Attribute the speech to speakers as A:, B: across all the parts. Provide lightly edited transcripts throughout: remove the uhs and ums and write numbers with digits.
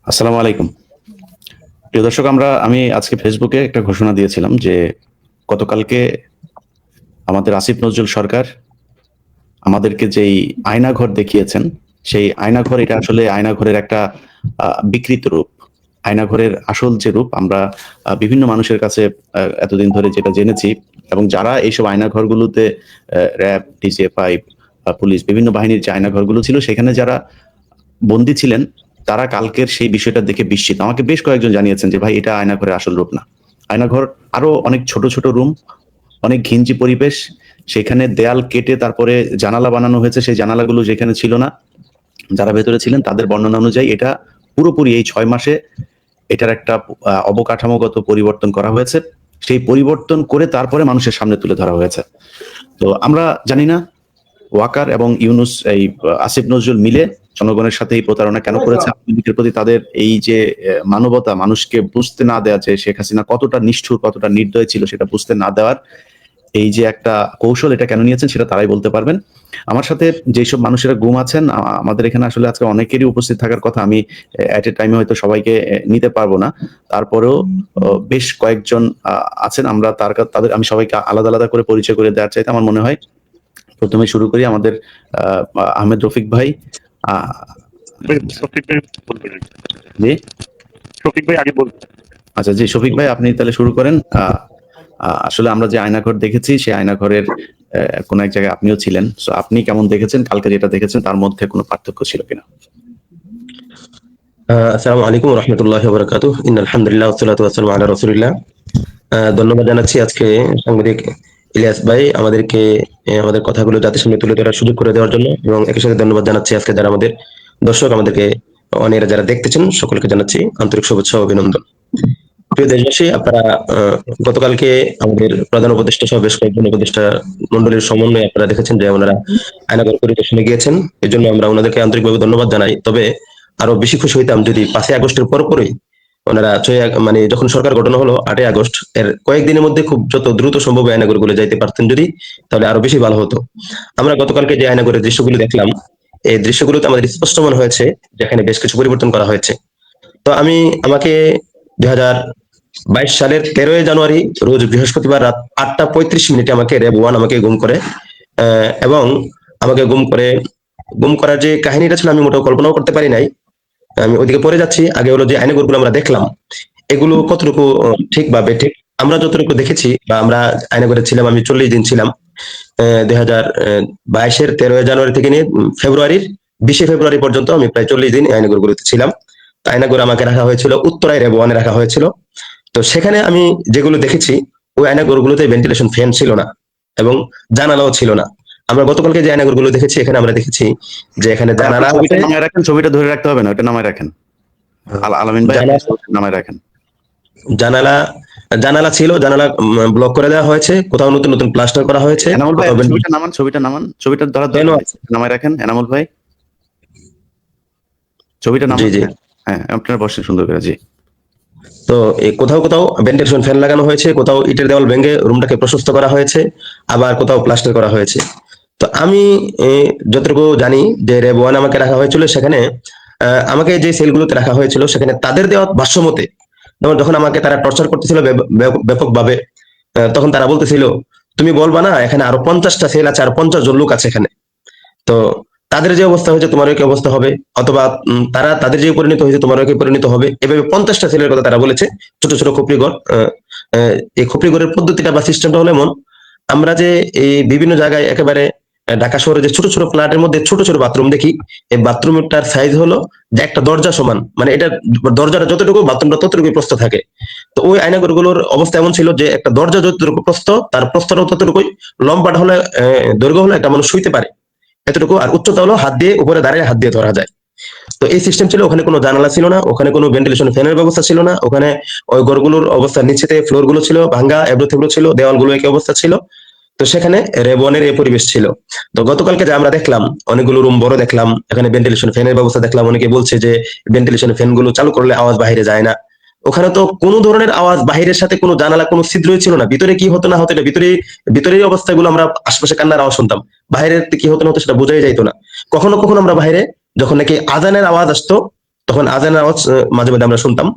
A: আসসালামু আলাইকুম। প্রিয় দর্শক, আমি আজকে ফেসবুকে একটা ঘোষণা দিয়েছিলাম যে গতকালকে আমাদের আসিফ নজরুল সরকার আমাদেরকে যেই আয়নাঘর দেখিয়েছেন, সেই আয়নাঘর এটা আসলে আয়নাঘরের একটা বিকৃত রূপ। আয়নাঘরের আসল যে রূপ আমরা বিভিন্ন মানুষের কাছে এতদিন ধরে যেটা জেনেছি, এবং যারা এইসব আয়নাঘরগুলোতে র‍্যাব, ডিজিএফআই, পুলিশ বিভিন্ন বাহিনীর যে আয়নাঘরগুলো ছিল সেখানে যারা বন্দী ছিলেন তারা কালকের সেই বিষয়টা দেখে বিস্মিত। আমাকে বেশ কয়েকজন জানিয়েছেন যে ভাই এটা আয়নাঘরের আসল রূপ না। আয়নাঘর আরো অনেক ছোট ছোট রুম, অনেক ঘিঞ্জি পরিবেশ, সেখানে দেয়াল কেটে তারপরে জানালা বানানো হয়েছে, সেই জানালাগুলো যেখানে ছিল না, যারা ভেতরে ছিলেন তাদের বর্ণনা অনুযায়ী এটা পুরোপুরি এই ৬ মাসে এটার একটা অবকাঠামোগত পরিবর্তন করা হয়েছে। সেই পরিবর্তন করে তারপরে মানুষের সামনে তুলে ধরা হয়েছে। তো আমরা জানি না ওয়াকার এবং ইউনুস এই আসিফ নজরুল মিলে জনগণের সাথে এই প্রতারণা কেন করেছে। আওয়ামী লীগের প্রতি তাদের এই যে মানবতা, মানুষকে বুঝতে না দেওয়া, যে শেখ হাসিনা কতটা নিষ্ঠুর, কতটা নির্দয় ছিল সেটা বুঝতে না দেওয়ার এই যে একটা কৌশল, এটা কেন নিয়েছেন সেটা তারাই বলতে পারবেন। আমার সাথে যেসব মানুষেরা গুম আছেন, আমাদের এখানে আসলে আজকে অনেকেরই উপস্থিত থাকার কথা, আমি এট এ টাইমে হয়তো সবাইকে নিতে পারবো না, তারপরেও বেশ কয়েকজন আছেন। আমরা তাদের আমি সবাইকে আলাদা আলাদা করে পরিচয় করে দেওয়ার চাইতে আমার মনে হয় প্রথমে শুরু করি আমাদের আহমেদ রফিক ভাই। জি
B: শফিক ভাই আগে বলুন।
A: আচ্ছা, জি শফিক ভাই, আপনি তাহলে শুরু করেন। আসলে আমরা যে আয়নাঘর দেখেছি সেই আয়নাঘরের কোন এক জায়গায় আপনিও ছিলেন, সো আপনি কেমন দেখেছেন, কালকে যেটা দেখেছেন তার মধ্যে কোনো পার্থক্য ছিল কিনা?
C: আসসালামু আলাইকুম ওয়া রাহমাতুল্লাহি ওয়া বারাকাতুহু। ইন্নাল হামদুলিল্লাহ ওয়া সলাতু ওয়া সালামু আলা রাসূলিল্লাহ। ধন্যবাদ জানাচ্ছি আজকে সাংবাদিক ইলিয়াস ভাই আমাদেরকে আমাদের কথাগুলো জাতির সামনে তুলে ধরার সুযোগ করে দেওয়ার জন্য, এবং একই সাথে ধন্যবাদ জানাচ্ছি আজকে যারা আমাদের দর্শক, আমাদেরকে অনেরা যারা দেখতেছেন সকলকে জানাচ্ছি আন্তরিক শুভেচ্ছা ও অভিনন্দন। প্রিয় দেশবাসী, আপনারা গতকালকে আমাদের প্রধান উপদেষ্টা সহ বেশ কয়েকজন উপদেষ্টা মন্ডলীর সমন্বয়ে আপনারা দেখেছেন যে ওনারা আয়নাঘর পরিদর্শনে গিয়েছেন। এই জন্য আমরা ওনাদেরকে আন্তরিকভাবে ধন্যবাদ জানাই। তবে আরো বেশি খুশি হইতাম যদি 5ই আগস্টের পরপরই ওনারা মানে যখন সরকার গঠন হলো 8ই আগস্ট এর কয়েকদিনের মধ্যে খুব যত দ্রুত সম্ভব আয়নাঘরগুলো যাইতে পারতেন যদি, তাহলে আরো বেশি ভালো হতো। আমরা গতকালকে যে আয়নাঘরের দৃশ্যগুলো দেখলাম, এই দৃশ্যগুলোতে আমাদের স্পষ্ট মনে হয়েছে যেখানে বেশ কিছু পরিবর্তন করা হয়েছে। তো আমাকে 2022 সালের 13ই জানুয়ারি রোজ বৃহস্পতিবার রাত 8টা 35 মিনিটে আমাকে র‍্যাব 1 আমাকে গুম করে, এবং আমাকে গুম করার যে কাহিনীটা ছিল আমি মোটেও কল্পনাও করতে পারি নাই। আমি ওইদিকে পরে যাচ্ছি। আগে হলো যে আইনগুলো আমরা দেখলাম, এগুলো কতটুকু ঠিক বা বেঠিক। আমরা যতটুকু দেখেছি বা আমরা আইনগরে ছিলাম, আমি 40 দিন ছিলাম 2022-এর 13ই জানুয়ারি থেকে নিয়ে ফেব্রুয়ারির 20শে ফেব্রুয়ারি পর্যন্ত আমি প্রায় 40 দিন আইনগরগুলোতে ছিলাম। আয়নাঘরে আমাকে রাখা হয়েছিল উত্তরায় র‍্যাব 1-এ রাখা হয়েছিল। তো সেখানে আমি যেগুলো দেখেছি, ওই আয়নাঘরগুলোতে ভেন্টিলেশন ফ্যান ছিল না এবং জানালাও ছিল না। আমরা গতকালকে যে আয়নাঘরগুলো দেখেছি, এখানে আমরা দেখেছি যে এখানে জানালা
A: ছবিটা নামায় রাখেন, ছবিটা ধরে রাখতে হবে না, ওটা নামায় রাখেন। আলামিন ভাই নামায় রাখেন।
C: জানালা ছিল, জানালা ব্লক করে দেওয়া হয়েছে, কোথাও নতুন নতুন প্লাস্টার করা হয়েছে।
A: এনামুল ভাই ছবিটা নামান, ছবিটা ধরা নামায় রাখেন। এনামুল ভাই ছবিটা নামান।
C: জি
A: হ্যাঁ, আপনারা বসেন সুন্দর করে। জি।
C: তো কোথাও কোথাও ভেন্টিলেশন ফ্যান লাগানো হয়েছে, কোথাও ইটের দেওয়াল ভেঙে রুমটাকে প্রশস্ত করা হয়েছে, আবার কোথাও প্লাস্টার করা হয়েছে। তো আমি যতটুকু জানি যে র‍্যাব 1 আমাকে রাখা হয়েছিল, সেখানে আমাকে যে সেলগুলোতে রাখা হয়েছিল সেখানে তাদের দেওয়া ভাষ্য মতে, যখন আমাকে তারা টর্চার করতেছিল ব্যাপকভাবে, তখন তারা বলতেছিল তুমি বলবা না এখানে আরো 50টা সেল আছে, আর 50 জন লোক আছে এখানে। তো তাদের যে অবস্থা হয়েছে তোমারও কি অবস্থা হবে, অথবা তারা তাদের যে পরিণত হয়েছে তোমারও কি পরিণত হবে। এভাবে 50টা সেলের কথা তারা বলেছে, ছোট ছোট খোপড়িঘর। এই খোপড়িঘরের পদ্ধতিটা বা সিস্টেমটা হলো এমন, আমরা যে এই বিভিন্ন জায়গায় একেবারে ঢাকা শহরে যে ছোট ছোট ফ্ল্যাটের মধ্যে ছোট ছোট বাথরুম দেখি, এই বাথরুমটার সাইজ হলো যে একটা দরজা সমান, মানে এটা দরজাটা যতটুকু বাথরুমটা ততটুকু প্রস্থ থাকে। তো ওই আয়নাঘরগুলোর অবস্থা এমন ছিল যে একটা দরজা যতটুকু প্রস্থ, তার প্রস্থটাও ততটুকুই, লম্বাটা হলে দৈর্ঘ্য হলে একটা মানুষ শুইতে পারে এতটুকু, আর উচ্চতা হলো হাত দিয়ে উপরে দাঁড়িয়ে হাত দিয়ে ধরা যায়। তো এই সিস্টেম ছিল। ওখানে কোনো জানালা ছিল না, ওখানে কোনো ভেন্টিলেশন ফ্যানের ব্যবস্থা ছিল না, ওখানে ওই ঘরগুলোর অবস্থা নিচেতে ফ্লোর গুলো ছিল ভাঙ্গা, এবড়ো ছিল, দেওয়ালগুলো একই অবস্থা ছিল। তো সেখানে র‍্যাব 1-এর এই পরিবেশ ছিল। তো গতকালকে যে আমরা দেখলাম অনেকগুলো রুম বড় দেখলাম, এখানে ভেন্টিলেশন ফ্যানের ব্যবস্থা দেখলাম। অনেকে বলছে যে ভেন্টিলেশন ফ্যান গুলো চালু করলে আওয়াজ বাইরে যায় না। ওখানে তো কোনো ধরনের আওয়াজ, বাহিরের সাথে কোনো জানালা কোনো ছিদ্রই ছিল না। ভিতরে কি হতো না হতো, এটা ভিতরের অবস্থাগুলো আমরা আশপাশে কান্নার আওয়াজ শুনতাম, বাইরের কি হতো না হতো সেটা বোঝাই যাইতো না। কখনো কখনো আমরা বাইরে যখন নাকি আজানের আওয়াজ আসতো, তখন আজানের আওয়াজ মাঝে মাঝে আমরা শুনতাম,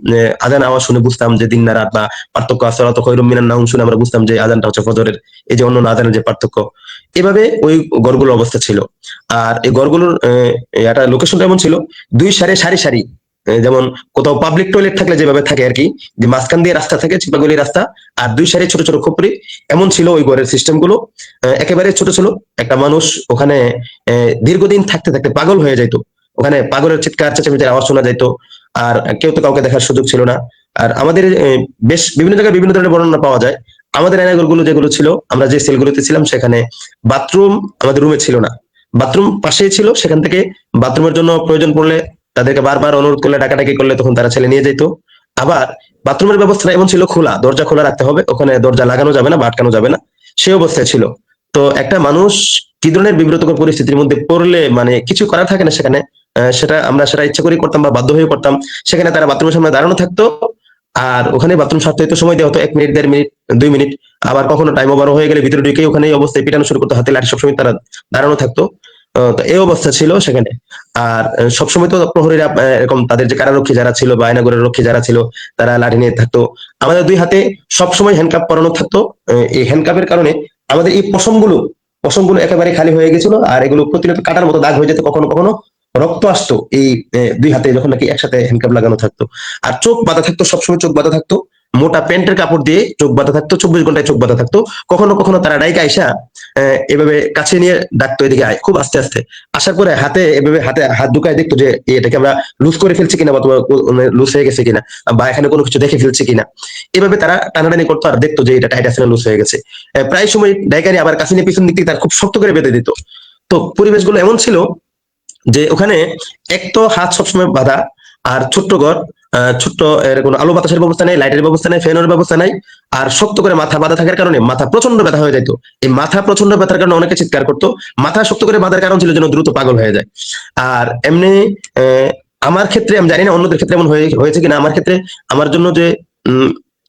C: আজানের আওয়াজ শুনে বুঝতাম যে দিন না রাত বা পার্থক্য আছে, অত খৈরুম মিনান নাহুম শুনে আমরা বুঝতাম যে আজানটা হচ্ছে ফজরের, এই যে অন্য আজানের যে পার্থক্য। এভাবে ওই ঘরগুলোর অবস্থা ছিল। আর এই ঘরগুলোর একটা লোকেশনটা এমন ছিল, দুই সারি সারি সারি, যেমন কোথাও পাবলিক টয়লেট থাকলে যেভাবে থাকে আর কি, যে মাঝখান দিয়ে রাস্তা থাকে, চিপাগলি রাস্তা, আর দুই সারি ছোট ছোট খোপড়ি, এমন ছিল ওই ঘরের সিস্টেম গুলো। একেবারে ছোট ছিল। একটা মানুষ ওখানে দীর্ঘদিন থাকতে থাকতে পাগল হয়ে যাইতো। ওখানে পাগলের চিৎকার চেঁচামেচির আওয়াজ শোনা যাইতো। আর কেউ তো কাউকে দেখার সুযোগ ছিল না। আর আমাদের বেশ বিভিন্ন জায়গায় বিভিন্ন ধরনের বর্ণনা পাওয়া যায়। আমাদের এলাকাগুলো যেগুলো ছিল, আমরা যে সেলগুলোতে ছিলাম, সেখানে বাথরুম আমাদের রুমে ছিল না, বাথরুম পাশেই ছিল। সেখান থেকে বাথরুমের জন্য প্রয়োজন পড়লে তাদেরকে বারবার অনুরোধ করলে, ডাকাডাকি করলে তখন তারা ছেলে নিয়ে যেত। আবার বাথরুমের ব্যবস্থা এমন ছিল, খোলা দরজা খোলা রাখতে হবে, ওখানে দরজা লাগানো যাবে না বা আটকানো যাবে না, সেই অবস্থায় ছিল। তো একটা মানুষ কি ধরনের বিব্রতকর পরিস্থিতির মধ্যে পড়লে মানে কিছু করার থাকে না সেখানে, সেটা ইচ্ছা করে করতাম বা বাধ্য হয়ে করতাম। সেখানে তারা বাথরুমের সামনে দাঁড়ানো থাকতো, আর ওখানে বাথরুম সারতে হয়তো সময় দেওয়া হতো 1 মিনিট, 1.5 মিনিট, 2 মিনিট। আবার কখনো টাইম ওভার হয়ে গেলে ভিতরে ঢুকে ওখানে এই অবস্থায় পিটানো শুরু করতো, হাতে লাঠি, সবসময় তারা দাঁড়ানো থাকতো। তো এই অবস্থা ছিল সেখানে। আর সবসময় তো প্রহরীরা এরকম তাদের যে কারারক্ষী যারা ছিল বা আয়নাগরের রক্ষী যারা ছিল, তারা লাঠি নিয়ে থাকতো। আমাদের দুই হাতে সবসময় হ্যান্ডকাপ পরানো থাকতো। এই হ্যান্ডকাপের কারণে আমাদের এই পশমগুলো একেবারে খালি হয়ে গেছিল, আর এগুলো প্রতিনিয়ত কাটার মতো দাগ হয়ে যেত, কখনো কখনো রক্ত আসতো এই দুই হাতে যখন নাকি একসাথে হ্যান্ডকাপ লাগানো থাকতো। আর চোখ বাঁধা থাকতো, সবসময় চোখ বাঁধা থাকতো, মোটা প্যান্টের কাপড় দিয়ে চোখ বাঁধা থাকতো, 24 ঘন্টায় চোখ বাঁধা থাকতো। কখনো কখনো তারা ডাইকা আইসা এভাবে কাছে নিয়ে ডাকতো, এদিকে আয়, খুব আস্তে আস্তে আসার পরে হাতে এভাবে হাতে হাত ঢুকায় দেখতো যে এটাকে আমরা লুজ করে ফেলছি কিনা, বা তোমার লুজ হয়ে গেছে কিনা, বা এখানে কোনো কিছু দেখে ফেলছে কিনা। এভাবে তারা টানাটানি করতো আর দেখতো যে এটা টাইট আছে না লুজ হয়ে গেছে। প্রায় সময় ডাইকা নিয়ে আবার কাছে নিয়ে পিছন দিক থেকে তার খুব শক্ত করে বেঁধে দিত। তো পরিবেশগুলো এমন ছিল যে ওখানে এক তো হাত সবসময় বাঁধা, আর ছোট্ট ঘর, ছোট্ট এর কোনো আলো বাতাসের ব্যবস্থা নেই, লাইটের ব্যবস্থা নেই, ফ্যানের ব্যবস্থা নাই। আর শক্ত করে মাথা বাঁধা থাকার কারণে মাথা প্রচন্ড ব্যথা হয়ে যেত। এই মাথা প্রচন্ড ব্যথার কারণে অনেকে চিৎকার করতো। মাথা শক্ত করে বাঁধার কারণ ছিল যেন দ্রুত পাগল হয়ে যায়। আর এমনি আমার ক্ষেত্রে আমি জানি না অন্যদের ক্ষেত্রে এমন হয়েছে কিনা, আমার ক্ষেত্রে আমার জন্য যে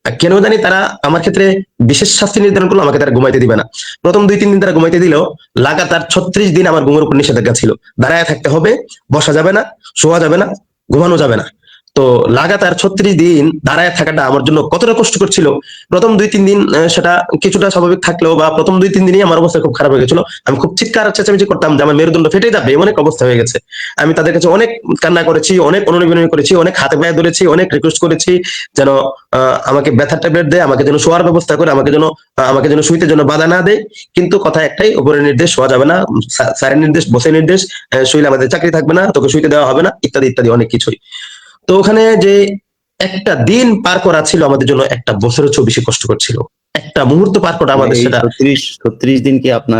C: কেন জানি তারা আমার ক্ষেত্রে বিশেষ শাস্তি নির্ধারণ করলো, আমাকে তারা ঘুমাইতে দিবে না। প্রথম 2-3 দিন তারা ঘুমাইতে দিলেও লাগাতার 36 দিন আমার ঘুমের উপর নিষেধাজ্ঞা ছিল। দাঁড়ায় থাকতে হবে, বসা যাবে না, শোয়া যাবে না, ঘুমানো যাবে না। তো লাগাতার 36 দিন দাঁড়ায় থাকাটা আমার জন্য কতটা কষ্টকর ছিল। প্রথম 2-3 দিন সেটা কিছুটা স্বাভাবিক থাকলেও, বা প্রথম 2-3 দিনই আমার অবস্থা খুব খারাপ হয়ে গেছিল। আমি খুব চিৎকার চেঁচামেচি করতাম যে আমার মেরুদণ্ড ফেটে যাবে, এমন এক অবস্থা হয়ে গেছে। আমি তাদের কাছে অনেক কান্না করেছি, অনেক অনুনয় করেছি, অনেক হাতে পায়ে ধরেছি, অনেক রিকোয়েস্ট করেছি যেন আমাকে ব্যথার ট্যাবলেট দেয়, আমাকে যেন শোয়ার ব্যবস্থা করে, আমাকে যেন শুইতে যেন বাধা না দেয়। কিন্তু কথা একটাই, উপরের নির্দেশ, শোয়া যাবে না, স্যারের নির্দেশ, বসের নির্দেশ, শুইলে আমাদের চাকরি থাকবে না, তোকে শুইতে দেওয়া হবে না, ইত্যাদি ইত্যাদি অনেক কিছুই। তো ওখানে যে একটা দিন পার করা ছিল আমাদের জন্য একটা বছরের চেয়েও বেশি কষ্টকর ছিল। একটা মুহূর্ত পার করা
A: মানে
C: আমাদের
A: এই
C: সেটা
A: 36 দিন কি আপনি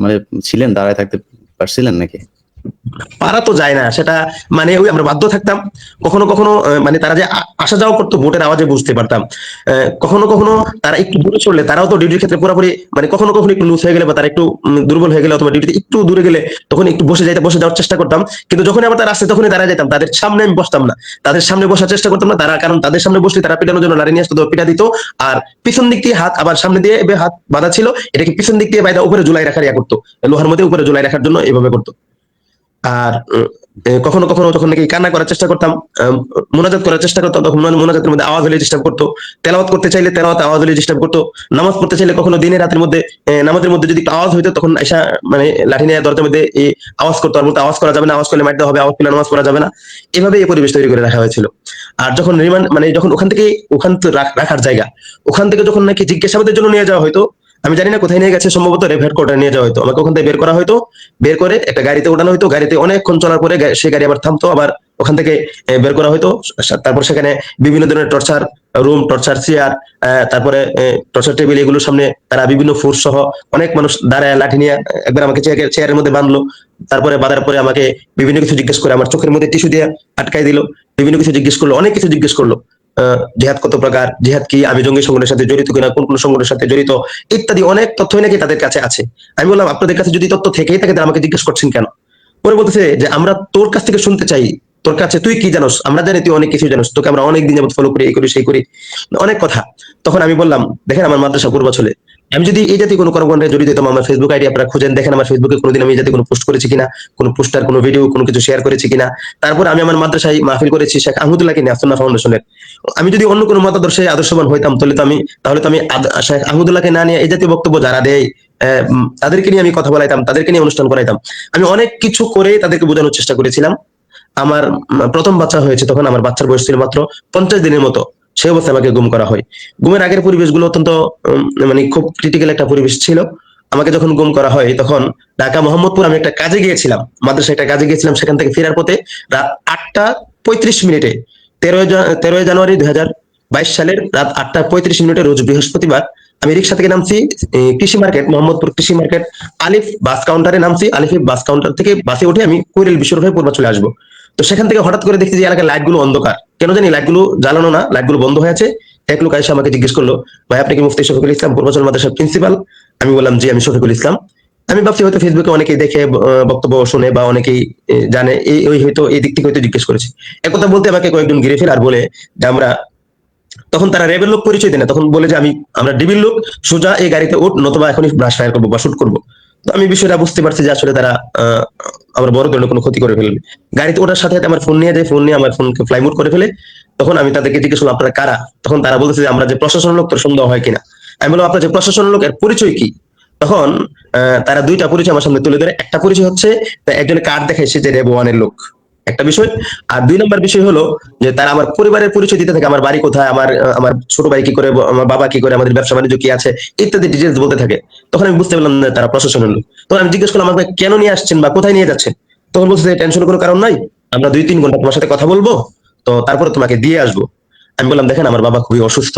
A: মানে ছিলেন, দাঁড়ায় থাকতে পারছিলেন নাকি?
C: পারা তো যায় না সেটা, মানে ওই আমরা বাধ্য থাকতাম। কখনো কখনো মানে তারা যে আসা যাওয়া করতো বোটের আওয়াজে বুঝতে পারতাম। কখনো কখনো তারা একটু দূরে চললে, তারাও তো ডিউটির ক্ষেত্রে পুরোপুরি মানে কখনো কখনো একটু লুজ হয়ে গেলে বা তারা একটু দুর্বল হয়ে গেলে অথবা ডিউটিতে একটু দূরে গেলে তখন একটু বসে যাওয়ার চেষ্টা করতাম। কিন্তু যখন আবার তারা আসছে তখনই দাঁড়ায় যেতাম, তাদের সামনে আমি বসতাম না, তাদের সামনে বসার চেষ্টা করতাম না। তারা, কারণ তাদের সামনে বসলে তারা পিটানোর জন্য লাড়ি নিয়ে আসতো, পিটা দিত। আর পিছন দিক দিয়ে হাত, আবার সামনে দিয়ে হাত বাঁধা ছিল, এটাকে পিছন দিক দিয়ে বাইদা উপরে ঝুলাই রাখার ইয়া করতো, লোহার মধ্যে উপরে ঝুলাই রাখার জন্য এভাবে করতো। আর কখনো কখনো যখন নাকি কান্না করার চেষ্টা করতাম, মোনাজাত করার চেষ্টা করতাম, তখন মোনাজাতের মধ্যে আওয়াজ হলে ডিস্টার্ব করতো। তেলাওয়াত করতে চাইলে তেলাওয়াতে আওয়াজ হলে ডিস্টার্ব করতো। নামাজ পড়তে চাইলে কখনো দিনে রাতের মধ্যে নামাজের মধ্যে যদি একটু আওয়াজ হইতো তখন এসা মানে লাঠি নিয়ে দরজার মধ্যে এই আওয়াজ করতো। আর আওয়াজ করা যাবে না, আওয়াজ করলে মারতে হবে, আওয়াজ করলে নামাজ পড়া যাবে না। এভাবে এই পরিবেশ তৈরি করে রাখা হয়েছিল। আর যখন রিমান্ড মানে যখন ওখান রাখার জায়গা, ওখান থেকে যখন নাকি জিজ্ঞাসাবাদের জন্য নিয়ে যাওয়া হয়তো, আমি জানি না কোথায় নিয়ে গেছে, সম্ভবত রেভ হেডকোয়ার্টার নিয়ে যাওয়া হয়তো। আমাকে ওখান থেকে বের করা হয়তো, বের করে একটা গাড়িতে ওঠানো হয়তো। গাড়িতে অনেকক্ষণ চলার পরে সেই গাড়ি আবার থামতো, আবার ওখান থেকে বের করা হয়তো। তারপর সেখানে বিভিন্ন ধরনের টর্চার রুম, টর্চার চেয়ার, তারপরে টর্চার টেবিল, এগুলোর সামনে তারা বিভিন্ন ফোর্স সহ অনেক মানুষ দাঁড়ায় লাঠি নিয়ে একবার আমাকে চেয়ারের মধ্যে বাঁধলো। তারপরে বাঁধার পরে আমাকে বিভিন্ন কিছু জিজ্ঞেস করে, আমার চোখের মধ্যে টিস্যু দিয়ে আটকাই দিল, বিভিন্ন কিছু জিজ্ঞেস করলো, অনেক কিছু জিজ্ঞেস করলো। জিহাদ কত প্রকার, জিহাদ কি, আমি জঙ্গি সংগঠনের সাথে জড়িত কিনা, কোন কোন সংগঠনের সাথে জড়িত, ইত্যাদি অনেক তথ্যই নাকি তাদের কাছে আছে। আমি বললাম আপনাদের কাছে যদি তথ্য থেকেই থাকে তাহলে আমাকে জিজ্ঞেস করছেন কেন? পরে বলতেছে যে আমরা তোর কাছ থেকে শুনতে চাই, তোর কাছে তুই কি জানোস, আমরা জানি তুই অনেক কিছু জানোস, তোকে আমরা অনেক দিন যাবত ফলো করি, এই করি সেই করি, অনেক কথা। তখন আমি বললাম দেখেন আমার মাদ্রাসা পূর্বাচলে, আমি যদি এই জাতীয় কোনো কর্মকাণ্ডে জড়িত হতাম, আমার ফেসবুক আইডি আপনারা খুঁজেন দেখেন আমার ফেসবুকে কোনোদিন আমি এই জাতীয় কোনো পোস্ট করেছি কিনা, কোনো পোস্টার, কোনো ভিডিও, কোনো কিছু শেয়ার করেছি কিনা। তারপর আমি আমার মাদ্রাসায় মাহফিল করেছি শেখ আহমদুল্লাহকে নিয়ে, আসন্না ফাউন্ডেশনের। আমি যদি অন্য কোনো মতাদর্শে আদর্শবান হইতাম তাহলে তো আমি শেখ আহমদুল্লাহকে না নিয়ে এই জাতীয় বক্তব্য যারা দেয় তাদেরকে নিয়ে আমি কথা বলাইতাম, তাদেরকে নিয়ে অনুষ্ঠান করাইতাম। আমি অনেক কিছু করে তাদেরকে বোঝানোর চেষ্টা করেছিলাম। আমার প্রথম বাচ্চা হয়েছে, তখন আমার বাচ্চার বয়স ছিল মাত্র 50 দিনের মতো। সে অবস্থায় আমাকে গুম করা হয়। গুমের আগের পরিবেশগুলো অত্যন্ত মানে খুব ক্রিটিক্যাল একটা পরিবেশ ছিল। আমাকে যখন গুম করা হয় তখন ঢাকা মোহাম্মদপুর আমি একটা কাজে গিয়েছিলাম, মাদ্রাসায় একটা কাজে গিয়েছিলাম। সেখান থেকে ফেরার পথে রাত 8টা 35 মিনিটে 13ই জানুয়ারি 2022 সালের রাত 8টা 35 মিনিটে রোজ বৃহস্পতিবার আমি রিক্সা থেকে নামছি, কৃষি মার্কেট, মোহাম্মদপুর কৃষি মার্কেট আলিফ বাস কাউন্টারে নামছি। আলিফ বাস কাউন্টার থেকে বাসে উঠে আমি কুড়িল বিশ্ব রোডে পূর্ব চলে আসবো। তো সেখান থেকে হঠাৎ করে দেখছি যে এলাকার লাইট গুলো অন্ধকার, কেন জানি লাইট গুলো জ্বালানো না, লাইট গুলো বন্ধ হয়ে আছে। এক লোক এসে আমাকে জিজ্ঞেস করলো, ভাই আপনি কি মুফতি শফিকুল ইসলাম পূর্বাচল মাদ্রাসার প্রিন্সিপাল? আমি বললাম জি, আমি শফিকুল ইসলাম। আমি ভাবছি হয়তো ফেসবুকে অনেকেই দেখে বক্তব্য শুনে বা অনেকেই জানে, ওই হয়তো এই দিক থেকে হয়তো জিজ্ঞেস করেছে। একথা বলতে আমাকে কয়েকজন ঘিরে ফেলে আর বলে যে আমরা, তখন তারা র্যাবের লোক পরিচয় দেয় না, তখন বলে যে আমরা ডিবির লোক, সোজা এই গাড়িতে উঠ, নতুবা এখনই ব্রাশ ফায়ার করবো বা শুট করবো। তো আমি বিষয়টা বুঝতে পারছি যে আসলে তারা আমার বড় ধরনের কোনো ক্ষতি করে ফেলবে। গাড়িতে ওঠার সাথে সাথে আমার ফোন নিয়ে যায়, ফোন নিয়ে আমার ফোনকে ফ্লাই মোড করে ফেলে। তখন আমি তাদেরকে জিজ্ঞেস করলাম আপনারা কারা? তখন তারা বলতেছে যে আমরা যে প্রশাসনের লোক, তোর সন্দেহ হয় কিনা? আমি বললাম আপনার যে প্রশাসনের লোক এর পরিচয় কি? তখন তারা দুইটা পরিচয় আমার সামনে তুলে ধরে। একটা পরিচয় হচ্ছে একজনের কার্ড দেখাইছে যে র্যাব ওয়ানের লোক, একটা বিষয়। আর 2 নম্বর বিষয় হলো যে তারা আমার পরিবারের পরিচয় দিতে থাকে, আমার বাড়ি কোথায়, আমার ছোট ভাই কি করে, আমার বাবা কি করে, আমাদের ব্যবসা বাণিজ্য কি আছে, ইত্যাদি ডিটেলস বলতে থাকে। তখন আমি বুঝতে পারলাম যে তারা প্রশাসনের লোক। তখন আমি জিজ্ঞেস করলাম আমাকে কেন নিয়ে আসছেন বা কোথায় নিয়ে যাচ্ছেন? তখন বলছে যে টেনশনের কোনো কারণ নাই, আমরা 2-3 ঘন্টা তোমার সাথে কথা বলবো, তো তারপরে তোমাকে দিয়ে আসবো। আমি বললাম দেখেন আমার বাবা খুবই অসুস্থ,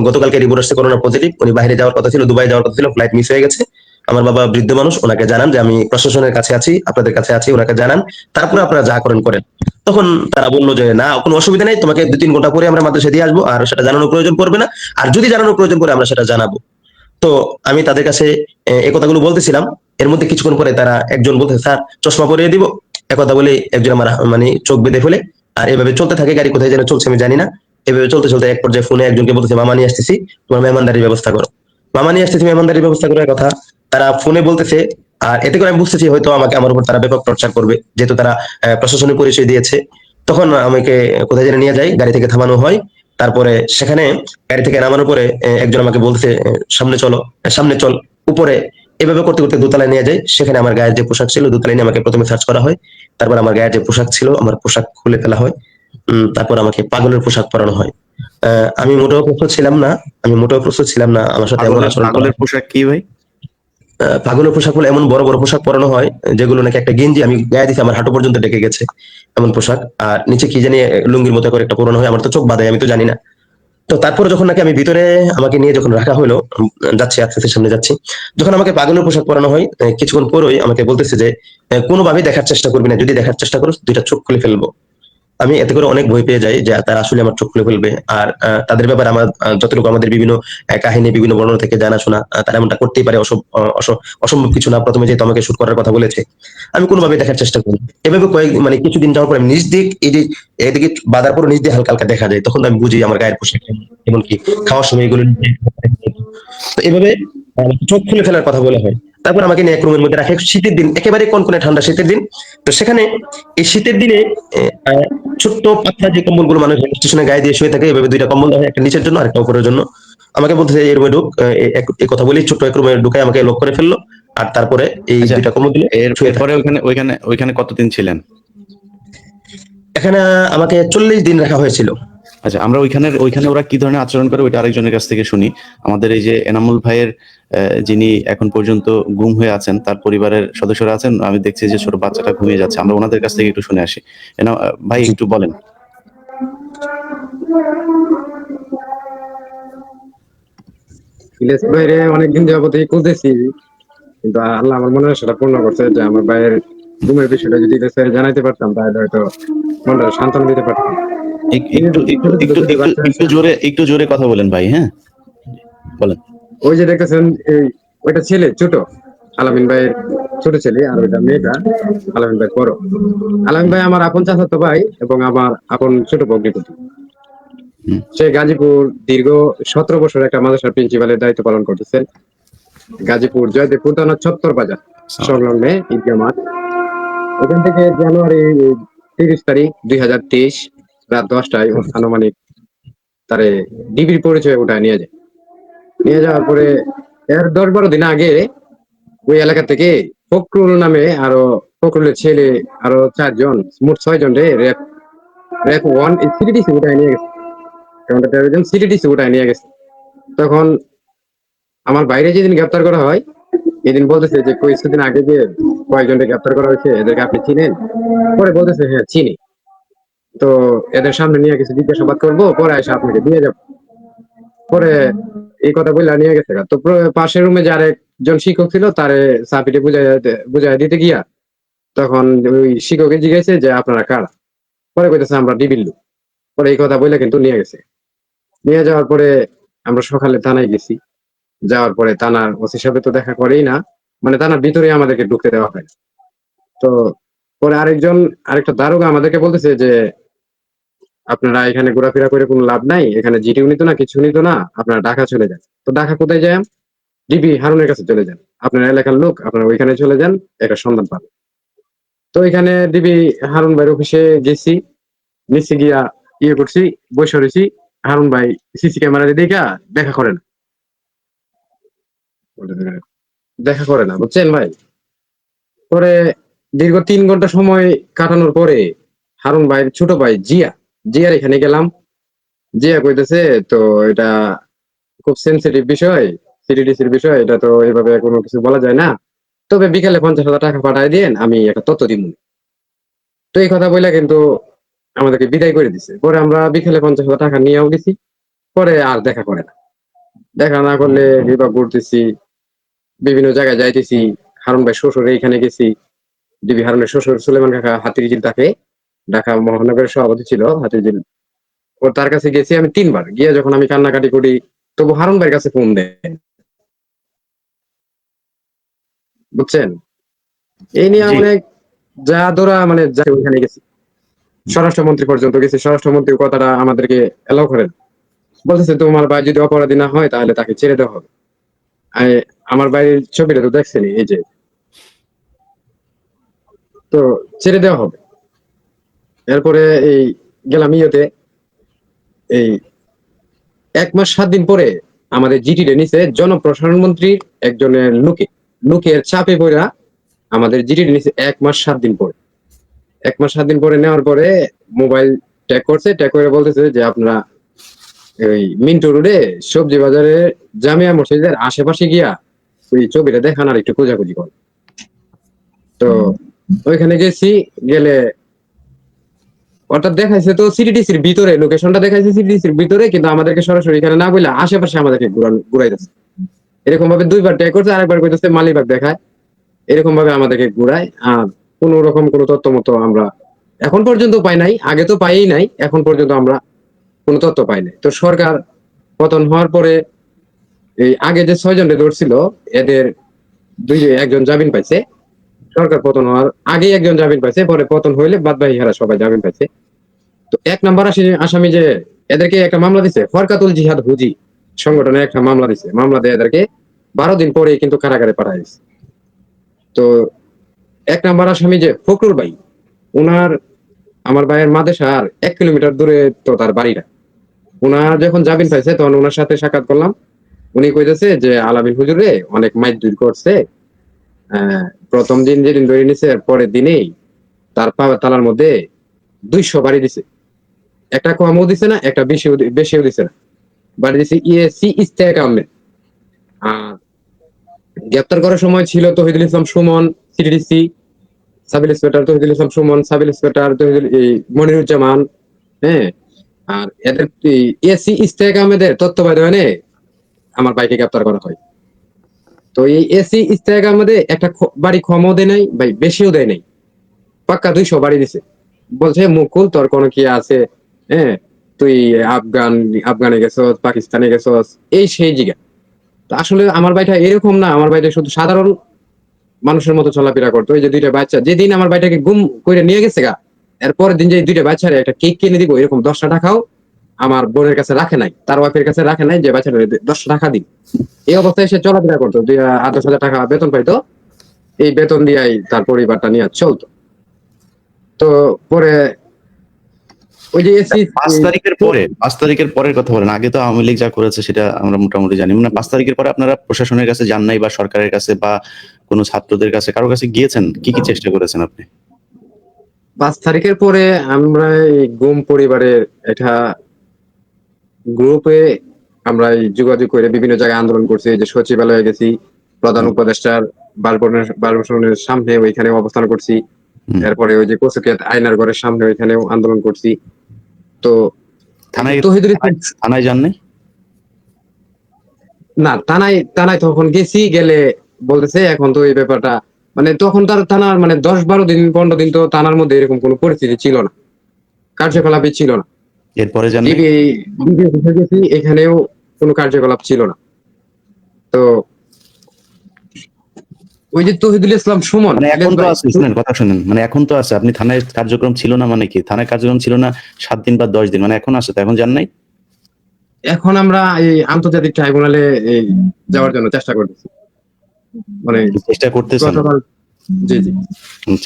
C: গতকালকে রিপোর্ট আসছে করোনা পজিটিভ, উনি বাইরে যাওয়ার কথা ছিল, দুবাই যাওয়ার কথা ছিল, ফ্লাইট মিস হয়ে গেছে। আমার বাবা বৃদ্ধ মানুষ, ওনাকে জানান যে আমি প্রশাসনের কাছে আছি, আপনাদের কাছে আছি, ওনাকে জানান, তারপরে আপনারা যা করেন করেন। তখন তারা বললো যে না কোনো অসুবিধা নেই, তোমাকে 2-3 ঘন্টা পরে আমরা মাদ্রাসায় দিয়ে আসবো, আর সেটা জানানোর প্রয়োজন পড়বে না, আর যদি জানানোর প্রয়োজন পড়ে আমরা সেটা জানাবো। তো আমি তাদের কাছে এই কথাগুলো বলতেছিলাম। এর মধ্যে কিছুক্ষণ পরে তারা একজন বলতে, স্যার চশমা পরিয়ে দিব। একথা বলে একজন আমার মানে চোখ বেঁধে ফেলে। আর এভাবে চলতে থাকে, গাড়ি কোথায় যেন চলছে আমি জানি না। এভাবে চলতে চলতে এক পর্যায়ে ফোনে একজনকে বলতেছে মামা নিয়ে আসতেছি, তোমার মেহমানদারির ব্যবস্থা করো। মামা নিয়ে আসতেছি, মেহমানদারির ব্যবস্থা করার কথা তারা ফোনে বলতেছে। আর এতে করে আমি বুঝতেছি হয়তো আমার উপর তারা ব্যাপক টর্চার করবে, যেহেতু তারা প্রশাসনিক পরিচয় দিয়েছে। তখন আমাকে কোথায় যেন নিয়ে যায়, গাড়ি থেকে থামানো হয়। তারপরে সেখানে গাড়ি থেকে নামানোর পরে একজন আমাকে বলছে সামনে চলো, সামনে চল, উপরে। এভাবে করতে করতে দোতলায় নিয়ে যায়। সেখানে আমার গায়ের যে পোশাক ছিল, দোতলায় নিয়ে আমাকে প্রথমে সার্চ করা হয়। তারপর আমার গায়ের যে পোশাক ছিল, আমার পোশাক খুলে ফেলা হয়। তারপর আমাকে পাগলের পোশাক পরানো হয়। আমি মোটেও প্রস্তুত ছিলাম না, আমার সাথে এমন আচরণ করা
A: পাগলের
C: হয়।
A: পোশাক কি ভাই?
C: পাগলের পোশাক হলো এমন বড় বড় পোশাক পরানো হয় যেগুলো নাকি একটা গেঞ্জি আমি গায়ে দিছি আমার হাঁটু পর্যন্ত ডেকে গেছে, এমন পোশাক। আর নিচে কি জানি লুঙ্গির মতো করে একটা পরানো হয়, আমার তো চোখ বাঁধে, আমি তো জানি না। তো তারপরে যখন নাকি আমি ভিতরে, আমাকে নিয়ে যখন রাখা হলো, যাচ্ছি আস্তে সামনে যাচ্ছি, যখন আমাকে পাগলের পোশাক পরানো হয়, কিছুক্ষণ পরই আমাকে বলতেছে যে কোনোভাবেই দেখার চেষ্টা করবি না, যদি দেখার চেষ্টা করো 2টা চোখ খুলে ফেলবো। আমি এতে করে অনেক ভয় পেয়ে যাই যে তারা আসলে আমার চোখ খুলে ফেলবে। আর তাদের ব্যাপারে আমার যতটুকু আমাদের বিভিন্ন কাহিনী, বিভিন্ন বর্ণনা থেকে জানাশোনা, তারা এমনটা করতেই পারে, অসম্ভব কিছু না। প্রথমে যেহেতু আমাকে শুট করার কথা বলেছে, আমি কোনোভাবে দেখার চেষ্টা করি। এভাবে মানে কিছুদিন যাওয়ার পর আমি নিজ দিক এদিকে বাধার পর নিজ দিয়ে হালকা হালকা দেখা যায়, তখন আমি বুঝি আমার গায়ের পোশাক এমনকি খাওয়ার সময় এগুলো তো এভাবে চোখ খুলে ফেলার কথা বলা হয়। তারপর আমাকে নিয়ে এক রুমের মধ্যে রাখে, শীতের দিন, একেবারে কনকনে ঠান্ডা শীতের দিন। তো সেখানে এই শীতের দিনে ছোট্ট পাতলা যে কম্বলগুলো মানুষ স্টেশনে গায়ে দিয়ে শুয়ে থাকে, এভাবে 2টা কম্বল দেওয়া হয়, একটা নিচের জন্য আর একটা উপরের জন্য। আমাকে বলতেছে এই রুমে ঢুক, এই কথা বলি ছোট্ট এক রুমে ঢুকে আমাকে লক করে ফেললো। আর তারপরে এই
A: আচ্ছা,
C: 2টা কম্বল দিলে শুয়ে
A: এরপরে
C: থাকে।
A: ওইখানে কতদিন ছিলেন?
C: এখানে আমাকে 40 দিন রাখা হয়েছিল।
A: আচ্ছা, আমরা ওইখানে ওরা কি ধরনের আচরণ করে ওইটা আরেকজনের কাছ থেকে শুনি। আমাদের এই যে এনামুল ভাইয়ের যিনি এখন পর্যন্ত গুম হয়ে আছেন, তার পরিবারের সদস্যরা আছেন, আমি দেখছি যে ছোট বাচ্চাটা ঘুমিয়ে যাচ্ছে, আমরা ওনাদের কাছ থেকে একটু শুনে আসি। ভাই
C: জি।
A: একটু বলেন।
D: ইলিয়াস ভাইরে অনেকদিন যাবতই খুঁজতেছি, কিন্তু আল্লাহ আমার মনে হয় সেটা পূর্ণ করছে যে আমার ভাইয়ের ঘুমের বিষয়টা যদি ইলিয়াস ভাইয়ের জানাইতে পারতাম তাহলে হয়তো মনটা সান্ত্বনা দিতে পারতাম। এই যে
A: একটু একটু
D: ছোট ছোট
A: একটু
D: দুটি
A: একটু
D: বাচ্চা আছে,
A: একটু জোরে কথা বলেন ভাই। হ্যাঁ, বলেন।
D: ওই যে দেখতেছেন ওইটা ছেলে ছোট, আলামিন ভাইয়ের ছোট ছেলে, আর ওইটা মেয়েটা আলামিন ভাই বড়। আলামিন ভাই আমার আপন চাচাতো ভাই এবং আমার আপন ছোট ভগ্নিপতি।
A: হুম।
D: সে গাজীপুর দীর্ঘ 17 বছর একটা মাদ্রাসার প্রিন্সিপালের দায়িত্ব পালন করতেছেন। গাজীপুর জয়দেবপুর থানা চত্বর বাজার সংলগ্নে ঈদগাহ মাঠ। ওখান থেকে জানুয়ারি 30 তারিখ 2023 রাত 10টায় আনুমানিক তারে ডিবির পরিচয় ওটা নিয়ে যায়। নিয়ে যাওয়ার পরে এর 10-12 দিন আগে ওই এলাকা থেকে ফখরুল নামে আরো ফখরুলের ছেলে আরো 4 জন, মোট 6 জন রে র্যাব র্যাব 1 সিটিডিসি উঠায় নিয়ে গেছে। কাউন্টার টেরোরিজম সিটিডিসি উঠায় নিয়ে গেছে। তখন আমার বাইরে যেদিন গ্রেপ্তার করা হয় এদিন বলতেছে যে কিছুদিন আগে যে কয়েকজনকে গ্রেপ্তার করা হয়েছে এদেরকে আপনি চিনেন? পরে বলতেছে হ্যাঁ চিনি। তো এদের সামনে নিয়ে কিছু জিজ্ঞাসাবাদ করবো, পরে এসে আপনাকে দিয়ে যাবো। পরে এই কথা বলে নিয়ে গেছে। তো পাশের রুমে যে আরেকজন শিক্ষক ছিল তারে চাপিটে বুঝাই দিতে গিয়া তখন ওই শিক্ষকের জিজ্ঞাসা যে আপনারা কারা? পরে কইতেছে আমরা ডিবির লোক। পরে এই কথা বলে কিন্তু নিয়ে গেছে। নিয়ে যাওয়ার পরে আমরা সকালে থানায় গেছি। যাওয়ার পরে থানার ওসি সাহেব তো দেখা করেই না, মানে থানার ভিতরে আমাদেরকে ঢুকতে দেওয়া হয় না। তো পরে আরেকটা দারোগা আমাদেরকে বলতেছে যে আপনারা এখানে ঘোরাফেরা করে কোনো লাভ নাই, এখানে জিটিও নিত না, কিছু নিত না, আপনারা ঢাকা চলে যান। তো ঢাকা কোথায় যান? ডিবি হারুনের কাছে চলে যান। আপনার এলাকার লোক, আপনারা ওইখানে চলে যান, একটা সন্ধান পাবেন। তো এখানে ডিবি হারুন ভাইয়ের অফিসে গেছি, নিচে গিয়া করছি, বসে রয়েছি। হারুন ভাই সিসি ক্যামেরা দেখা করে না, দেখা করে না, বুঝছেন ভাই। পরে দীর্ঘ 3 ঘন্টা সময় কাটানোর পরে হারুন ভাইয়ের ছোট ভাই জিয়ার এখানে গেলাম। জিয়া কইতেছে তো এটা খুব সেন্সিটিভ বিষয়, সিডিডিসির বিষয়, এটা তো এইভাবে কোনো কিছু বলা যায় না, তবে বিকালে 50,000 টাকা পাঠায় দেন, আমি একটা তথ্য দিব। তো এই কথা বলে কিন্তু আমাদেরকে বিদায় করে দিছে। পরে আমরা বিকেলে 50,000 টাকা নিয়েও গেছি। পরে আর দেখা করে না। দেখা না করলে বিভাগ ঘুরতেছি, বিভিন্ন জায়গায় যাইতেছি। হারুন ভাই শ্বশুর এইখানে গেছি। ডিবি হারুনের শ্বশুর সুলেমান কাকা হাতিরঝিল তাকে ঢাকা মহানগরের সভাপতি ছিল হাতিরঝিল। ও তার কাছে গেছি আমি 3 বার। গিয়ে যখন আমি কান্নাকাটি করি তবু হারুন ভাইয়ের কাছে ফোন দেয়, বুঝছেন। এই নিয়ে
A: জি।
D: অনেক যা ধরা মানে ওইখানে গেছি, স্বরাষ্ট্রমন্ত্রী পর্যন্ত গেছি। স্বরাষ্ট্রমন্ত্রী কথাটা আমাদেরকে এলাও করেন, বলতেছে তোমার ভাই যদি অপরাধী না হয় তাহলে তাকে ছেড়ে দেওয়া হবে। আমার ভাইয়ের ছবিটা তো দেখছেনি, এই যে, তো ছেড়ে দেওয়া হবে। এরপরে এই গেলাম ইয়েতে, এই 1 মাস 7 দিন পরে আমাদের জিটিটা নিছে জনপ্রশাসন মন্ত্রীর একজনের লোকের চাপে পড়া আমাদের জিটিটা নিছে 1 মাস 7 দিন পরে। 1 মাস 7 দিন পরে নেওয়ার পরে মোবাইল ট্যাগ করছে, ট্যাগ করে বলতেছে যে আপনারা ওই মিন্টু রোডে সবজি বাজারে জামিয়া মসজিদের আশেপাশে গিয়া ওই ছবিটা দেখান আর একটু খোঁজাখুঁজি কর। তো ওইখানে গেছি, গেলে অর্থাৎ দেখাইছে তো সিটিডিসির ভিতরে, লোকেশনটা দেখাইছে সিটিডিসির ভিতরে, কিন্তু আমাদেরকে সরাসরি এখানে না বলে আশেপাশে আমাদেরকে ঘুরাইতেছে। এরকম ভাবে 2 বার ট্রাই করছে, আরেকবার কইতেছে মালিবাগ দেখায়। এরকম ভাবে আমাদেরকে ঘুরায়। আর কোন রকম কোনো তথ্য মতো আমরা এখন পর্যন্ত পাই নাই, আগে তো পাইই নাই, এখন পর্যন্ত আমরা কোনো তথ্য পাই নাই। তো সরকার পতন হওয়ার পরে এই আগে যে 6 জনকে ধরছিল এদের একজন জামিন পাইছে। সরকার পতন হওয়ার আগেই একজন জামিন পাইছে, পরে পতন হইলে বাদ বাকি হারা সবাই জামিন পাইছে। তো 1 নম্বর আসামি যে এদেরকে একটা মামলা দিছে, ফরকাতুল জিহাদ হুজি সংগঠনে একটা মামলা দিছে। মামলা দিয়ে এদেরকে 12 দিন পরে কিন্তু কারাগারে পাঠায় দিছে। তো 1 নম্বর আসামি যে ফখরুল ভাই, উনার আমার ভাইয়ের মাদেশার 1 কিলোমিটার দূরে তো তার বাড়িটা। উনার যখন জামিন পাইছে তখন ওনার সাথে সাক্ষাৎ করলাম। উনি কইতেছে যে আলামিন হুজুরে অনেক মাইর করছে। প্রথম দিন যেদিন ধরে নিছে পরের দিনেই তার তালার মধ্যে 200 বাড়ি দিছে। একটা কমও দিছে না, একটা বেশিও দিছে না, বাড়ি দিছে ইএসসি ইস্তেক আহমেদ। আর গ্রেপ্তার করার সময় ছিল তহিদুল ইসলাম সুমন সিডিডিসি, সাব ইন্সপেক্টর তহিদুল ইসলাম সুমন, সাব ইন্সপেক্টর মনিরুজ্জামান। হ্যাঁ, আর এদের ইএসসি ইস্তেক আহমেদের তত্ত্বাবধানে আমার ভাইকে গ্রেপ্তার করা হয়। তো এই এসি ইস্তেক আহমেদে একটা বাড়ি কমও দেয় নাই ভাই, বেশিও দেয় নাই, পাক্কা 200 বাড়ি দিছে। বলছে মুকুল তোর কোনো কি আছে, হ্যাঁ তুই আফগানে গেছস, পাকিস্তানে গেছস, এই সেই জিগা। তো আসলে আমার ভাইটা এরকম না, আমার ভাইটা শুধু সাধারণ মানুষের মতো চলাফেরা করতো। ওই যে 2টা বাচ্চা যেদিন আমার ভাইটাকে গুম করে নিয়ে গেছে গা, এরপরের দিন যে 2টা বাচ্চারে একটা কেক কিনে দিব এরকম 10টা টাকাও আমার বোনের কাছে রাখে নাই, তার ওয়াইফের কাছে রাখে নাই যে বাচ্চাটা 10 টাকা দিই। এই অবস্থায় সে চলাফেরা করতো, 8-10 হাজার টাকা বেতন পাইতো। এই বেতন দিয়েই তার পরিবারটা নিয়ে চলতো। তো পরে ওই যে এসি
A: 5 তারিখের পরের কথা বলেন। আগে তো আওয়ামী লীগ যা করেছে সেটা আমরা মোটামুটি জানি। মানে 5 তারিখের পরে আপনারা প্রশাসনের কাছে যান নাই বা সরকারের কাছে বা কোনো ছাত্রদের কাছে কারো কাছে গিয়েছেন? কি কি চেষ্টা করেছেন আপনি?
D: 5 তারিখের পরে আমরা এই গুম পরিবারের একটা গ্রুপে আমরা এই যোগাযোগ করে বিভিন্ন জায়গায় আন্দোলন করছি। এই যে সচিবালয়ে গেছি, প্রধান উপদেষ্টার বাসভবনের সামনে ওইখানে অবস্থান করছি।
A: হুম।
D: এরপরে ওই যে কচুকিয়াত আয়নার ঘরের সামনে ওইখানেও আন্দোলন করছি। তো
A: থানায়
D: তহিদুল ইসলাম
A: থানায় যান নাই?
D: না, টানায় তখন গেছি, গেলে বলতেছে এখন তো এই ব্যাপারটা মানে তখন তার থানার মানে 10-12 দিন 15 দিন তো থানার মধ্যে এরকম কোনো পরিস্থিতি ছিল না, কার্যকলাপই ছিল না।
A: এরপরে যান নাই?
D: ডিবি অফিসে গেছি, এখানেও কোনো কার্যকলাপ ছিল না। তো ওই যে তহিদুল ইসলাম সুমন,
A: মানে এখন
D: ইলিয়াস
A: তো
D: ভাই,
A: আছে, শুনেন কথা শুনেন, মানে এখন তো আছে, আপনি থানায় কার্যক্রম ছিল না মানে কি? থানায় কার্যক্রম ছিল না 7 দিন বা 10 দিন, মানে এখন আছে তো, এখন যান নাই?
D: এখন আমরা এই আন্তর্জাতিক ট্রাইব্যুনালে এই যাওয়ার জন্য চেষ্টা করতেছি। মানে
A: চেষ্টা করতেছেন?
D: গতকাল, জি জি,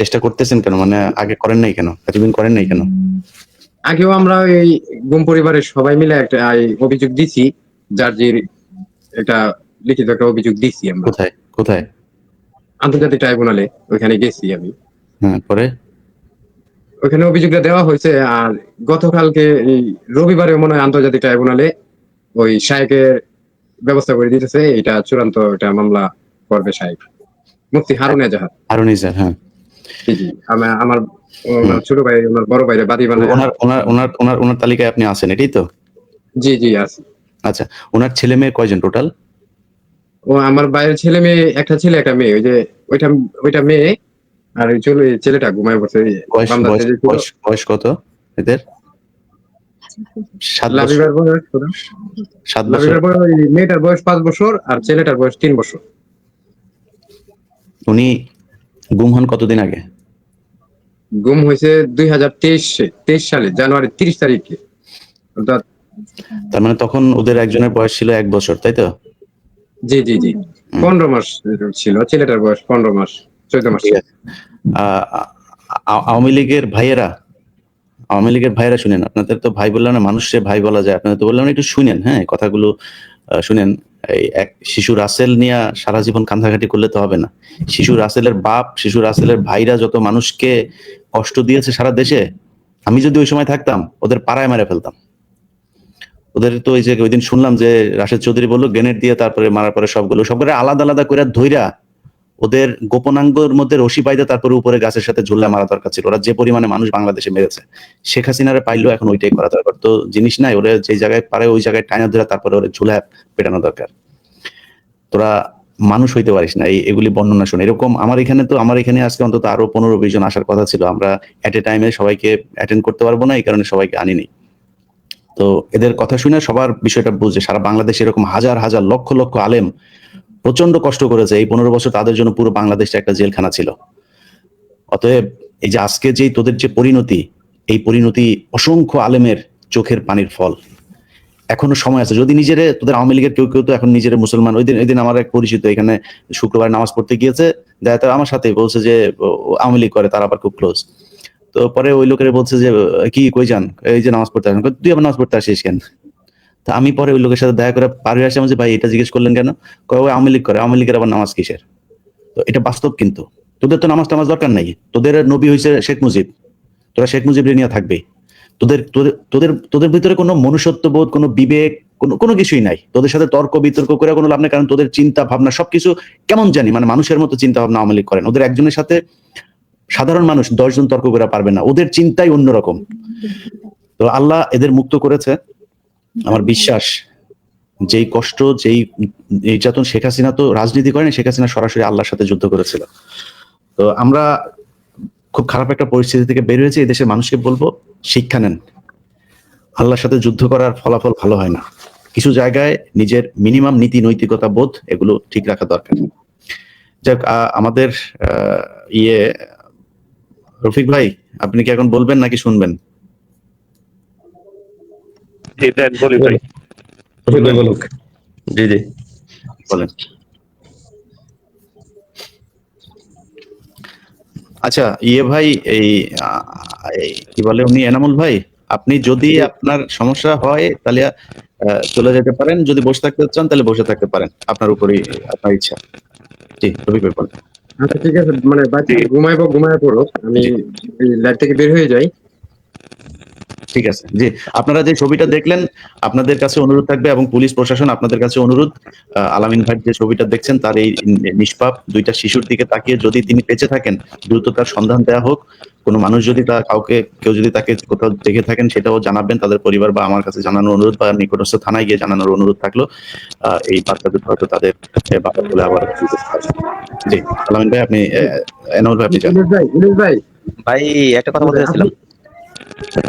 A: চেষ্টা করতেছেন কেন? মানে আগে করেন নাই কেন? এতদিন করেন নাই কেন?
D: আগেও আমরা এই গুম পরিবারের সবাই মিলে একটা অভিযোগ দিছি, জার্জির একটা লিখিত একটা অভিযোগ দিছি আমরা
A: কোথায় কোথায়?
D: আন্তর্জাতিক ট্রাইব্যুনালে। ওইখানে গেছি আমি,
A: হ্যাঁ, পরে?
D: ওইখানে অভিযোগটা দেওয়া হয়েছে। আর গতকালকে এই রবিবারে মনে হয় আন্তর্জাতিক ট্রাইব্যুনালে ওই শায়েকের ব্যবস্থা করে দিতেছে, এটা চূড়ান্ত এটা মামলা করবে শায়েক, মুফতি হারুন এজাহার।
A: হারুন ইজার, হ্যাঁ।
D: জি জি, আমার ওনার ছোট ভাই ওনার বড় ভাইরে বাদী বানায়।
A: ওনার ওনার ওনার ওনার ওনার তালিকায় আপনি আছেন, এটাই তো?
D: জি জি আছে।
A: আচ্ছা, ওনার ছেলে মেয়ে কয়জন টোটাল?
D: ও আমার ভাইয়ের ছেলে মেয়ে, একটা ছেলে একটা মেয়ে। ওই যে ওইটা ওইটা মেয়ে, আর ওই ছেলেটা ঘুমায় বসে
A: বয়স
D: বান্দার
A: বয়স
D: যে ছিল।
A: বয়স বয়স কত এদের? 7 বছর?
D: লাবিবার বয়স কত?
A: 7 বছর?
D: লাবিবার বয়স, ওই মেয়েটার বয়স 5 বছর আর ছেলেটার বয়স 3 বছর।
A: উনি গুম হন কতদিন আগে?
D: গুম হয়েছে 2023 সালে জানুয়ারি 30 তারিখে। অর্থাৎ
A: তার মানে তখন ওদের একজনের বয়স ছিল 1 বছর, তাই তো?
D: জি জি জি, 15 মাস ছিল। ছেলেটার বয়স 15 মাস, 14 মাস
A: ঠিক
D: ছিল।
A: আছে। আওয়ামী লীগের ভাইয়েরা, আওয়ামী লীগের ভাইয়েরা শুনেন, আপনাদের তো ভাই বললেন না, মানুষের ভাই বলা যায়, আপনাদের তো বললাম না, একটু শুনেন, হ্যাঁ কথাগুলো শুনেন। এই এক শিশু রাসেল নিয়ে সারা জীবন কান্দাকাটি করলে তো হবে না। শিশু রাসেলের বাপ, শিশু রাসেলের ভাইরা যত মানুষকে কষ্ট দিয়েছে সারা দেশে, আমি যদি ওই সময় থাকতাম ওদের পাড়ায় মেরে ফেলতাম। ওদের তো ওই যে ওইদিন শুনলাম যে রাশেদ চৌধুরী বললো গ্রেনেড দিয়ে তারপরে মারার পরে সবগুলো আলাদা আলাদা করে ধইরা ওদের গোপনাঙ্গের মধ্যে রশি পাইতে তারপরে উপরে গাছের সাথে ঝুল্লা মারা দরকার ছিল। ওরা যে পরিমাণে মানুষ বাংলাদেশে মেরেছে, শেখ হাসিনারে পাইলেও এখন ওইটাই করা দরকার। তো জিনিস নাই, ওরা যে জায়গায় পারে ওই জায়গায় টাইনা ধরে তারপরে ওরা ঝুলা পেটানো দরকার। তোরা মানুষ হইতে পারিস না। এগুলি বর্ণনা শুনে এরকম আমার এখানে আজকে অন্তত আরো 15-20 জন আসার কথা ছিল। আমরা এট এ টাইমে সবাইকে অ্যাটেন্ড করতে পারবো না, এই কারণে সবাইকে আনিনি। তো এদের কথা শুনে সবার বিষয়টা বুঝে, সারা বাংলাদেশে এরকম হাজার হাজার লক্ষ লক্ষ আলেম প্রচন্ড কষ্ট করেছে। এই 15 বছর তাদের জন্য পুরো বাংলাদেশটা একটা জেলখানা ছিল। অতএব এই যে আজকে যে তোদের যে পরিণতি, এই পরিণতি অসংখ্য আলেমের চোখের পানির ফল। এখনো সময় আছে। যদি নিজেরে, তোদের আওয়ামী লীগের কেউ কেউ তো এখন নিজের মুসলমান, ওইদিন আমার এক পরিচিত এখানে শুক্রবার নামাজ পড়তে গিয়েছে, দেখা যায় আমার সাথে বলছে যে আওয়ামী লীগ করে, তার আবার খুব ক্লোজ। তো পরে ওই লোকের বলছে যে কি কই যান, এই যে নামাজ পড়তে আসেন। তুই আবার নামাজ পড়তে আসিস কেন? তা আমি পরে ওই লোকের সাথে দেখা করে পার হয়ে আসলাম যে ভাই এটা জিজ্ঞেস করলেন কেন? কয় ওই আওয়ামী লীগ করে, আওয়ামী লীগের আবার নামাজ কিসের? তো এটা বাস্তব, কিন্তু তোদের তো নামাজ টামাজ দরকার নাই। তোদের নবী হয়েছে শেখ মুজিব, তোরা শেখ মুজিবের নিয়ে থাকবে। তোদের তোদের তোদের তোদের ভিতরে কোনো মনুষ্যত্ববোধ, কোনো বিবেক, কোনো কিছুই নাই। তোদের সাথে তর্ক বিতর্ক করে কোনো লাভ নেই, কারণ তোদের চিন্তা ভাবনা সবকিছু কেমন জানি, মানে মানুষের মতো চিন্তা ভাবনা আওয়ামী লীগ করেন। ওদের একজনের সাথে সাধারণ মানুষ 10 জন তর্ক করে পারবে না, ওদের চিন্তাই অন্যরকম। তো আল্লাহ এদের মুক্ত করেছে। আমার বিশ্বাস যেই কষ্ট, যেই নির্যাতন, শেখ হাসিনা তো রাজনীতি করেনি, শেখ হাসিনা সরাসরি আল্লাহর সাথে যুদ্ধ করেছিল। তো আমরা খুব খারাপ একটা পরিস্থিতি থেকে বের হয়েছে। এই দেশের মানুষকে বলবো, শিক্ষা নেন। আল্লাহর সাথে যুদ্ধ করার ফলাফল ভালো হয় না। কিছু জায়গায় নিজের মিনিমাম নীতি নৈতিকতা বোধ এগুলো ঠিক রাখা দরকার। যাক, আমাদের রফিক ভাই, আপনি কি এখন বলবেন নাকি শুনবেন?
B: জি দেন বলি ভাই।
C: শফিক ভাই বলুক। জি জি।
A: বলেন। আচ্ছা ভাই, এই কি বলে উনি, এনামুল ভাই, আপনি যদি আপনার সমস্যা হয় তাহলে চলে যেতে পারেন, যদি বসে থাকতে চান তাহলে বসে থাকতে পারেন, আপনার উপরই, আপনার ইচ্ছা। জি রবি ভাই বলেন।
D: আচ্ছা ঠিক আছে, মানে বাচ্চা
B: জি
D: ঘুমায় পড়ো, আমি
A: জি
D: লাইভ থেকে বের হয়ে যাই।
A: ঠিক আছে। জি, আপনারা যে ছবিটা দেখলেন, আপনাদের কাছে অনুরোধ থাকবে এবং পুলিশ প্রশাসন আপনাদের কাছে অনুরোধ, আলামিন ভাই যে ছবিটা দেখছেন তার এই নিষ্পাপ দুইটা শিশুর দিকে তাকিয়ে যদি তিনি বেঁচে থাকেন, দ্রুত তার সন্ধান দেওয়া হোক। কোনো মানুষ যদি কেউ যদি তাকে কোথাও দেখে থাকেন সেটাও জানাবেন তাদের পরিবার বা আমার কাছে জানানোর অনুরোধ, বা নিকটস্থ থানায় গিয়ে জানানোর অনুরোধ থাকলো। এই বাচ্চাদের হয়তো তাদের বাবা বলে আবার ফিরে পেতে পারে। জি আলামিন ভাই, আপনি এনামুল ভাই আপনি যান।
D: ইলিশ ভাই,
E: ভাই একটা কথা বলতে
D: আপনি
E: চাচ্ছিলাম।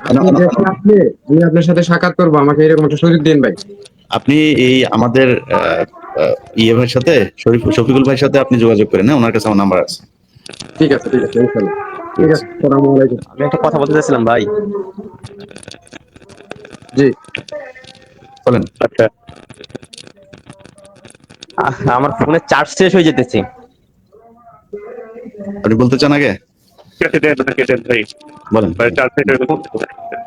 D: আপনি দেশে আসলে আমি আপনার সাথে সাক্ষাৎ করবো, আমাকে এরকম একটা সুযোগ দিন ভাই।
A: আপনি এই আমাদের ভাইয়ের সাথে, শফিকুল ভাইয়ের সাথে আপনি যোগাযোগ করেন, হ্যাঁ, ওনার কাছে আমার নাম্বার আছে।
D: ঠিক আছে ইনশাল্লাহ।
A: ঠিক
D: ঠিক
A: আছে,
D: আছে, আসসালামু আলাইকুম।
E: আমি একটা কথা বলতে চাচ্ছিলাম ভাই।
D: জি
A: বলেন।
B: আচ্ছা
E: আমার ফোনে চার্জ শেষ হয়ে যেতেছে।
A: আপনি বলতে চান আগে?
B: কেটে দেন কেটে দেন ভাই।
A: বলেন
B: ভাই 4 সেকেন্ড।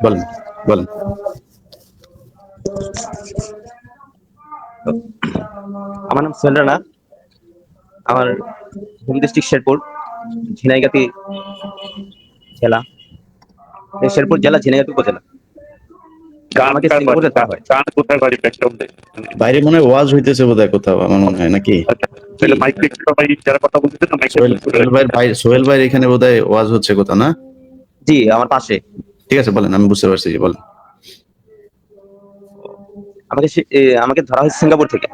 A: বলেন বলেন।
E: আমার নাম সোহেল রানা। আমার হোম ডিস্ট্রিক্ট শেরপুর, ঝিনাইগাতি জেলা। এই শেরপুর জেলা ঝিনাইগাতি উপজেলা।
B: গান
E: আমাকে
B: কার বাড়ি?
E: সিঙ্গাপুরে ধরা হয়।
B: গান কোথায় বাড়ি ব্যাকগ্রাউন্ড দেয়?
A: বাইরে মনে হয় ওয়াজ হইতেছে বোধহয় কোথাও, আমার মনে হয়, নাকি?
B: আচ্ছা তাহলে মাইক থেকে সবাই যারা কথা বলতেছে না মাইকটা
A: সোহেল ভাই এখানে বোধহয় ওয়াজ হচ্ছে কোথাও, না?
E: জি আমার পাশে।
A: ঠিক আছে বলেন, আমি বুঝতে পারছি, বলেন।
E: আমাকে ধরা হয়েছে সিঙ্গাপুর থেকে।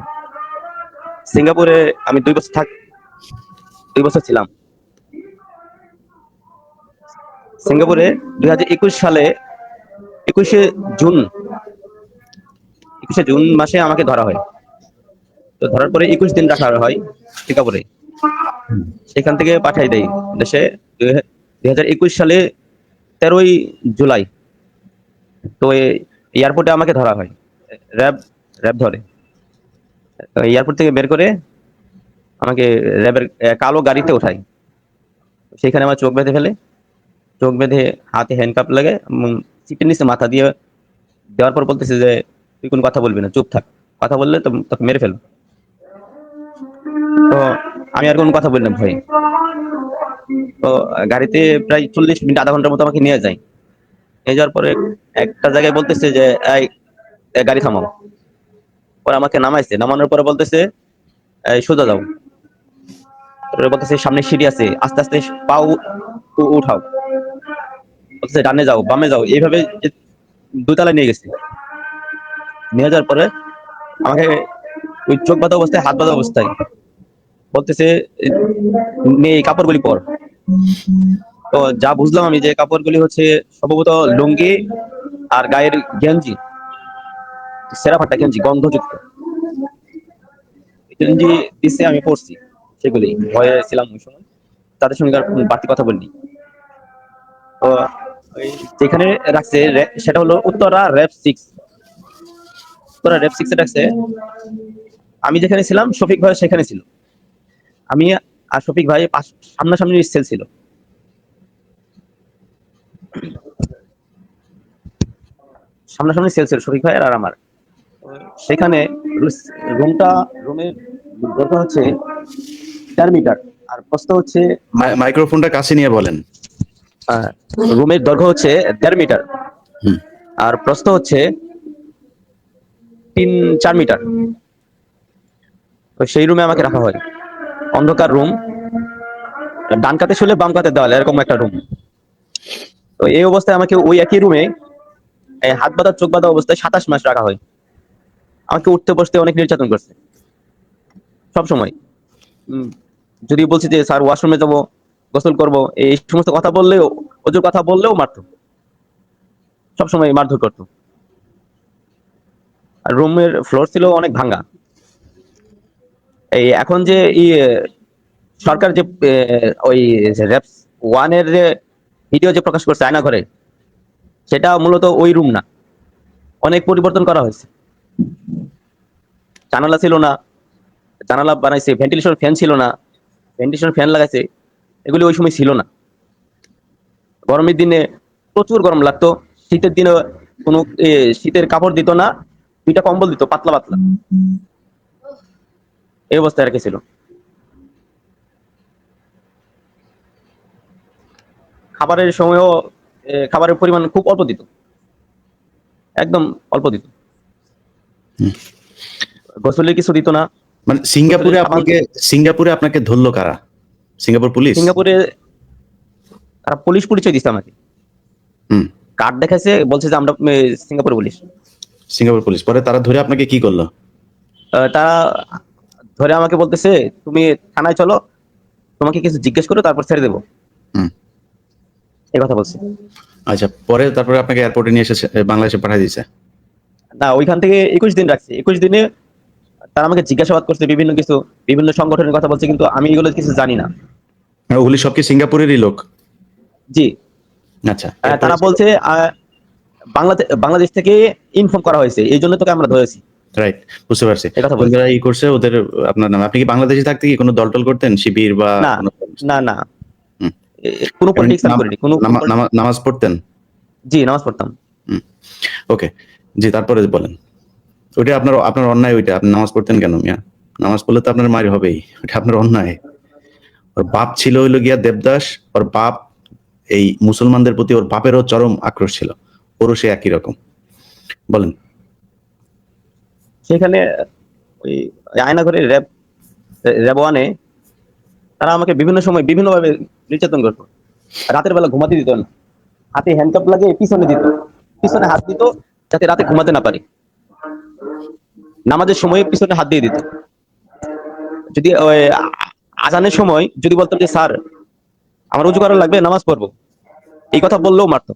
E: সিঙ্গাপুরে আমি 2 বছর ছিলাম। সিঙ্গাপুরে 2021 সালে 21শে জুন 21শে জুন মাসে আমাকে ধরা হয়। তো ধরার পরে 21 দিন রাখা হয় সিঙ্গাপুরে। সেখান থেকে পাঠাই দেয় দেশে 2021 সালে 13ই জুলাই। তো এয়ারপোর্টে আমাকে ধরা হয়, র্যাব র্যাব ধরে। এয়ারপোর্ট থেকে বের করে আমাকে র্যাবের কালো গাড়িতে ওঠায়। সেখানে আমার চোখ বেঁধে ফেলে। চোখ বেঁধে হাতে হ্যান্ডকাপ লাগে, সিটের নিচে মাথা দিয়ে দেওয়ার পর বলতেছে যে তুই কোনো কথা বলবি না, চুপ থাক, কথা বললে তো তোকে মেরে ফেলবো। তো আমি আর কোনো কথা বলি না ভয়ে। তো গাড়িতে প্রায় 40 মিনিট আধা ঘন্টার মতো আমাকে নিয়ে যায়। নিয়ে যাওয়ার পরে একটা জায়গায় বলতেছে যে এই গাড়ি থামাও। পরে আমাকে নামাইছে, নামানোর পরে বলতেছে এই সোজা যাও। তারপরে বলতেছে সামনে সিঁড়ি আছে, আস্তে আস্তে পা উঠাও। বলতেছে ডানে যাও বামে যাও, এইভাবে 2 তলায় নিয়ে গেছে। নিয়ে যাওয়ার পরে আমাকে ওই চোখ বাঁধা অবস্থায়, হাত বাঁধা অবস্থায় বলতেছে নে এই কাপড়গুলি পর। তো যা বুঝলাম আমি যে কাপড়গুলি হচ্ছে সম্ভবত লুঙ্গি আর গায়ের গেঞ্জি, সেরা ফাটা গেঞ্জি গন্ধযুক্ত গেঞ্জি দিচ্ছে, আমি পরছি সেগুলি। ভয়ে ছিলাম ওই সময়, তাদের সঙ্গে আর বাড়তি কথা বলিনি। তো ওই যেখানে রাখছে সেটা হলো উত্তরা র্যাব 6। উত্তরা র্যাব 6 এ রাখছে। আমি যেখানে ছিলাম শফিক ভাই সেখানে ছিল। আমি আর শফিক ভাই সামনাসামনি সেল ছিল। সামনাসামনি সেল ছিল শফিক ভাই আর আমার। সেখানে রুমের দৈর্ঘ্য হচ্ছে 4 মিটার, আর প্রস্থ হচ্ছে
A: মাইক্রোফোনটা কাছে নিয়ে বলেন।
E: রুমের দৈর্ঘ্য হচ্ছে 1.5 মিটার,
A: হুম।
E: আর প্রস্থ হচ্ছে 3-4 মিটার। তো সেই রুমে আমাকে রাখা হয়। অন্ধকার রুম, ডান কাতে শুলে বাম কাতে দেওয়াল, এরকম একটা রুম। তো এই অবস্থায় আমাকে ওই একই রুমে হাত বাঁধা চোখ বাঁধা অবস্থায় 27 মাস রাখা হয়। আমাকে উঠতে বসতে অনেক নির্যাতন করছে সব সময়। যদি বলছি যে স্যার ওয়াশরুমে যাবো, গোসল করব, এই সমস্ত কথা বললেও, ওজোর কথা বললেও মারতো, সবসময় মারধর করতো। আর রুমের ফ্লোর ছিল অনেক ভাঙা। এই এখন যে সরকার যে ওই র্যাপস 1 এর যে ভিডিও যে প্রকাশ করছে আয়না ঘরে, সেটা মূলত ওই রুম না, অনেক পরিবর্তন করা হয়েছে। জানালা ছিল না, জানালা বানাইছে, ভেন্টিলেশন ফ্যান ছিল না, ভেন্টিলেশন ফ্যান লাগাইছে, এগুলি ওই সময় ছিল না। গরমের দিনে প্রচুর গরম লাগতো, শীতের দিনে কোনো শীতের কাপড় দিত না, 2টা কম্বল দিত পাতলা পাতলা, এই অবস্থায় রেখেছিল। খাবারের সময়ও খাবারের পরিমাণ খুব অল্প দিত, একদম অল্প দিত। গোসলের কিছু দিত না।
A: মানে
E: গোসলের
A: সিঙ্গাপুরে আপনাকে ধরলো কারা? Singapore police?
E: সিঙ্গাপুরে তারা পুলিশ পরিচয় দিচ্ছে আমাকে,
A: হুম।
E: কার্ড দেখাইছে, বলছে যে আমরা সিঙ্গাপুর পুলিশ।
A: সিঙ্গাপুর পুলিশ পরে তারা ধরে আপনাকে কি করলো?
E: তারা ধরে আমাকে বলতেছে তুমি থানায় চলো, তোমাকে কিছু জিজ্ঞেস করো, তারপর ছেড়ে দেবো,
A: হুম।
E: এই কথা বলছে।
A: আচ্ছা, পরে তারপরে আপনাকে এয়ারপোর্টে নিয়ে এসে বাংলাদেশে পাঠিয়ে দিয়েছে?
E: না, ওইখান থেকে 21 দিন রাখছে। 21 দিনে তারা আমাকে জিজ্ঞাসাবাদ করছে বিভিন্ন কিছু, বিভিন্ন সংগঠনের কথা বলছে, কিন্তু আমি এগুলো কিছু জানি না।
A: ওগুলি সব কি সিঙ্গাপুরেরই লোক?
E: জি।
A: আচ্ছা,
E: তারা বলছে বাংলাদেশ থেকে ইনফর্ম করা হয়েছে, এই জন্য তোকে আমরা ধরেছি।
A: রাইট, বুঝতে পারছি।
E: এই কথা বলছে।
A: ওরা ই করছে ওদের আপনার নাম। আপনি কি বাংলাদেশে থাকতে কি কোনো দল করতেন, শিবির বা
E: না
A: কোনো?
E: না না,
A: হুম।
E: কোনো পলিটিক্স আমি করিনি, কোনো
A: নামাজ পড়তেন?
E: জি, নামাজ পড়তাম।
A: ওকে, জি, তারপরে বলেন। ওইটা আপনার আপনার অন্যায়, ওইটা আপনি নামাজ পড়তেন কেন মিয়া? নামাজ পড়লে তো আপনার মার হবেই, ওটা আপনার অন্যায়। ওর বাপ ছিল হইলো গিয়া দেবদাস, ওর বাপ এই মুসলমানদের প্রতি ওর বাপেরও চরম আক্রোশ ছিল, ওরও সে একই রকম। বলেন।
E: সেখানে ওই আয়নাঘরে র্যাব ওয়ানে তারা আমাকে বিভিন্ন সময় বিভিন্নভাবে নির্যাতন করতো। রাতের বেলা ঘুমাতে দিত না, হাতে হ্যান্ডকাপ লাগিয়ে পিছনে দিত, পিছনে হাত দিত যাতে রাতে ঘুমাতে না পারি। নামাজের সময় পিছনে হাত দিয়ে দিত। যদি আজানের সময় যদি বলতাম যে স্যার আমার উজু করা লাগবে, নামাজ পড়বো, এই কথা বললেও মারতো।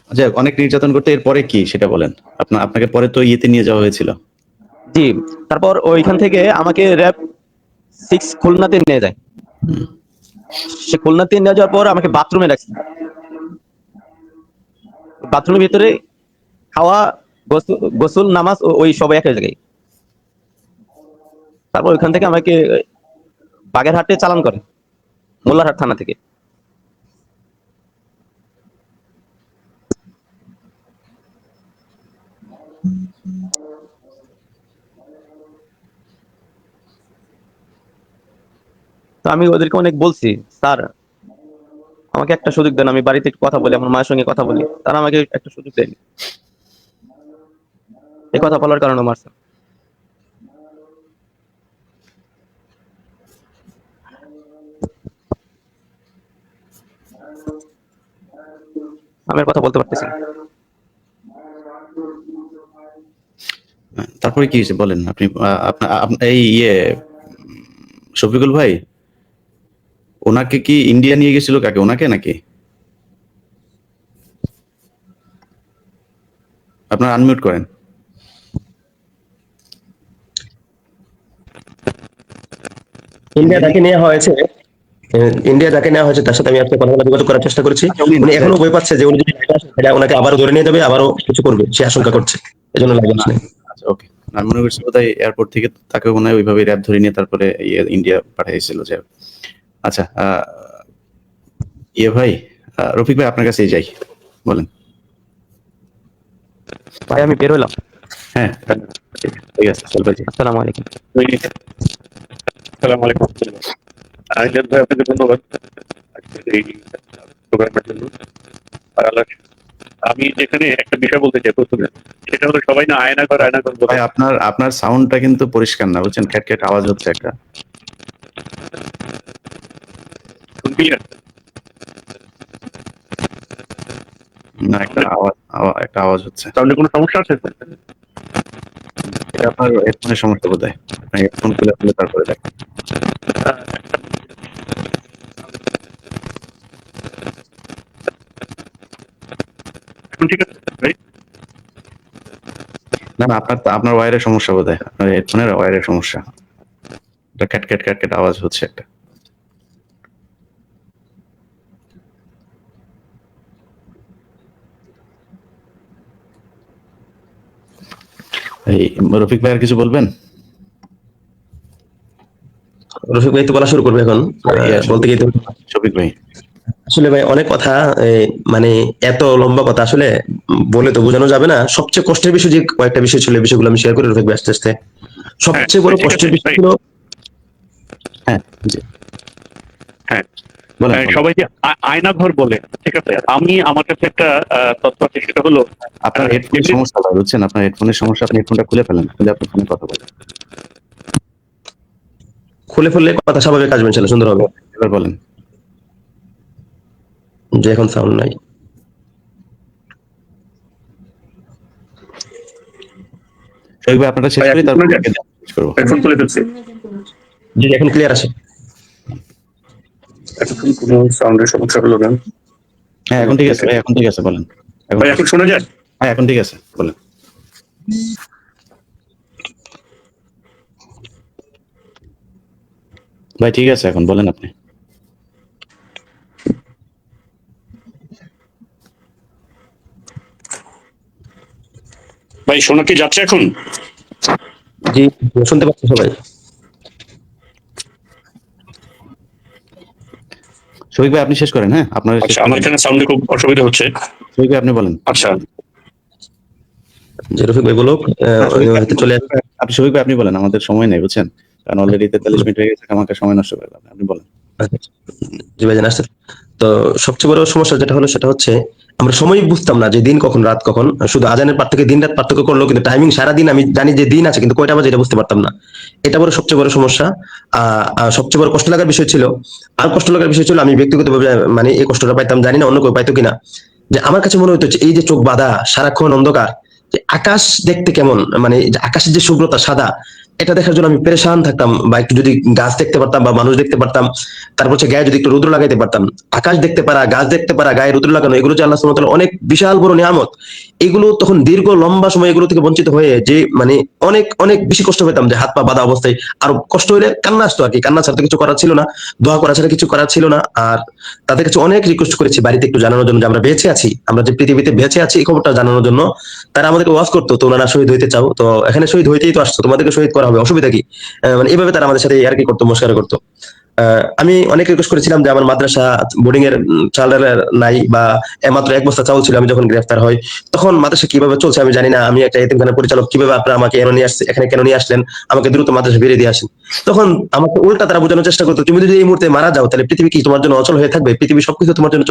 A: আচ্ছা, অনেক নির্যাতন করতে, এরপরে কি সেটা বলেন। আপনাকে পরে তো ইয়েতে নিয়ে যাওয়া হয়েছিল।
E: জি, তারপর ওইখান থেকে আমাকে র্যাব 6 খুলনাতে নিয়ে যায়। সে খুলনাতে নিয়ে যাওয়ার পর আমাকে বাথরুমে রাখছে। বাথরুমের ভিতরে খাওয়া, গোসল, নামাজ ওই সব এক জায়গায়। তারপর ওইখান থেকে আমাকে বাগেরহাটে চালান করে, মোল্লারহাট থানা থেকে। তো আমি ওদেরকে অনেক বলছি, স্যার আমাকে একটা সুযোগ দেন, আমি বাড়িতে একটু কথা বলি, আমার মায়ের সঙ্গে কথা বলি। তারা আমাকে একটা সুযোগ দেয়নি। এই কথা বলার কারণে মারছে। আমি আর কথা বলতে পারতেছি না।
A: তারপরে কি হয়েছে বলেন। আপনি এই শফিকুল ভাই, ওনাকে কি ইন্ডিয়া নিয়ে গেছিল? কাকে, ওনাকে নাকি? আপনার আনমিউট করেন।
C: ইন্ডিয়া যাকে নেওয়া হয়েছে, তার সাথে আমি আজকে কথা বলে যোগাযোগ করার চেষ্টা করেছি।
A: আচ্ছা, উনি
C: উনি এখনো ভয় পাচ্ছে যে উনি যদি লাইভে আসে তাহলে ওনাকে আবারও ধরে নিয়ে যাবে, আবারও কিছু করবে, সে আশঙ্কা করছে, এজন্য লাইভে আসলে।
A: আচ্ছা, ওকে। আমি মনে করছি বোধহয় এয়ারপোর্ট থেকে তাকে মনে হয় ওইভাবে র্যাব ধরে নিয়ে তারপরে ইন্ডিয়া পাঠিয়েছিল যে। আচ্ছা, ভাই, রফিক ভাই, আপনার কাছেই যাই, বলেন।
E: ভাই আমি বের হইলাম।
A: হ্যাঁ, ঠিক আছে, চলবে জি।
E: আসসালামু আলাইকুম।
B: আসসালামু আলাইকুম। আইজাদ ভাই, আপনাকে ধন্যবাদ আজকের এই প্রোগ্রামের জন্য। আর আমি যেখানে একটা বিষয় বলতে চাই প্রথমে, সেটা হলো সবাই না আয়নাঘর বলে।
A: ভাই, আপনার সাউন্ডটা কিন্তু পরিষ্কার না, বুঝছেন, খ্যাট খ্যাট আওয়াজ হচ্ছে একটা।
B: ক্লিয়ার?
A: না, একটা আওয়াজ হচ্ছে।
B: সাউন্ডে কোনো সমস্যা আছে?
A: এটা আপনার হেডফোনের সমস্যা বোধ হয়। আপনি হেডফোন খুলে তারপরে দেখেন।
B: এখন ঠিক আছে ভাই?
A: না, আপনার ওয়্যারের সমস্যা বোধ হয়, আপনার হেডফোনের ওয়্যারের সমস্যা। এটা খ্যাট খ্যাট খ্যাট খ্যাট আওয়াজ হচ্ছে একটা। এই রফিক ভাই আর কিছু বলবেন?
C: রফিক ভাই তো বলা শুরু করবে এখন। বলতে গিয়ে তো
A: শফিক ভাই।
C: আসলে ভাই অনেক কথা, মানে এত লম্বা কথা আসলে বলে তো বোঝানো যাবে না। সবচেয়ে কষ্টের বিষয় যে কয়েকটা বিষয় ছিল, এই বিষয়গুলো আমি শেয়ার করে রফিক ভাই আস্তে আস্তে।
B: হ্যাঁ
C: সবচেয়ে বড়
B: ঠিক আছে
C: কষ্টের বিষয়
B: ভাই।
C: ছিল,
A: হ্যাঁ জি,
B: হ্যাঁ
A: বলেন বলেন।
B: সবাই যে আয়না ঘর বলে, ঠিক আছে, আমি আমার কাছে একটা তথ্য আছে, সেটা হলো
A: আপনার হেডফোনের
B: যেগুলি-
A: সমস্যা হয়, বুঝছেন? আপনার হেডফোনের সমস্যা, আপনি হেডফোনটা খুলে ফেলেন, খুলে আপনি ফোনে কথা বলেন।
C: খুলে ফেললে কথা স্বাভাবিক আসবে ইনশাল্লাহ, সুন্দর হবে।
A: এবার বলেন।
C: যে এখন সাউন্ড নাই।
A: শফিক ভাই আপনারা শেষ
B: ভাই
A: করি,
B: এখন
A: তারপর
B: শোনা যায়?
A: আপনাকে শেষ করবো।
B: হেডফোন খুলে ফেলছি,
C: জি এখন ক্লিয়ার আছে।
B: এখন কোনো সাউন্ডের সমস্যা হলো না।
A: হ্যাঁ এখন ঠিক আছে ভাই, এখন ঠিক আছে, বলেন। এখন
B: ভাই এখন শোনা যায়?
A: হ্যাঁ এখন ঠিক আছে, বলেন। ভাই ঠিক আছে, এখন বলেন আপনি।
B: ভাই শোনা কি যাচ্ছে এখন?
C: জি শুনতে পাচ্ছি সবাই।
A: শফিক ভাই আপনি শেষ করেন, হ্যাঁ আপনার শেষ
B: আচ্ছা,
A: করেন।
B: আমার এখানে সাউন্ডে খুব অসুবিধা হচ্ছে।
A: শফিক ভাই আপনি বলেন।
B: আচ্ছা,
C: যে রফিক ভাই বলুক,
A: শফিক ভাই,
C: হয়তো চলে আসবে।
A: শফিক ভাই আপনি বলেন, আমাদের সময় নেই, বুঝছেন? কারণ অলরেডি 43 মিনিট হয়ে গেছে, আমাকে সময় নষ্ট করে যাবে, আপনি বলেন।
C: জি ভাইজান আসছে। তো সবচেয়ে বড় সমস্যা যেটা হলো সেটা হচ্ছে আমরা সময় বুঝতাম না যে দিন কখন রাত কখন। শুধু আজানের পার্থক্য, দিন রাত পার্থক্য করলো, কিন্তু টাইমিং সারাদিন আমি জানি যে দিন আছে, কিন্তু কয়টা বাজে এটা বুঝতে পারতাম না। এটা বড় সবচেয়ে বড় সমস্যা। সবচেয়ে বড় কষ্ট লাগার বিষয় ছিল, আর কষ্ট লাগার বিষয় ছিল, আমি ব্যক্তিগতভাবে মানে এই কষ্টটা পাইতাম, জানি না অন্য কেউ পাইতো কিনা। যে আমার কাছে মনে হতো যে এই যে চোখ বাঁধা সারাক্ষণ অন্ধকার, যে আকাশ দেখতে কেমন, মানে যে আকাশের যে শুভ্রতা সাদা, এটা দেখার জন্য আমি পেরেশান থাকতাম। বা একটু যদি গাছ দেখতে পারতাম বা মানুষ দেখতে পারতাম, তারপর হচ্ছে গায়ে যদি একটু রৌদ্র লাগাইতে পারতাম। আকাশ দেখতে পারা, গাছ দেখতে পারা, গায়ে রৌদ্র লাগানো, এগুলো যে আল্লাহ সুবহানাহু ওয়া তাআলার অনেক বিশাল বড় নিয়ামত। এগুলো তখন দীর্ঘ লম্বা সময় এগুলো থেকে বঞ্চিত হয়ে যে মানে অনেক অনেক বেশি কষ্ট পেতাম, যে হাত পা বাঁধা অবস্থায় আরো কষ্ট হলে কান্না আসতো আর কি। কান্না ছাড়া তো কিছু করার ছিল না, দোয়া করা ছাড়া কিছু করার ছিল না। আর তাদের কাছে অনেক রিকোয়েস্ট করেছি বাড়িতে একটু জানানোর জন্য যে আমরা বেঁচে আছি, আমরা যে পৃথিবীতে বেঁচে আছি এই খবরটা জানানোর জন্য। তারা আমাদেরকে ওয়াজ করতো, তো ওনারা শহীদ হইতে চাও তো এখানে শহীদ হইতেই তো আসছো, তোমাদেরকে শহীদ করা হবে, অসুবিধা কি? মানে এইভাবে তারা আমাদের সাথে আর কি করতো, মস্কারা করতো। আমি অনেক রিকোয়েস্ট করেছিলাম যে আমার মাদ্রাসা বোর্ডিং এর চাল নাই, বা মাত্র এক বস্তা চাউল ছিল আমি যখন গ্রেফতার হই। তখন মাদ্রাসা কিভাবে চলছে আমি জানি না, আমি একটা এতিমখানার পরিচালক, কিভাবে আপনারা আমাকে এখানে নিয়ে আসছে, এখানে কেন নিয়ে আসলেন, আমাকে দ্রুত মাদ্রাসা ফিরিয়ে দিয়ে আসেন। তখন আমাকে উল্টা তারা বোঝানোর চেষ্টা করতো, তুমি যদি এই মুহূর্তে মারা যাও তাহলে পৃথিবী কি তোমার জন্য অচল হয়ে থাকবে? পৃথিবী সবকিছু তোমার জন্য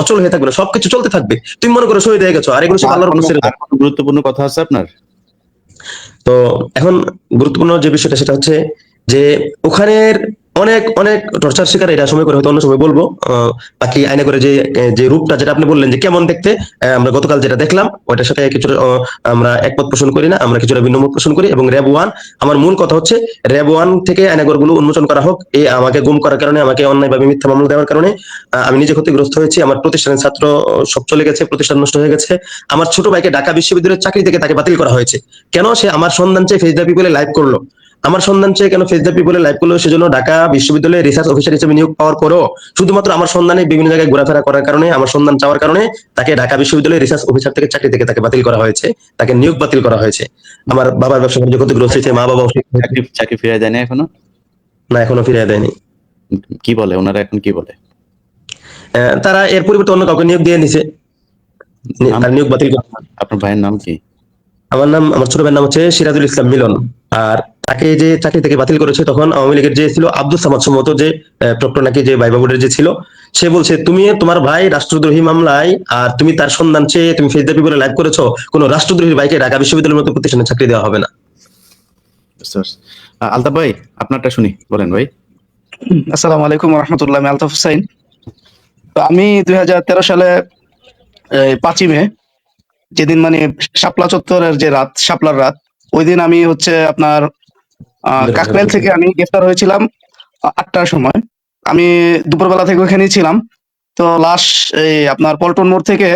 C: অচল হয়ে থাকবে না, সবকিছু চলতে থাকবে, তুমি মনে করো শহীদ হয়ে গেছো, আর এগুলো সব
A: আর
C: আল্লাহর উপর
A: কোনো
C: ছেড়ে দাও।
A: আর কোনো গুরুত্বপূর্ণ কথা আছে আপনার?
C: তো এখন গুরুত্বপূর্ণ যে বিষয়টা সেটা হচ্ছে যে ওখানের অনেক অনেক টর্চার শিকার, এটা সময় করে হয়তো অন্য সময় বলবো। বাকি আয়না করে যে যে রূপটা যেটা আপনি বললেন যে কেমন দেখতে, আমরা গতকাল যেটা দেখলাম ওইটার সাথে কিছুটা আমরা একমত পোষণ করি না, আমরা কিছুটা ভিন্ন মত পোষণ করি। এবং র্যাব ওয়ান, আমার মূল কথা হচ্ছে র্যাব ওয়ান থেকে আয়নাগর গুলো উন্মোচন করা হোক। এই আমাকে গুম করার কারণে, আমাকে অন্যায়ভাবে মিথ্যা মামলা দেওয়ার কারণে আমি নিজে ক্ষতিগ্রস্ত হয়েছি, আমার প্রতিষ্ঠানের ছাত্র সব চলে গেছে, প্রতিষ্ঠান নষ্ট হয়ে গেছে। আমার ছোট ভাইকে ঢাকা বিশ্ববিদ্যালয়ের চাকরি থেকে তাকে বাতিল করা হয়েছে। কেন? সে আমার সন্ধান চেয়ে ফেস দ্য পিপলে লাইভ করলো। আমার সন্ধান চেয়ে কেন ফেস দ্য পিপলে লাইভ করলো? সেজন্য ঢাকা বিশ্ববিদ্যালয়ে রিসার্চ অফিসার হিসেবে নিয়োগ পাওয়ার পরও শুধুমাত্র আমার সন্ধানে বিভিন্ন জায়গায় ঘোরাফেরা করার কারণে, আমার সন্ধান চাওয়ার কারণে তাকে ঢাকা বিশ্ববিদ্যালয়ের রিসার্চ অফিসার থেকে চাকরি থেকে তাকে বাতিল করা হয়েছে, তাকে নিয়োগ বাতিল করা হয়েছে। আমার বাবার ব্যবসা বাণিজ্য ক্ষতিগ্রস্ত হয়েছে, মা বাবা অসুস্থ হয়েছে।
A: চাকরি চাকরি ফিরে দেয় না এখনো?
C: না এখনো ফিরিয়ে দেয়নি।
A: কি বলে ওনারা, এখন কি বলে?
C: তারা এর পরিবর্তে অন্য কাউকে নিয়োগ দিয়ে নিছে,
A: নাম
C: তার
A: কি?
C: নিয়োগ বাতিল করে।
A: আপনার ভাইয়ের নাম কি?
C: আমার ছোট ভাইয়ের নাম হচ্ছে সিরাজুল ইসলাম মিলন। আর তাকে যে চাকরি থেকে বাতিল করেছে তখন আওয়ামী লীগের যে ছিল আব্দুল সামাদ সম্ভবত, যে প্রক্টর নাকি, যে ভাইবা বোর্ডের যে ছিল, সে বলছে তুমি তোমার ভাই রাষ্ট্রদ্রোহী মামলায়, আর তুমি তার সন্ধান চেয়ে তুমি ফেস দ্য পিপলে লাইভ করেছো, কোনো রাষ্ট্রদ্রোহীর ভাইকে ঢাকা বিশ্ববিদ্যালয়ের মতো প্রতিষ্ঠানে চাকরি দেওয়া হবে না।
A: বুঝতে পারছি। আলতাফ ভাই আপনারটা শুনি, বলেন ভাই।
F: আসসালামু আলাইকুম রহমতুল্লাহ, আমি আলতাফ হুসাইন। তো আমি 2013 সালে 5ই মে, যেদিন মানে শাপলা চত্বরের যে রাত, শাপলার রাত, ওই দিন আমি হচ্ছে আপনার কাকরাইল থেকে আমি গ্রেফতার হয়েছিলাম 8টার সময়। আমি দুপুরবেলা থেকে ওখানেই ছিলাম। তো লাশ এই আপনার পল্টন মোড় থেকে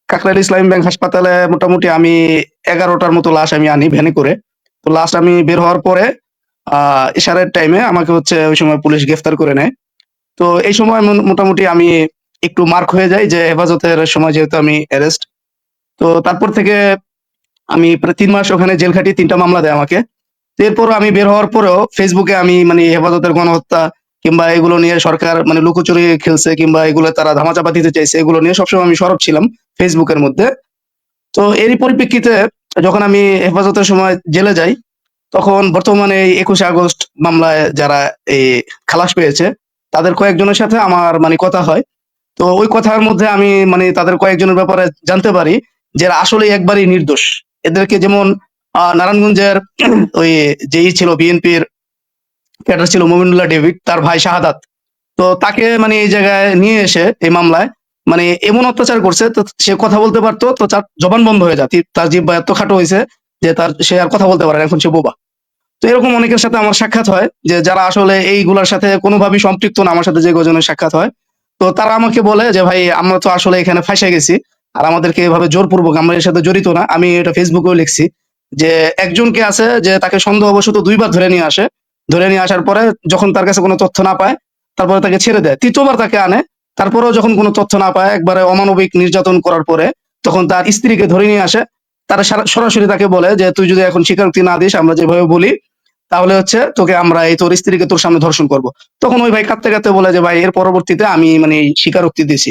F: কাকরাইল ইসলামী ব্যাংক হাসপাতালে মোটামুটি আমি 11টার মতো লাশ আমি আনি ভ্যানে করে। তো লাশ আমি বের হওয়ার পরে ইশারের টাইমে আমাকে হচ্ছে ওই সময় পুলিশ গ্রেফতার করে নেয়। তো এই সময় মোটামুটি আমি একটু মার্ক হয়ে যাই, যে হেফাজতের সময় যেহেতু আমি অ্যারেস্ট। তো তারপর থেকে আমি প্রায় 3 মাস ওখানে জেল খাটি, 3টা মামলা দেয় আমাকে। তো এরপরও আমি বের হওয়ার পরেও ফেসবুকে আমি মানে হেফাজতের গণহত্যা কিংবা এগুলো নিয়ে সরকার মানে লুকোচুরি খেলছে কিংবা এগুলো তারা ধামাচাপা দিতে চাইছে, এগুলো নিয়ে সবসময় আমি সরব ছিলাম ফেসবুকের মধ্যে। তো এরই পরিপ্রেক্ষিতে যখন আমি হেফাজতের সময় জেলে যাই, তখন বর্তমানে এই 21শে আগস্ট মামলায় যারা এই খালাস পেয়েছে তাদের কয়েকজনের সাথে আমার মানে কথা হয়। তো ওই কথার মধ্যে আমি মানে তাদের কয়েকজনের ব্যাপারে জানতে পারি যে এরা আসলে একবারই নির্দোষ। এদেরকে যেমন নারায়ণগঞ্জের ওই যেই ছিল বিএনপির ক্যাডার ছিল মমিনুল্লাহ ডেভিড, তার ভাই শাহাদাত, তো তাকে মানে এই জায়গায় নিয়ে এসে এই মামলায় মানে এমন অত্যাচার করছে, তো সে কথা বলতে পারতো তো তার জবান বন্ধ হয়ে যায়, তার জিহ্বা এত খাটো হয়েছে যে সে আর কথা বলতে পারে না, এখন সে বোবা। তো এরকম অনেকের সাথে আমার সাক্ষাৎ হয় যে যারা আসলে এইগুলার সাথে কোনোভাবেই সম্পৃক্ত না, আমার সাথে যে কজনের সাক্ষাৎ হয়, তো তারা আমাকে বলে যে ভাই আমরা তো আসলে এখানে ফাঁসে গেছি, আর আমাদেরকে এভাবে জোরপূর্বক আমরা এর সাথে জড়িত না। আমি এটা ফেসবুকেও লিখছি যে একজনকে আছে যে তাকে সন্দেহবশত 2বার ধরে নিয়ে আসে, ধরে নিয়ে আসার পরে যখন তার কাছে কোনো তথ্য না পায় তারপরে তাকে ছেড়ে দেয়, 3য় বার তাকে আনে, তারপরেও যখন কোনো তথ্য না পায় একবারে অমানবিক নির্যাতন করার পরে তখন তার স্ত্রীকে ধরে নিয়ে আসে। তারা সরাসরি তাকে বলে যে তুই যদি এখন স্বীকারোক্তি না দিস আমরা যেভাবে বলি, তাহলে হচ্ছে তোকে আমরা এই তোর স্ত্রীকে তোর সামনে ধর্ষণ করব। তখন ওই ভাই কাঁদতে কাঁদতে বলে যে ভাই এর পরবর্তীতে আমি মানে এই স্বীকারোক্তি দিয়েছি।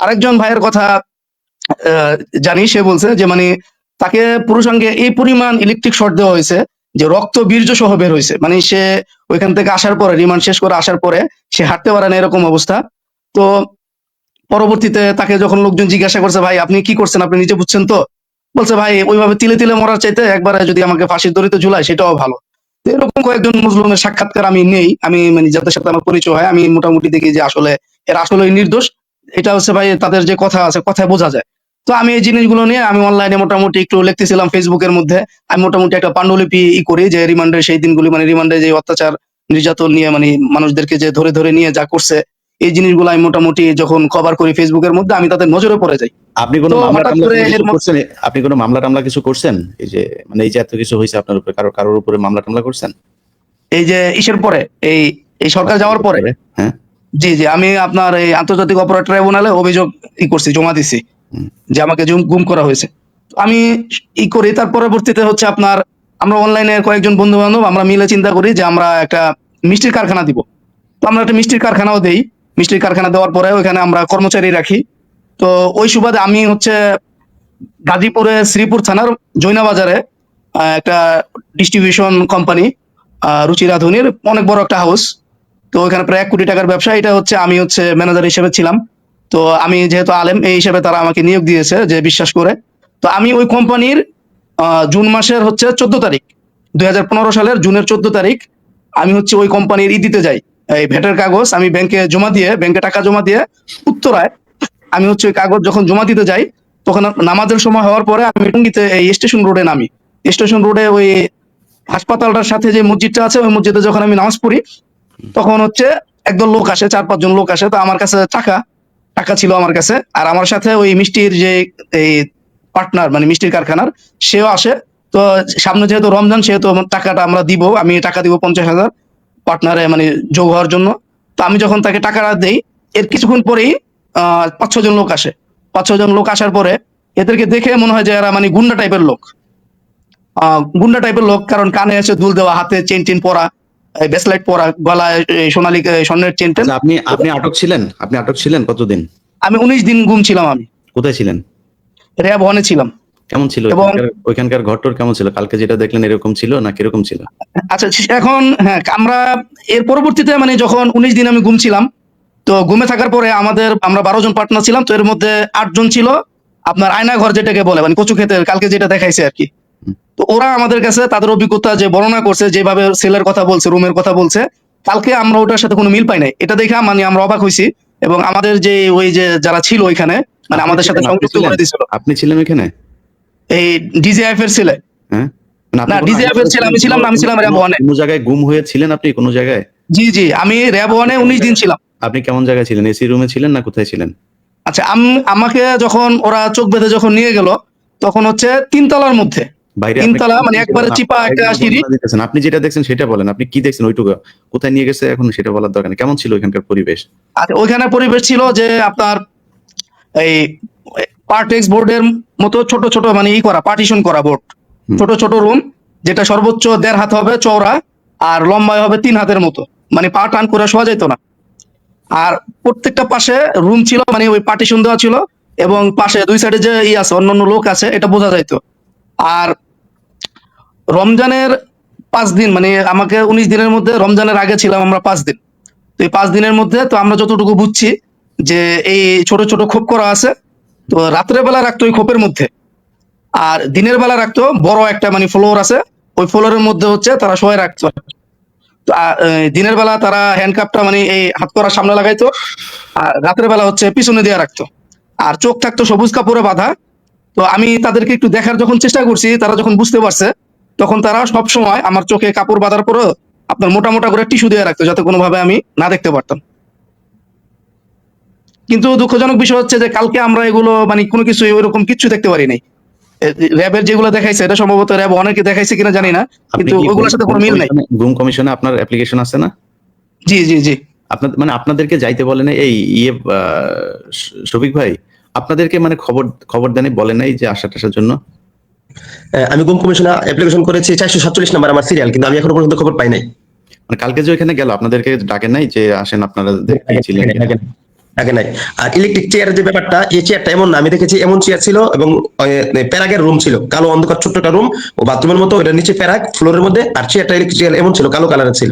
F: আরেকজন ভাইয়ের কথা জানি, সে বলছে যে মানে তাকে পুরুষাঙ্গে এই পরিমাণ ইলেকট্রিক শর্ট দেওয়া হয়েছে যে রক্ত বীর্য সহ বের হয়েছে, মানে সে ওইখান থেকে আসার পরে রিমান্ড শেষ করে আসার পরে সে হাঁটতে পারে না, এরকম অবস্থা। তো পরবর্তীতে তাকে যখন লোকজন জিজ্ঞাসা করছে ভাই আপনি কি করছেন, আপনি নিজে বুঝছেন তো, বলছে ভাই ওইভাবে তিলে তিলে মরার চাইতে একবারে যদি আমাকে ফাঁসির দড়িতে ঝুলায় সেটাও ভালো। তো এরকম কয়েকজন মুসলিমের সাক্ষাৎকার আমি নেই, আমি মানে যাদের সাথে আমার পরিচয় হয় আমি মোটামুটি দেখি যে আসলে এরা আসলে নির্দোষ। এটা হচ্ছে ভাই তাদের যে কথা আছে কথায় বোঝা যায়। তো আমি এই জিনিসগুলো নিয়ে আমি অনলাইনে মোটামুটি একটু লিখতেছিলাম ফেসবুকের মধ্যে। আমি মোটামুটি একটা পাণ্ডুলিপি করি যে রিমান্ডের সেই দিনগুলি, মানে রিমান্ডে যে অত্যাচার নির্যাতন নিয়ে মানে মানুষদেরকে যে ধরে ধরে নিয়ে যা করছে, এই জিনিসগুলো আমি মোটামুটি যখন কভার করি ফেসবুকের মধ্যে আমি তাদের নজরে পড়ে যাই।
A: আপনি কোনো
F: তো
A: মামলা
F: হঠাৎ
A: টামলা
F: করে
A: কোনো
F: এর
A: কিছু করছেন? আপনি কোনো মামলা টামলা কিছু করছেন? এই যে মানে এই যে এত কিছু হয়েছে আপনার উপরে, কারোর উপরে মামলা টামলা করছেন?
F: এই যে ইসের পরে এই এই সরকার যাওয়ার পরে
A: হ্যাঁ,
F: জি জি আমি আপনার এই আন্তর্জাতিক অপরাধ ট্রাইব্যুনালে অভিযোগ করছি, জমা দিছি
A: হুম।
F: যে আমাকে গুম করা হয়েছে। তো আমি করি, তার পরবর্তীতে হচ্ছে আপনার আমরা অনলাইনে কয়েকজন বন্ধু বান্ধব আমরা মিলে চিন্তা করি যে আমরা একটা মিষ্টির কারখানা দিব। তো আমরা একটা মিষ্টির কারখানাও দেই, মিষ্টির কারখানা দেওয়ার পরে ওখানে আমরা কর্মচারী রাখি। তো ওই সুবাদে আমি হচ্ছে গাজীপুরে শ্রীপুর থানার জৈনা বাজারে একটা ডিস্ট্রিবিউশন কোম্পানি রুচি রাঁধুনির অনেক বড় একটা হাউস, তো ওখানে প্রায় 1 কোটি টাকার ব্যবসা, এটা হচ্ছে আমি হচ্ছে ম্যানেজার হিসেবে ছিলাম। তো আমি যেহেতু আলেম এই হিসেবে তারা আমাকে নিয়োগ দিয়েছে যে বিশ্বাস করে। তো আমি ওই কোম্পানির জুন মাসের হচ্ছে 14 তারিখ, 2015 সালের জুনের 14 তারিখ আমি হচ্ছে ওই কোম্পানির দিতে যাই, এই ভ্যাটের কাগজ আমি ব্যাংকে জমা দিয়ে, ব্যাংকে টাকা জমা দিয়ে উত্তরায় আমি হচ্ছে ওই কাগজ যখন জমা দিতে যাই তখন নামাজের সময় হওয়ার পরে আমি টঙ্গীতে এই স্টেশন রোডে নামি। স্টেশন রোডে ওই হাসপাতালটার সাথে যে মসজিদটা আছে ওই মসজিদে যখন আমি নামাজ পড়ি তখন হচ্ছে একদল লোক আসে, 4-5 জন লোক আসে। তো আমার কাছে টাকা ছিল আমার কাছে, আর আমার সাথে ওই মিষ্টির যে এই পার্টনার মানে মিষ্টির কারখানার সেও আসে। তো সামনে যেহেতু রমজান সেহেতু আমার টাকাটা আমরা দিব, আমি টাকা দিব 50,000 পার্টনারে মানে যোগ হওয়ার জন্য। তো আমি যখন তাকে টাকাটা দেই এর কিছুক্ষণ পরেই 5-6 জন লোক আসে। 5-6 জন লোক আসার পরে এদেরকে দেখে মনে হয় যে এরা মানে গুন্ডা টাইপের লোক, কারণ কানে এসে দুল দেওয়া, হাতে চেন টেন পরা, ব্রেসলেট পরা, গলায় এই সোনালী স্বর্ণের চেন টেন।
A: আচ্ছা, আপনি আটক ছিলেন? আপনি আটক ছিলেন কতদিন?
F: আমি 19 দিন গুম ছিলাম। আমি
A: কোথায় ছিলেন?
F: র‍্যাব 1-এ ছিলাম।
A: কেমন ছিল
F: এবং
A: ওইখানকার ঘরটর কেমন ছিল? কালকে যেটা দেখলেন এরকম ছিল না কিরকম ছিল?
F: আচ্ছা এখন হ্যাঁ আমরা এর পরবর্তীতে মানে যখন 19 দিন আমি গুম ছিলাম, তো গুমে থাকার পরে আমরা 12 জন পার্টনার ছিলাম। তো এর মধ্যে 8 জন ছিল আপনার আয়না ঘর যেটাকে বলে, মানে কচু ক্ষেতের কালকে যেটা দেখাইছে আর কি। তো ওরা আমাদের কাছে তাদের অভিজ্ঞতা যে বর্ণনা করছে, যেভাবে সেলের কথা বলছে, রুমের কথা বলছে, কালকে আমরা ওটার সাথে কোনো মিল পাই নাই। এটা দেখে মানে আমরা অবাক হইছি, এবং আমাদের যে ওই যে যারা ছিল ওইখানে মানে আমাদের সাথে সংযুক্ত করে দিয়েছিল।
A: আপনি ছিলেন ওইখানে?
F: এই ডিজিএফ এর ছেলে
A: হ্যাঁ,
F: না, ডিজিএফ এর ছেলে আমি ছিলাম না, আমি ছিলাম র‍্যাব 1-এ।
A: কোন জায়গায় গুম হয়েছিলেন আপনি? কোন জায়গায়?
F: জি জি আমি র‍্যাব 1-এ 19 দিন ছিলাম।
A: আপনি কেমন জায়গায় ছিলেন? এসি রুমে ছিলেন না কোথায় ছিলেন?
F: আচ্ছা আমাকে যখন ওরা চোখ বেঁধে যখন নিয়ে গেল তখন হচ্ছে 3 তলার মধ্যে,
A: বাইরে
F: 3 তলা মানে একবারে চিপা একটা সিঁড়ি।
A: আপনি যেটা দেখছেন সেটা বলেন, আপনি কি দেখছেন ওইটুকু? কোথায় নিয়ে গেছে এখন সেটা বলার দরকার নেই। কেমন ছিল ওইখানকার পরিবেশ?
F: আচ্ছা ওইখানে পরিবেশ ছিল যে আপনার এই পার্টেক্স বোর্ডের মতো ছোট ছোট মানে করা পার্টিশন করা বোর্ড, ছোট ছোট রুম, যেটা সর্বোচ্চ 1.5 হাত হবে চওড়া আর লম্বায় হবে 3 হাতের মতো, মানে পা টান করে শোয়া যেত না। আর প্রত্যেকটা পাশে রুম ছিল, মানে ওই পার্টিশন দেওয়া ছিল, এবং পাশে 2 সাইডে যে আছে অন্যান্য লোক আছে এটা বোঝা যাইতো। আর রমজানের 5 দিন, মানে আমাকে 19 দিনের মধ্যে, রমজানের আগে ছিলাম আমরা 5 দিন, তো এই 5 দিনের মধ্যে তো আমরা যতটুকু বুঝছি যে এই ছোট ছোট খোপ করা আছে, তো রাত্রের বেলা রাখতো ওই খোপের মধ্যে, আর দিনের বেলা রাখতো বড় একটা মানে ফ্লোর আছে, ওই ফ্লোরের মধ্যে হচ্ছে তারা শোয়ে রাখতো। তো দিনের বেলা তারা হ্যান্ডকাপটা মানে এই হাত করার সামনে লাগাইতো, আর রাতের বেলা হচ্ছে পিছনে দিয়ে রাখতো, আর চোখ থাকতো সবুজ কাপড়ে বাঁধা। তো আমি তাদেরকে একটু দেখার যখন চেষ্টা করছি, তারা যখন বুঝতে পারছে, তখন তারা সব সময় আমার চোখে কাপড় বাঁধার পরে আপনার মোটা মোটা করে টিস্যু দিয়ে রাখতো, যাতে কোনোভাবে আমি না দেখতে পারতাম। কিন্তু দুঃখজনক বিষয় হচ্ছে যে কালকে আমরা এগুলো মানে কোনো কিছু ওইরকম কিচ্ছু দেখতে পারি নাই। র্যাবের যেগুলো দেখাইছে এটা সম্ভবত র্যাব অনেকে দেখাইছে কিনা জানি না, কিন্তু ওইগুলোর সাথে কোনো মিল নাই।
A: গুম কমিশনে আপনার অ্যাপ্লিকেশন আছে না?
F: জি জি জি।
A: আপনার মানে আপনাদেরকে যাইতে বলে না এই শফিক ভাই, আপনাদেরকে মানে খবর দেনই বলে নাই যে আসার জন্য?
C: আমি গুম কমিশনে অ্যাপ্লিকেশন করেছি, 447 নাম্বার আমার সিরিয়াল, কিন্তু আমি এখনো পর্যন্ত খবর পাই নাই।
A: মানে কালকে যে ওইখানে গেল আপনাদেরকে ডাকেন নাই যে আসেন আপনারা ছিলেন?
C: আগে নাই। আর ইলেকট্রিক চেয়ারের যে ব্যাপারটা, এই চেয়ারটা এমন না, আমি দেখেছি এমন চেয়ার ছিল, এবং প্যারাগের রুম ছিল, কালো অন্ধকার ছোট্ট একটা রুম, ও বাথরুমের মতো, ওটার নিচে প্যারাগ ফ্লোরের মধ্যে, আর চেয়ারটা ইলেকট্রিক চেয়ার এমন ছিল, কালো কালারের ছিল।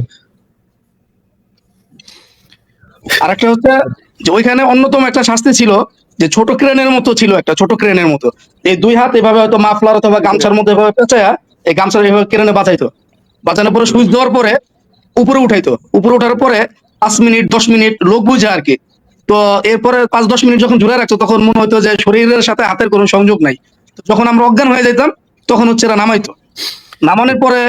F: আরেকটা হচ্ছে যে ওইখানে অন্যতম একটা শাস্তি ছিল যে ছোট ক্রেনের মতো ছিল, একটা ছোট ক্রেনের মতো, এই 2 হাত এভাবে হয়তো মাফলার অথবা গামছার মধ্যে এভাবে পেঁচায়া এই গামছার এইভাবে ক্রেনে বাঁচাইতো, বাঁচানোর পরে সুইচ দেওয়ার পরে উপরে উঠাইতো, উপরে উঠার পরে 5 মিনিট 10 মিনিট লোক বুঝে আর কি। তো এরপরে 5-10 মিনিট যখন ঝুলে রাখতো, তখন মনে হতো যে শরীরের সাথে হাতের কোনো সংযোগ নাই। তো যখন আমরা অজ্ঞান হয়ে যেতাম, তখন হচ্ছে এরা নামাইতো, নামানোর পরে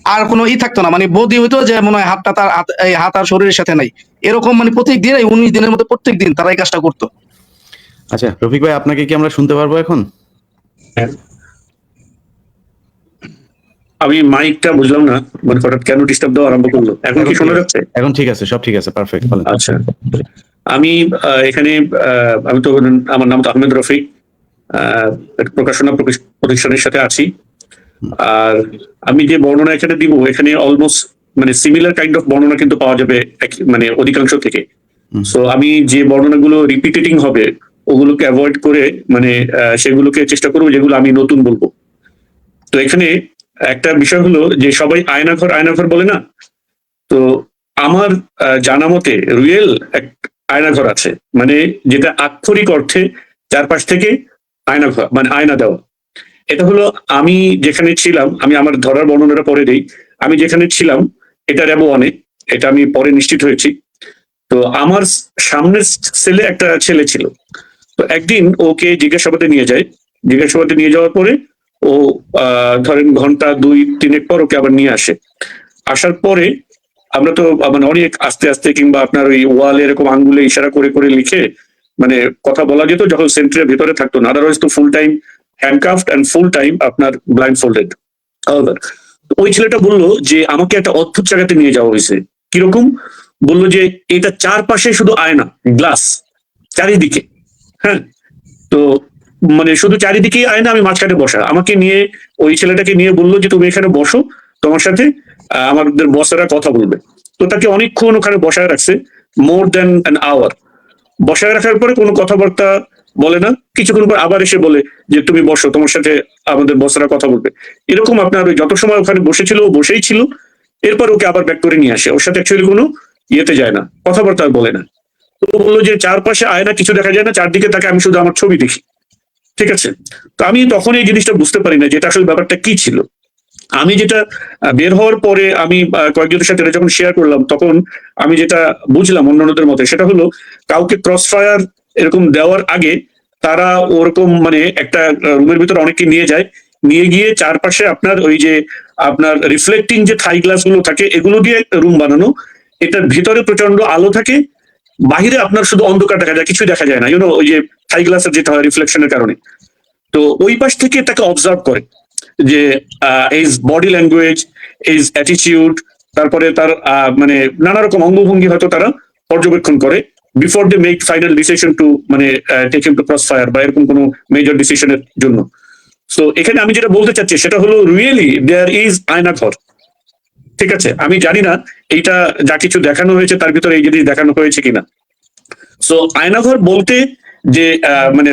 F: আর কোনো থাকতো না, মানে বোধই হইতো যে মনে হয় হাতটা তার এই হাত আর শরীরের সাথে নাই। এরকম মানে প্রত্যেকদিন, এই 19 দিনের মধ্যে প্রত্যেকদিন তারা এই কাজটা করতো।
A: আচ্ছা রফিক ভাই, আপনাকে কি আমরা শুনতে পারবো এখন?
B: আমি মাইকটা বুঝলাম না, মানে হঠাৎ কেন ডিস্টার্ব দেওয়া আরম্ভ করলো। এখন কি শোনা যাচ্ছে?
A: এখন ঠিক আছে, সব ঠিক আছে, পারফেক্ট।
B: আচ্ছা, আমি এখানে আমি তো, আমার নাম তো আহমেদ রফিক, একটা প্রকাশনা প্রতিষ্ঠানের সাথে আছি। আর আমি যে বর্ণনা এখানে দিব, এখানে অলমোস্ট মানে সিমিলার কাইন্ড অফ বর্ণনা কিন্তু পাওয়া যাবে মানে অধিকাংশ থেকে। সো আমি যে বর্ণনাগুলো রিপিটেটিং হবে ওগুলোকে অ্যাভয়েড করে মানে সেগুলোকে চেষ্টা করবো যেগুলো আমি নতুন বলবো। তো এখানে একটা বিষয় হলো যে সবাই আয়নাঘর বলে না, তো আমার জানা মতে রিয়েল এক আয়নাঘর আছে, মানে যেটা আক্ষরিক অর্থে চারপাশ থেকে আয়নাঘর মানে আয়না দেওয়া। এটা হলো আমি যেখানে ছিলাম, আমি আমার ধরার বর্ণনাটা পরে দেই, আমি যেখানে ছিলাম এটা র্যাব 1-এ, এটা আমি পরে নিশ্চিত হয়েছি। তো আমার সামনের সেলে একটা ছেলে ছিল, তো একদিন ওকে জিজ্ঞাসাবাদে নিয়ে যায়, জিজ্ঞাসাবাদে নিয়ে যাওয়ার পরে ও ধরেন ঘন্টা 2-3 পর ওকে আবার নিয়ে আসে। আসার পরে আমরা তো মানে অনেক আস্তে আস্তে কিংবা আপনার ওই ওয়ালে এরকম আঙ্গুলে ইশারা করে করে লিখে মানে কথা বলা যেত যখন সেন্টারের ভিতরে থাকতো না, আদারওয়াইজ তো full time handcuffed and full time আপনার ব্লাইন্ড ফোল্ডেড। ওই ছেলেটা বললো যে আমাকে একটা অদ্ভুত জায়গাতে নিয়ে যাওয়া হয়েছে। কিরকম? বললো যে এটা চারপাশে শুধু আয়না, গ্লাস চারিদিকে। হ্যাঁ, তো মানে শুধু চারিদিকে আয়না, আমি মাঝখানে বসা। আমাকে নিয়ে ওই ছেলেটাকে নিয়ে বললো যে তুমি এখানে বসো, তোমার সাথে আমাদের বসেরা কথা বলবে। তো তাকে অনেকক্ষণ ওখানে বসায় রাখছে, মোর দেন অ্যান আওয়ার। বসায় রাখার পরে কোনো কথাবার্তা বলে না, কিছুক্ষণ পর আবার এসে বলে যে তুমি বসো, তোমার সাথে আমাদের বসেরা কথা বলবে। এরকম আপনার যত সময় ওখানে বসেছিল ও বসেই ছিল, এরপর ওকে আবার ব্যাক করে নিয়ে আসে। ওর সাথে অ্যাকচুয়ালি কোনো ইয়েতে যায় না, কথাবার্তা বলে না। তো বললো যে চারপাশে আয়না, কিছু দেখা যায় না, চারদিকে তাকে আমি শুধু আমার ছবি দেখি। ঠিক আছে, তো আমি তখন এই জিনিসটা বুঝতে পারি না যে এটা আসলে ব্যাপারটা কি ছিল। আমি যেটা বের হওয়ার পরে আমি কয়েকজনের সাথে যখন শেয়ার করলাম, তখন আমি যেটা বুঝলাম অন্যান্যদের মতে, সেটা হলো কাউকে ক্রস ফায়ার এরকম দেওয়ার আগে তারা ওরকম মানে একটা রুমের ভিতরে অনেককে নিয়ে যায়, নিয়ে গিয়ে চারপাশে আপনার ওই যে আপনার রিফ্লেক্টিং যে থাই গ্লাস গুলো থাকে এগুলো দিয়ে রুম বানানো। এটার ভিতরে প্রচন্ড আলো থাকে, বাহিরে আপনার শুধু অন্ধকার দেখা যায়, কিছু দেখা যায় না, ইউনো ওই যে থাই গ্লাসের যেটা হয় রিফ্লেকশনের কারণে। তো ওই পাশ থেকে তাকে অবজার্ভ করে যে his body language, his attitude, তারপরে তার মানে নানা রকম অঙ্গভঙ্গি হয়তো তারা পর্যবেক্ষণ করে before they make final decision to মানে take him to crossfire বা এরকম কোনো মেজর ডিসিশনের জন্য। সো এখানে আমি যেটা বলতে চাচ্ছি সেটা হলো রিয়েলি দেয়ার ইজ আয়নাঘর। ঠিক আছে, আমি জানি না এইটা যা কিছু দেখানো হয়েছে তার ভিতরে এই জিনিস দেখানো হয়েছে কিনা। সো আয়নাঘর বলতে যে মানে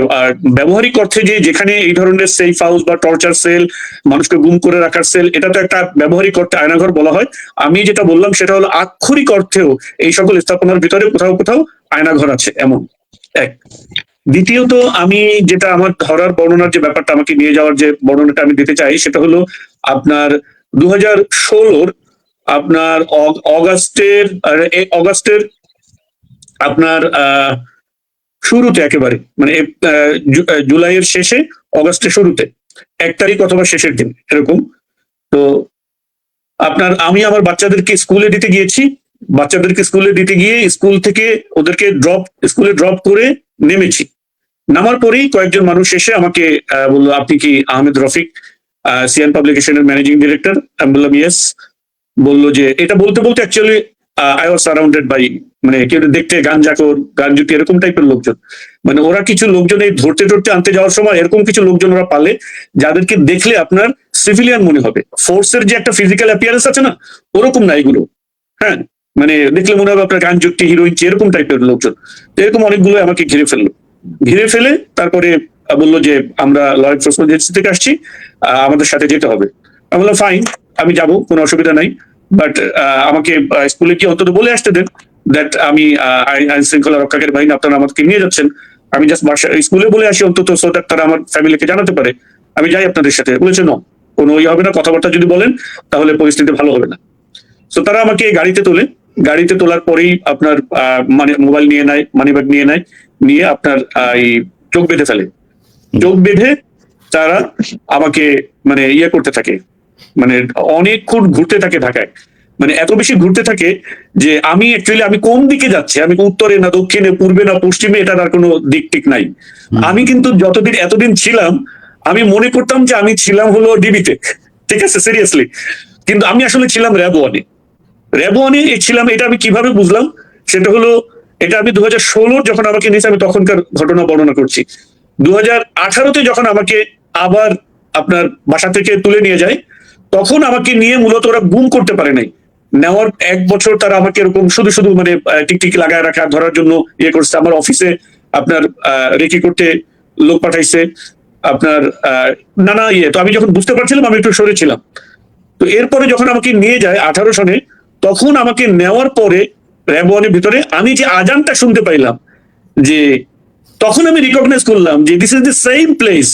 B: ব্যবহারিক অর্থে যে যেখানে এই ধরনের সেফ হাউস বা টর্চার সেল, মানুষকে গুম করে রাখার সেল, এটা তো একটা ব্যবহারিক অর্থে আয়নাঘর বলা হয়। আমি যেটা বললাম সেটা হলো আক্ষরিক অর্থেও এই সকল স্থাপনার ভিতরে কোথাও কোথাও আয়নাঘর আছে এমন এক। দ্বিতীয়ত আমি যেটা আমার ধরার বর্ণনার যে ব্যাপারটা আমাকে নিয়ে যাওয়ার যে বর্ণনাটা আমি দিতে চাই সেটা হলো আপনার 2016 আপনার অগাস্টের আপনার শুরুতে একেবারে মানে জুলাইয়ের শেষে অগাস্টের শুরুতে 1 তারিখ অথবা শেষের দিন এরকম। তো আপনার আমি আমার বাচ্চাদেরকে স্কুলে দিতে গিয়েছি, বাচ্চাদেরকে স্কুলে দিতে গিয়ে স্কুল থেকে ওদেরকে স্কুলে ড্রপ করে নেমেছি। নামার পরেই কয়েকজন মানুষ এসে আমাকে বললো, আপনি কি আহমেদ রফিক, সিয়ান পাবলিকেশনের ম্যানেজিং ডিরেক্টর? আমি বললাম ইয়েস। বললো যে এটা বলতে বলতে actually I was surrounded by মানে কেউ দেখতে গাঞ্জুতি এরকম টাইপের লোকজন। মানে ওরা কিছু লোকজন এই ধরতে আনতে যাওয়ার সময় এরকম কিছু লোকজন ওরা পালে যাদেরকে দেখলে আপনার সিভিলিয়ান মনে হবে। ফোর্সের যে একটা ফিজিক্যাল অ্যাপিয়ারেন্স আছে না, ওরকম না এগুলো। হ্যাঁ, মানে দেখলে মনে হবে আপনার গাঞ্জুতি, হিরোইন এরকম টাইপের লোকজন। এরকম অনেকগুলো আমাকে ঘিরে ফেলে তারপরে বললো যে আমরা ল এনফোর্সমেন্ট এজেন্সি থেকে আসছি, আমাদের সাথে যেতে হবে। আমি বললাম ফাইন, আমি যাবো, কোনো অসুবিধা নাই, বাট আমাকে স্কুলে কি অন্তত বলে আসতে দেন দ্যাট আমি আইন শৃঙ্খলা রক্ষাকারী বাহিনী, আপনারা আমাকে নিয়ে যাচ্ছেন, আমি জাস্ট স্কুলে বলে আসি অন্তত, সো দ্যাট তারা আমার ফ্যামিলিকে জানাতে পারে আমি যাই আপনাদের সাথে। বলেছে ন, কোনো হবে না, কথাবার্তা যদি বলেন তাহলে পরিস্থিতি ভালো হবে না। তো তারা আমাকে গাড়িতে তোলার পরেই আপনার মানে মোবাইল নিয়ে নেয়, মানি ব্যাগ নিয়ে আপনার এই চোখ বেঁধে ফেলে। চোখ বেঁধে তারা আমাকে মানে ইয়ে করতে থাকে, মানে অনেকক্ষণ ঘুরতে থাকে ঢাকায়। মানে এত বেশি ঘুরতে থাকে যে আমি কোন দিকে যাচ্ছি, আমি উত্তরে না দক্ষিণে, পূর্বে না পশ্চিমে, এটার আর কোনো দিক টিক নাই। আমি কিন্তু এতদিন ছিলাম, আমি মনে করতাম যে আমি ছিলাম হলো ডিবিতে, ঠিক আছে, সিরিয়াসলি। কিন্তু আমি আসলে ছিলাম র্যাব ওয়ানে ছিলাম। এটা আমি কিভাবে বুঝলাম সেটা হলো, এটা আমি 2016 যখন আমাকে নিয়েছে, আমি তখনকার ঘটনা বর্ণনা করছি। 2018-তে যখন আমাকে আবার আপনার বাসা থেকে তুলে নিয়ে যায়, তখন আমাকে নিয়ে মূলত ওরা গুম করতে পারে নাই। নেওয়ার 1 বছর তারা আমাকে এরকম শুধু মানে টিকটিক লাগায় রাখা, ধরার জন্য ইয়ে করছে। আমার অফিসে আপনার রেকি করতে লোক পাঠাইছে, আপনার নানা ইয়ে। তো আমি যখন বুঝতে পারছিলাম আমি একটু সরেছিলাম। তো এরপরে যখন আমাকে নিয়ে যায় 18 সনে, তখন আমাকে নেওয়ার পরে র্যাব ওয়ানের ভিতরে আমি যে আজানটা শুনতে পাইলাম, যে তখন আমি রিকগনাইজ করলাম যে this is the same place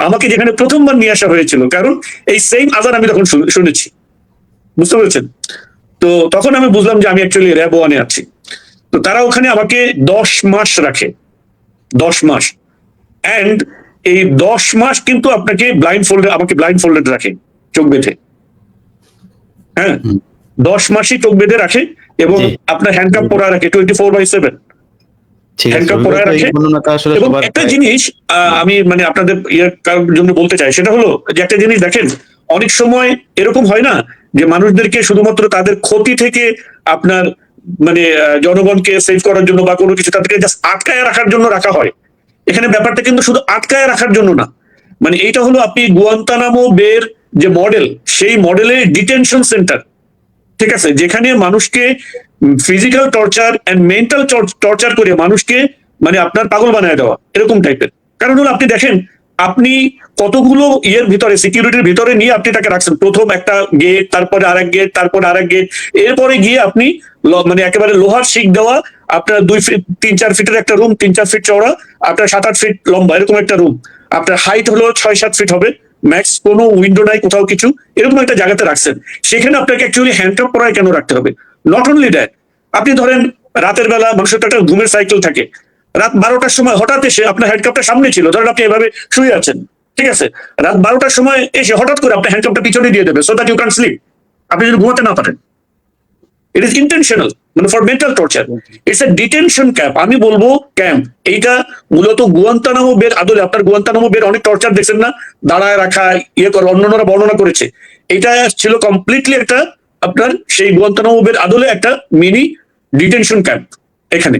B: আমাকে যেখানে প্রথমবার নিয়ে আসা হয়েছিল, কারণ এই সেম আজান আমি তখন শুনেছি। বুঝতে পেরেছেন? তো তখন আমি বুঝলাম যে আমি অ্যাকচুয়ালি র্যাব ওয়ানে আছি। তো তারা ওখানে আমাকে 10 মাস রাখে, 10 মাস। অ্যান্ড এই 10 মাস কিন্তু আমাকে ব্লাইন্ড ফোল্ডেড রাখে, চোখ বেঁধে। হ্যাঁ, 10 মাসই চোখ বেঁধে রাখে এবং আপনার হ্যান্ডকাপ পরা রাখে 24/7। হ্যান্ডকাপ পরা রাখে। এবং একটা জিনিস আমি মানে আপনাদের কারোর জন্য বলতে চাই, সেটা হলো যে একটা জিনিস দেখেন, অনেক সময় এরকম হয় না যে মানুষদেরকে শুধুমাত্র তাদের ক্ষতি থেকে আপনার মানে জনগণকে সেভ করার জন্য বা কোনো কিছু তাদেরকে জাস্ট আটকায় রাখার জন্য রাখা হয়। এখানে ব্যাপারটা কিন্তু শুধু আটকায় রাখার জন্য না, মানে এইটা হলো আপনি গুয়ান্তানামো বের যে মডেল, সেই মডেলের ডিটেনশন সেন্টার, ঠিক আছে, যেখানে মানুষকে physical torture and mental torture করে মানুষকে মানে আপনার পাগল বানায় দেওয়া, এরকম টাইপের। কারণ হলো আপনি দেখেন, আপনি কতগুলো ভিতরে সিকিউরিটির ভিতরে নিয়ে আপনি তাকে রাখছেন। প্রথম একটা গেট, তারপরে আরেক গেট, তারপরে আরেক গেট, এরপরে গিয়ে আপনি মানে একেবারে লোহার শিক দেওয়া আপনার 2-3-4 ফিটের একটা রুম, 3-4 ফিট চওড়া, আপনার 7-8 ফিট লম্বা, এরকম একটা রুম। আপনার হাইট হলো 6-7 ফিট হবে ম্যাক্স, কোনো উইন্ডো নাই কোথাও কিছু, এরকম একটা জায়গাতে রাখছেন। সেখানে আপনাকে অ্যাকচুয়ালি হ্যান্ডকাপ পরায় কেন রাখতে হবে? নট অনলি দ্যাট, আপনি ধরেন রাতের বেলা মানুষের একটা ঘুমের সাইকেল থাকে, রাত 12টার সময় হঠাৎ এসে আপনার হ্যান্ডকাপটা সামনে ছিল, ধরেন আপনি এভাবে শুয়ে আছেন, ঠিক আছে, রাত 12টার সময় এসে হঠাৎ করে আপনার হ্যান্ডকাপটা পিছনে দিয়ে দেবে, so that you can sleep, আপনি যদি ঘুমাতে না পারেন। ইট ইজ ইন্টেনশনাল, মানে for mental torture. It's a detention camp, আমি বলবো ক্যাম্প। এইটা মূলত গুয়ান্তানামো বের আদলে, আপনার গুয়ান্তানামো বের অনেক টর্চার দেখছেন না, দাঁড়ায় রাখা, ইয়ে করে, অন্যান্যরা বর্ণনা করেছে। এটা ছিল কমপ্লিটলি একটা আপনার সেই গুয়ান্তানামো বের আদলে একটা মিনি ডিটেনশন ক্যাম্প এখানে।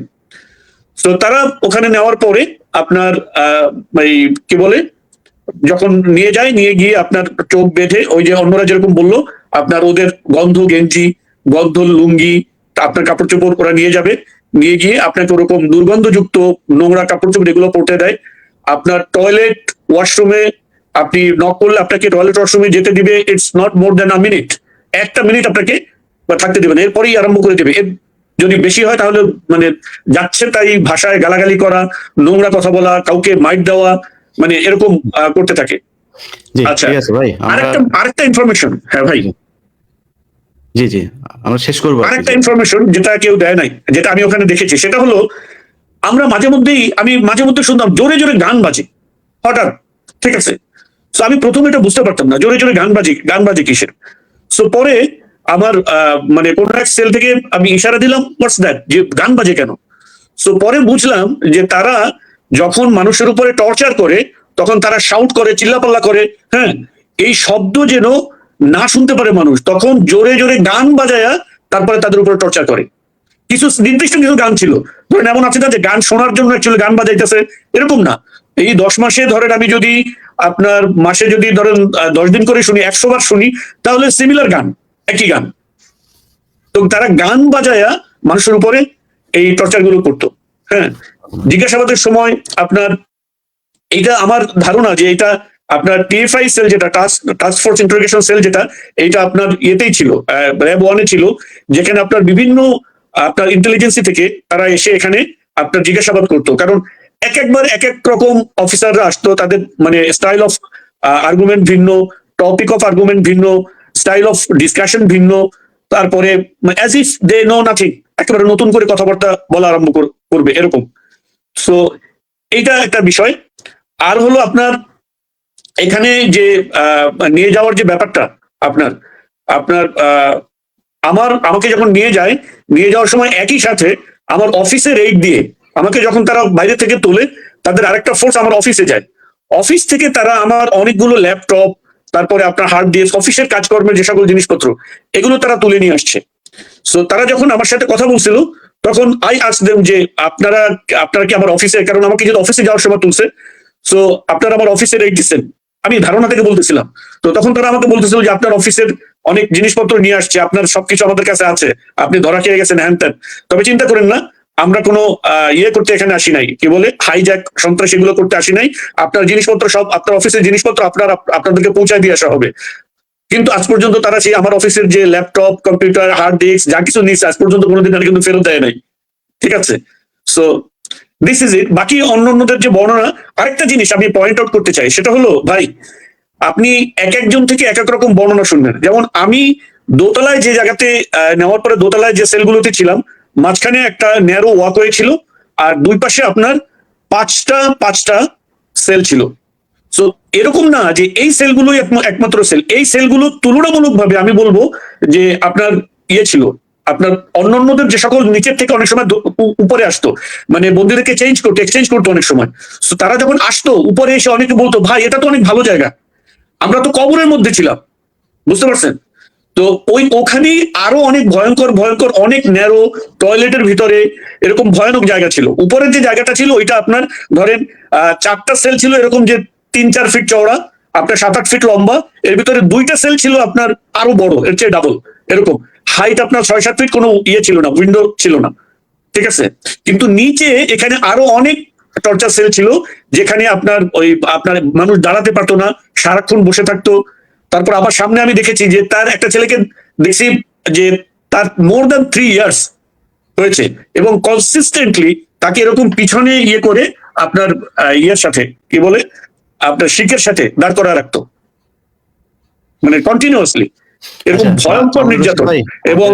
B: তো তারা ওখানে নেওয়ার পরে আপনার এই কি বলে, যখন নিয়ে গিয়ে আপনার চোখ বেঁধে, ওই যে অন্যরা যেরকম বললো, আপনার ওদের গন্ধ গেঞ্জি, গন্ধ লুঙ্গি, আপনার কাপড় চোপড় ওরা নিয়ে যাবে, নিয়ে গিয়ে আপনাকে ওরকম দুর্গন্ধযুক্ত নোংরা কাপড় চোপড় এগুলো পরতে দেয়। আপনার টয়লেট ওয়াশরুমে আপনি নক করলে আপনাকে টয়লেট ওয়াশরুমে যেতে দিবে, it's not more than a minute, একটা মিনিট আপনাকে থাকতে দেবে না, এরপরেই আরম্ভ করে দেবে। এর যদি বেশি হয় তাহলে মানে যাচ্ছে তাই ভাষায় গালাগালি করা, নোংরা কথা বলা, কাউকে মাইট দেওয়া, মানে এরকম করতে থাকে।
A: জি
B: আচ্ছা,
A: ঠিক আছে ভাই, আমরা
B: আরেকটা ইনফরমেশন, হ্যাঁ ভাই,
A: জি আমরা শেষ করবো আর কি।
B: আরেকটা ইনফরমেশন যেটা কেউ দেয় নাই, যেটা আমি ওখানে দেখেছি, সেটা হলো আমি মাঝে মধ্যে শুনতাম জোরে জোরে গান বাজে হঠাৎ, ঠিক আছে। তো আমি প্রথমে এটা বুঝতে পারতাম না জোরে জোরে গান বাজে কিসের। সো পরে আমার মানে কোন এক সেল থেকে আমি ইশারা দিলাম, হোয়াটস দ্যাট, যে গান বাজে কেন। সো পরে বুঝলাম যে তারা যখন মানুষের উপরে টর্চার করে তখন তারা শাউট করে, চিল্লাপাল্লা করে, হ্যাঁ, এই শব্দ যেন না শুনতে পারে মানুষ, তখন জোরে জোরে গান বাজায়া তারপরে তাদের উপরে টর্চার করে। কিছু নির্দিষ্ট কিছু গান ছিল, ধরেন এমন আছে না যে গান শোনার জন্য অ্যাকচুয়ালি গান বাজাইতেছে, এরকম না। এই 10 মাসে ধরেন আমি যদি আপনার মাসে যদি ধরেন 10 দিন করে শুনি, 100 বার শুনি, তাহলে সিমিলার গান, একই গান। তো তারা গান বাজায়া মানুষের উপরে এই টর্চার গুলো করতো। হ্যাঁ, জিজ্ঞাসাবাদের সময় আপনার এইটা আমার ধারণা যে এটা আপনার টিএফআই সেল, যেটা টাস্ক ফোর্স ইন্টারোগেশন সেল, যেটা এইটা আপনার ইয়েতেই ছিল, র্যাব 1-এ ছিল, যেখানে আপনার বিভিন্ন আপনার ইন্টেলিজেন্সি থেকে তারা এসে এখানে আপনার জিজ্ঞাসাবাদ করতো। কারণ একবার এক এক রকম অফিসাররা আসতো, তাদের মানে স্টাইল অফ আর্গুমেন্ট ভিন্ন, টপিক অফ আর্গুমেন্ট ভিন্ন, স্টাইল অফ ডিসকাশন ভিন্ন, তারপরে as if they know nothing, একেবারে নতুন করে কথাবার্তা বলা আরম্ভ করবে এরকম। সো এইটা একটা বিষয়। আর হলো আপনার এখানে যে নিয়ে যাওয়ার যে ব্যাপারটা, আপনার আপনার আমাকে যখন নিয়ে যাওয়ার সময় একই সাথে আমার অফিসে রেড দিয়ে আমাকে যখন তারা বাইরে থেকে তোলে, তাদের আরেকটা ফোর্স আমার অফিসে যায়। অফিস থেকে তারা আমার অনেকগুলো ল্যাপটপ, তারপরে আপনার হার্ড ডিস্ক, অফিসের কাজকর্মের যে সকল জিনিসপত্র, এগুলো তারা তুলে নিয়ে আসছে। সো তারা যখন আমার সাথে কথা বলছিল, তখন আই আস্ক দেম যে আপনারা কি আমার অফিসে, কারণ আমাকে যদি অফিসে যাওয়ার সময় তুলছে, সো আপনারা আমার অফিসে রেড দিচ্ছেন, আমি ধারণা থেকে বলতেছিলাম। তো তখন তারা আমাকে বলতেছিল যে আপনার অফিসের অনেক জিনিসপত্র নিয়ে আসছে, আপনার সবকিছু আমাদের কাছে আছে, আপনি ধরা খেয়ে গেছেন, হ্যান ত্যান। তবে চিন্তা করেন না, আমরা কোনো ইয়ে করতে এখানে আসি নাই, কি বলে হাইজ্যাক, সন্ত্রাস, এগুলো করতে আসি নাই। আপনার জিনিসপত্র সব, আপনার অফিসের জিনিসপত্র আপনাদেরকে পৌঁছায় দিয়ে আসা হবে। কিন্তু আজ পর্যন্ত তারা সেই আমার অফিসের যে ল্যাপটপ, কম্পিউটার, হার্ড ডিস্ক যা কিছু নিচ্ছে, আজ পর্যন্ত কোনোদিন তারা কিন্তু ফেরত দেয় নাই, ঠিক আছে। So this is it. বাকি অন্যদের যে বর্ণনা, আরেকটা জিনিস আমি পয়েন্ট আউট করতে চাই, সেটা হলো ভাই, আপনি এক একজন থেকে এক এক রকম বর্ণনা শুনবেন। যেমন আমি দোতলায় যে জায়গাতে নেওয়ার পরে দোতলায় যে সেলগুলোতে ছিলাম, মাঝখানে একটা ন্যারো ওয়াকওয়ে ছিল, আর দুই পাশে আপনার পাঁচটা সেল ছিল। সো এরকম না যে এই সেলগুলোই একমাত্র সেল, এই সেলগুলো তুলনামূলকভাবে আমি বলবো যে আপনার ইয়ে ছিল, আপনার অন্যান্যদের যে সকল নিচের থেকে অনেক সময় উপরে আসতো, মানে বন্দীদেরকে এক্সচেঞ্জ করতো অনেক সময়। তো তারা যখন আসতো উপরে এসে অনেকে বলতো, ভাই এটা তো অনেক ভালো জায়গা, আমরা তো কবরের মধ্যে ছিলাম, বুঝতে পারছেন। তো ওখানেই আরো অনেক ভয়ঙ্কর অনেক ন্যারো, টয়লেটের ভিতরে এরকম ভয়ানক জায়গা ছিল। উপরের যে জায়গাটা ছিল ওইটা আপনার ধরেন 4টা সেল ছিল এরকম যে 3-4 ফিট চওড়া, আপনার 7-8 ফিট লম্বা, এর ভিতরে 2টা সেল ছিল আপনার আরো বড়, এর চেয়ে ডাবল এরকম হাইট, আপনার 6-7 ফিট, কোনো ইয়ে ছিল না, উইন্ডো ছিল না, ঠিক আছে। কিন্তু নিচে এখানে আরো অনেক টর্চার সেল ছিল, যেখানে আপনার মানুষ দাঁড়াতে পারতো না, সারাক্ষণ বসে থাকতো। তারপর আবার সামনে আমি দেখেছি যে তার একটা ছেলেকে দেখছি যে তার মোর দ্যান 3 ইয়ার্স হয়েছে, এবং কনসিস্টেন্টলি তাকে এরকম পিছনে ইয়ে করে আপনার ইয়ের সাথে কি বলে আপনার শিকের সাথে দাঁড় করা রাখতো, মানে কন্টিনিউয়াসলি এরকম ভয়ঙ্কর নির্যাতন। এবং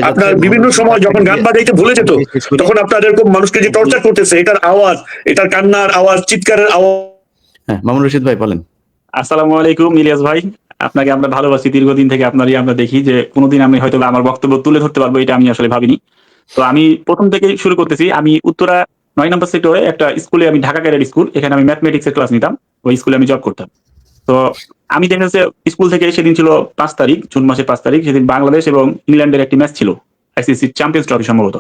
B: আপনার বিভিন্ন সময় যখন গান বাজাইতে ভুলে যেত, তখন আপনার এরকম মানুষকে যে টর্চার করতেছে, এটার আওয়াজ, এটার কান্নার আওয়াজ, চিৎকারের আওয়াজ।
A: হ্যাঁ, মামুন রশিদ ভাই বলেন।
G: আসসালামু আলাইকুম ইলিয়াস ভাই, আপনাকে আমরা ভালোবাসি, দীর্ঘদিন থেকে আপনারই আমরা দেখি, যে কোনোদিন আমি হয়তো আমার বক্তব্য তুলে ধরতে পারবো এটা আমি আসলে ভাবিনি। তো আমি প্রথম থেকে শুরু করতেছি। আমি উত্তরা 9 নম্বর সেক্টরে একটা স্কুলে, আমি ঢাকা ক্যাডেট স্কুল, এখানে আমি ম্যাথমেটিক্সের ক্লাস নিতাম, ওই স্কুলে আমি জব করতাম। তো আমি দেখা যাচ্ছে স্কুল থেকে, সেদিন ছিল 5 তারিখ, জুন মাসের 5 তারিখ, সেদিন বাংলাদেশ এবং ইংল্যান্ডের একটি ম্যাচ ছিল, আইসিসি চ্যাম্পিয়ন্স ট্রফি সম্ভবত।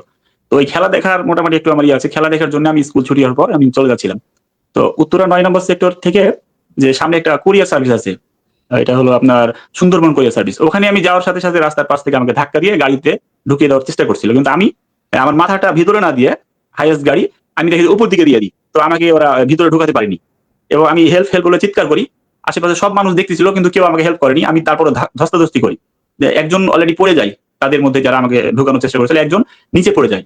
G: তো ওই খেলা দেখার মোটামুটি একটু আমার ইয়ে আছে, খেলা দেখার জন্য আমি স্কুল ছুটি হওয়ার পর আমি চলে যাচ্ছিলাম। তো উত্তরা 9 নম্বর সেক্টর থেকে যে সামনে একটা কুরিয়ার সার্ভিস আছে, এটা হলো আপনার সুন্দরবন কুরিয়ার সার্ভিস, ওখানে আমি যাওয়ার সাথে সাথে রাস্তার পাশ থেকে আমাকে ধাক্কা দিয়ে গাড়িতে ঢুকিয়ে দেওয়ার চেষ্টা করছিল, কিন্তু আমি আমার মাথাটা ভিতরে না দিয়ে হাইয়েস্ট গাড়ি আমি দেখি উপর দিকে দিয়ে দিই, তো আমাকে ওরা ভিতরে ঢুকাতে পারিনি। এবং আমি হেল্প বলে চিৎকার করি, আশেপাশে সব মানুষ দেখতেছিল কিন্তু কেউ আমাকে হেল্প করেনি। আমি তারপরে ধস্তাধস্তি করি, যে একজন অলরেডি পড়ে যায়, তাদের মধ্যে যারা আমাকে ঢুকানোর চেষ্টা করেছিল একজন নিচে পড়ে যায়।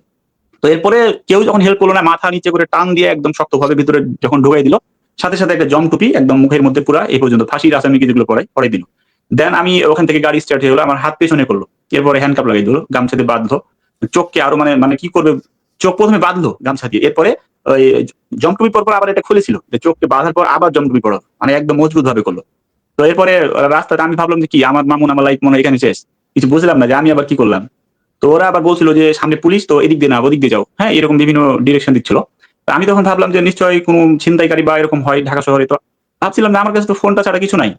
G: তো এরপরে কেউ যখন হেল্প করলো না, মাথা নিচে করে টান দিয়ে একদম শক্তভাবে ভিতরে যখন ঢুকাই দিল, সাথে সাথে একটা জমটুপি একদম মুখের মধ্যে পুরা এই পর্যন্ত ফাঁসির আসামিকে যেগুলো পড়াই দিল। দেন আমি ওখান থেকে গাড়ি স্টার্ট হয়ে গেলো, আমার হাত পেছনে করলো, এরপরে হ্যান্ডকাপ লাগাই দিল, গামছাতে বাঁধলো, চোখকে আরো মানে মানে কি করবে, চোখ প্রথমে বাঁধলো গামছা দিয়ে, এরপরে ওই জমটুপি পর আবার এটা খুলেছিল, যে চোখকে বাঁধার পর আবার জমটুপি পড়ো, মানে একদম মজবুত ভাবে করলো। তো এরপরে রাস্তাটা আমি ভাবলাম যে কি আমার মামুন, আমার লাইফ মনে হয় এখানে শেষ, কিছু বুঝলাম না যে আমি আবার কি করলাম। তো ওরা আবার বলছিল যে সামনে পুলিশ, তো এদিক দিয়ে না ওদিক দিয়ে যাও, হ্যাঁ এরকম বিভিন্ন ডিরেকশন দিচ্ছিল। তো আমি তখন ভাবলাম যে নিশ্চয়ই কোনো ছিনতাইকারী বা এরকম হয় ঢাকা শহরে, তো ভাবছিলাম না আমার কাছে তো ফোনটা ছাড়া কিছু নাই।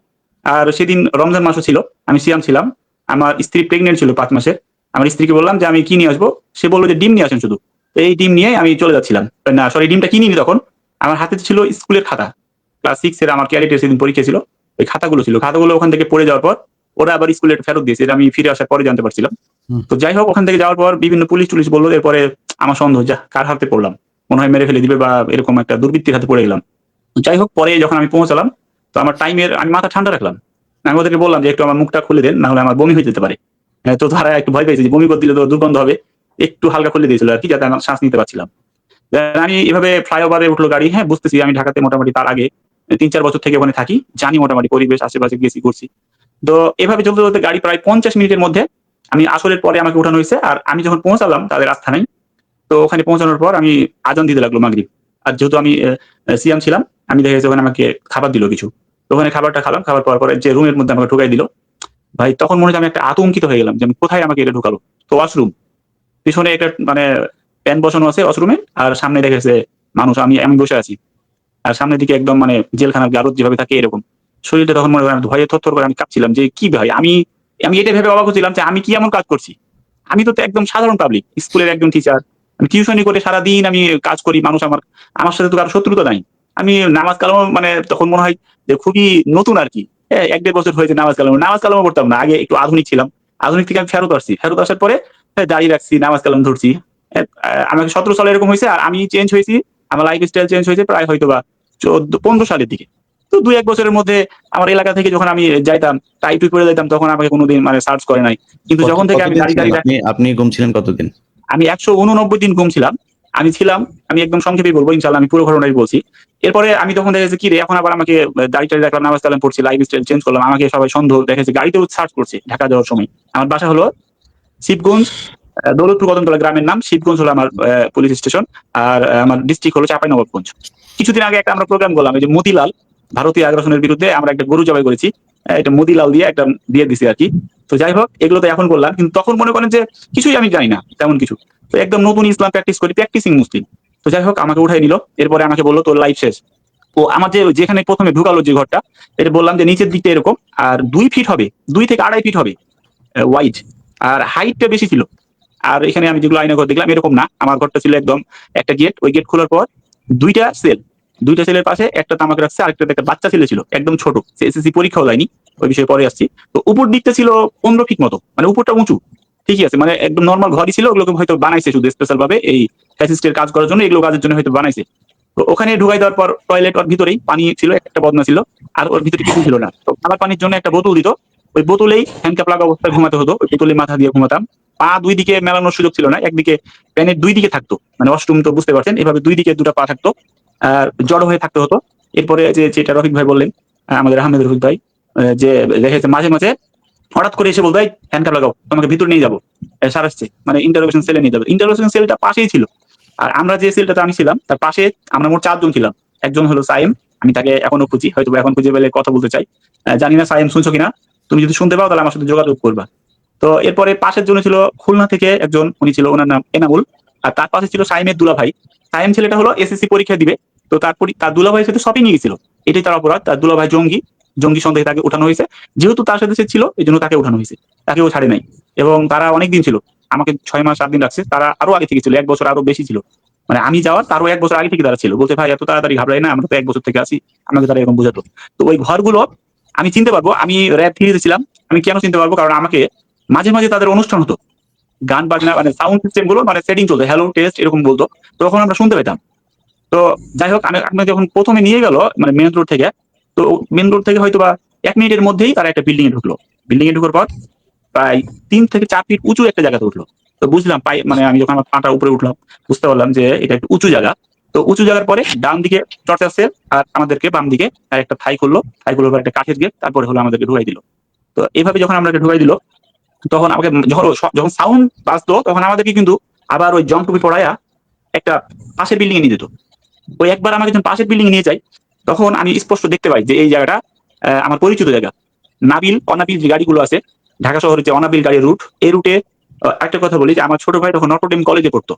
G: আর সেদিন রমজান মাসও ছিল, আমি সিয়াম ছিলাম, আমার স্ত্রী প্রেগনেন্ট ছিল 5 মাসের। আমার স্ত্রীকে বললাম যে আমি কি নিয়ে আসবো, সে বললো যে ডিম নিয়ে আসেন শুধু। তো এই ডিম নিয়ে আমি চলে যাচ্ছিলাম, না সরি ডিমটা কিনিনি, তখন আমার হাতে ছিল স্কুলের খাতা, ক্লাস 6 এর আমার ক্যাডেটের সেদিন পরীক্ষা ছিল, ওই খাতাগুলো ছিল, খাতাগুলো ওখান থেকে পড়ে যাওয়ার পর ওরা আবার স্কুলে ফেরত দিয়েছে, এটা আমি ফিরে আসার পরে জানতে পারছিলাম। তো যাই হোক, ওখান থেকে যাওয়ার পর বিভিন্ন পুলিশ বললো, এরপরে আমার সন্দেহ যা কার হাতে পড়লাম, মনে হয় মেরে ফেলে দিবে বা এরকম একটা দুর্বৃত্তির হাতে পড়ে গেলাম। যাই হোক, পরে যখন আমি পৌঁছালাম, তো আমার টাইমের আমি মাথা ঠান্ডা রাখলাম, আমি ওদেরকে বললাম যে একটু আমার মুখটা খুলে দেন, না হলে আমার বমি হয়ে যেতে পারে। তো তারা একটু ভয় পেয়েছে যে বমি করে দিলে তো দুর্গন্ধ হবে, একটু হালকা খুলে দিয়েছিল আর কি, যাতে আমার শ্বাস নিতে পারছিলাম। আমি এভাবে ফ্লাইওভারে উঠলো গাড়ি, হ্যাঁ বুঝতেছি আমি ঢাকাতে মোটামুটি তার আগে 3-4 বছর থেকে ওখানে থাকি, জানি মোটামুটি পরিবেশ, আশেপাশে গেছি করছি। তো এভাবে চলতে চলতে গাড়ি প্রায় 50 মিনিটের মধ্যে আমি আসরের পরে আমাকে উঠানো হয়েছে, আর আমি যখন পৌঁছালাম তাদের আস্থানায়, তো ওখানে পৌঁছানোর পর আমি আজান দিতে লাগলো মাগরিব। আর যেহেতু আমি সিয়াম ছিলাম, আমি দেখে ওখানে আমাকে খাবার দিল কিছু, তো ওখানে খাবারটা খেলাম, খাবার পাওয়ার পরে যে রুমের মধ্যে আমাকে ঢুকাই দিল, ভাই তখন মনে হয় আমি একটা আতঙ্কিত হয়ে গেলাম যে আমি কোথায় আমাকে এটা ঢুকালো। তো ওয়াশরুম, পিছনে একটা মানে প্যান বসানো আছে ওয়াশরুমে, আর সামনে দেখেছে মানুষ, আমি বসে আছি, আর সামনের দিকে একদম মানে জেলখানার গারদ যেভাবে থাকে এরকম। শরীরটা তখন মনে হয় ভয়ে থরথর করে আমি কাঁপছিলাম যে কি ভাই, আমি আমি এটা ভেবে অবাক হচ্ছিলাম যে আমি কি এমন কাজ করছি। আমি তো একদম সাধারণ পাবলিক, স্কুলের একজন টিচার, আমি টিউশনি করে সারাদিন আমি কাজ করি, মানুষ আমার আমার সাথে তো কারো শত্রুতা নাই। আমি নামাজ কালামও মানে তখন মনে হয় যে খুবই নতুন আর কি, 1-1.5 বছর হয়েছে নামাজ কালামও পড়তাম না, আগে একটু আধুনিক ছিলাম, আধুনিক থেকে আমি ফেরত আসার পরে দাঁড়িয়ে রাখছি, নামাজ কালাম ধরছি। আমাকে 17 সালে এরকম হয়েছে, আর আমি চেঞ্জ হয়েছি, আমার লাইফ স্টাইল চেঞ্জ হয়েছে প্রায় হয়তো বা 14-15 সালের দিকে। তো 2-1 বছরের মধ্যে আমার এলাকা থেকে যখন আমি যাইতাম, টাইটুই করে যাইতাম, তখন আমাকে কোনোদিন মানে সার্চ করে নাই। কিন্তু যখন থেকে আমি
A: কতদিন ছিলেন আপনি? আপনি গুম ছিলেন কতদিন?
G: আমি 189 দিন গুম ছিলাম। আমি একদম সংক্ষেপে বলবো, ইনশাল্লাহ আমি পুরো ঘটনাই বলছি। এরপরে আমি তখন দেখেছি কি রে, এখন আবার আমাকে দাড়ি টাড়ি রাখলাম, নামাজ কালাম পড়ছি, লাইফ স্টাইল চেঞ্জ করলাম, আমাকে সবাই সন্দেহ দেখেছে, গাড়িতেও সার্চ করছে ঢাকা যাওয়ার সময়। আমার বাসা হলো শিবগঞ্জ, দৌলতপুর কদমতলা গ্রামের নাম, শিবগঞ্জ হলো আমার পুলিশ স্টেশন, আর আমার ডিস্ট্রিক্ট হলো চাঁপাইনবাবগঞ্জ। কিছুদিন আগে একটা আমরা প্রোগ্রাম করলাম, এই যে মতিলাল, ভারতীয় আগ্রাসনের বিরুদ্ধে আমরা একটা গরু জবাই করেছি, এটা মতিলাল দিয়ে একটা দিয়ে দিছি আর কি। তো যাই হোক, এগুলো তো এখন করলাম, কিন্তু তখন মনে করেন যে কিছুই আমি জানি না তেমন কিছু, তো একদম নতুন ইসলাম প্র্যাকটিস করি, প্র্যাকটিসিং মুসলিম। তো যাই হোক, আমাকে উঠাই নিল, এরপরে আমাকে বললো তোর লাইফ শেষ। ও আমার যেখানে প্রথমে ঢুকালো যে ঘরটা, এটা বললাম যে নিচের দিকটা এরকম, আর 2 ফিট হবে, 2 থেকে 2.5 ফিট হবে ওয়াইড, আর হাইটটা বেশি ছিল। আর এখানে আমি যেগুলো আয়না ঘর দেখলাম এরকম না, আমার ঘরটা ছিল একদম একটা গেট, ওই গেট খোলার পর 2টা সেল, 2টা সেলের পাশে একটা তামাক রাখছে, আরেকটাতে একটা বাচ্চা ছেলে ছিল একদম ছোট, সে এসএসসি পরীক্ষাও দেয়নি, ওই বিষয়ে পরে আসছি। তো উপর দিকটা ছিল 15 ফিট মতো, মানে উপরটা উঁচু, ঠিকই আছে, মানে একদম নর্মাল ঘরই ছিল, ওগুলোকে হয়তো বানাইছে শুধু স্পেশাল ভাবে এই ফ্যাসিস্টের কাজ করার জন্য, এগুলো কাজের জন্য হয়তো বানাইছে। তো ওখানে ঢুকাই দেওয়ার পর টয়লেট ওর ভিতরেই, পানি ছিল, একটা বদনা ছিল, আর ওর ভিতরে কিছু ছিল না। তো খাবার পানির জন্য একটা বোতল দিত, ওই বোতলেই হ্যান্ডকাপ লাগা অবস্থায় ঘুমাতে হতো, ওই বোতলে মাথা দিয়ে ঘুমাতাম। পা 2 দিকে মেলানোর সুযোগ ছিল না, একদিকে প্যানের 2 দিকে থাকতো, মানে ওয়াশরুম তো বুঝতে পারছেন, এভাবে 2 দিকে 2টা পা থাকতো, আর জড়ো হয়ে থাকতে হতো। এরপরে যেটা রফিক ভাই বললেন, আমাদের আহমেদ রফিক ভাই, যে দেখেছে মাঝে মাঝে হঠাৎ করে এসে বলতো হ্যান্ডকাপ লাগাও, তোমাকে ভিতর নিয়ে যাবো, সারাচ্ছে মানে ইন্টারোগেশন সেলে নিয়ে যাবে। ইন্টারোগেশন সেলটা পাশেই ছিল, আর আমরা যে সেলটাতে আমি ছিলাম তার পাশে আমরা মোট 4 জন ছিলাম। একজন হলো সাইম, আমি তাকে এখনো খুঁজি, হয়তো এখন খুঁজে পেলে কথা বলতে চাই, জানি না সাইম শুনছো কিনা, তুমি যদি শুনতে পাও তাহলে আমার সাথে যোগাযোগ করবা। তো এরপরে পাশের জন্য ছিল খুলনা থেকে একজন, উনি ছিল, ওনার নাম এনামুল, আর তার পাশে ছিল সাইমের দুলাভাই। সাইম ছেলেটা হলো এসএসসি পরীক্ষা দিবে, তো তার দুলাভাইয়ের সাথে শপিং এ গেছিল, এটাই তার অপরাধ। তার দুলাভাই জঙ্গি সন্দেহে তাকে উঠানো হয়েছে, যেহেতু তার সাথে সে ছিল এই জন্য তাকে উঠানো হয়েছে, তাকেও ছাড়ে নাই, এবং তারা অনেকদিন ছিল। আমাকে 6 মাস 7 দিন রাখছে, তারা আরো আগে থেকে ছিল, 1 বছর আরো বেশি ছিল। মানে আমি যাওয়ার তারও 1 বছর আগে থেকে তারা ছিল। বলতে ভাই এত তাড়াতাড়ি ঘাবড়াই না, আমরা তো 1 বছর থেকে আছি, আমাকে তারা এরকম বোঝাতো। তো ওই ঘরগুলো আমি চিনতে পারবো, আমি র‍্যাব 3 ছিলাম, আমি কেন চিনতে পারবো, কারণ আমাকে মাঝে মাঝে তাদের অনুষ্ঠান হতো, গান বাজনা মানে সাউন্ড সিস্টেম গুলো মানে সেটিং চলতো, হ্যালো টেস্ট এরকম বলতো, তখন আমরা শুনতে পেতাম। তো যাই হোক, আমি যখন প্রথমে নিয়ে গেল মানে মেন রোড থেকে, তো মেন রোড থেকে হয়তো বা 1 মিনিটের মধ্যেই তারা একটা বিল্ডিং এ ঢুকলো। বিল্ডিং এ ঢোকার পর প্রায় 3 থেকে 4 ফিট উঁচু একটা জায়গাতে উঠলো। তো বুঝলাম মানে আমি যখন আমার পাটা উপরে উঠলাম বুঝতে পারলাম যে এটা একটা উঁচু জায়গা। তো উঁচু জায়গার পরে ডান দিকে টর্চার সেল, আর আমাদেরকে বাম দিকে আর একটা থাই করলো, থাই করলো একটা কাঠের গেট, তারপরে হলো আমাদেরকে ঢুকাই দিল। তো এইভাবে যখন আমাদেরকে ঢুকাই দিল, তখন আমাকে যখন সাউন্ড বাজতো তখন আমাদেরকে কিন্তু আবার ওই জং টুপি পড়াইয়া একটা পাশের বিল্ডিং এ নিয়ে যেত। ওই একবার আমাকে যখন পাশের বিল্ডিং এ নিয়ে যায়, তখন আমি স্পষ্ট দেখতে পাই যে এই জায়গাটা আমার পরিচিত জায়গা। নাবিল অনাবিল যে গাড়িগুলো আছে, ঢাকা শহরের যে অনাবিল গাড়ির রুট, এই রুটে একটা কথা বলি যে আমার ছোট ভাই তখন নটরডেম কলেজে পড়তো।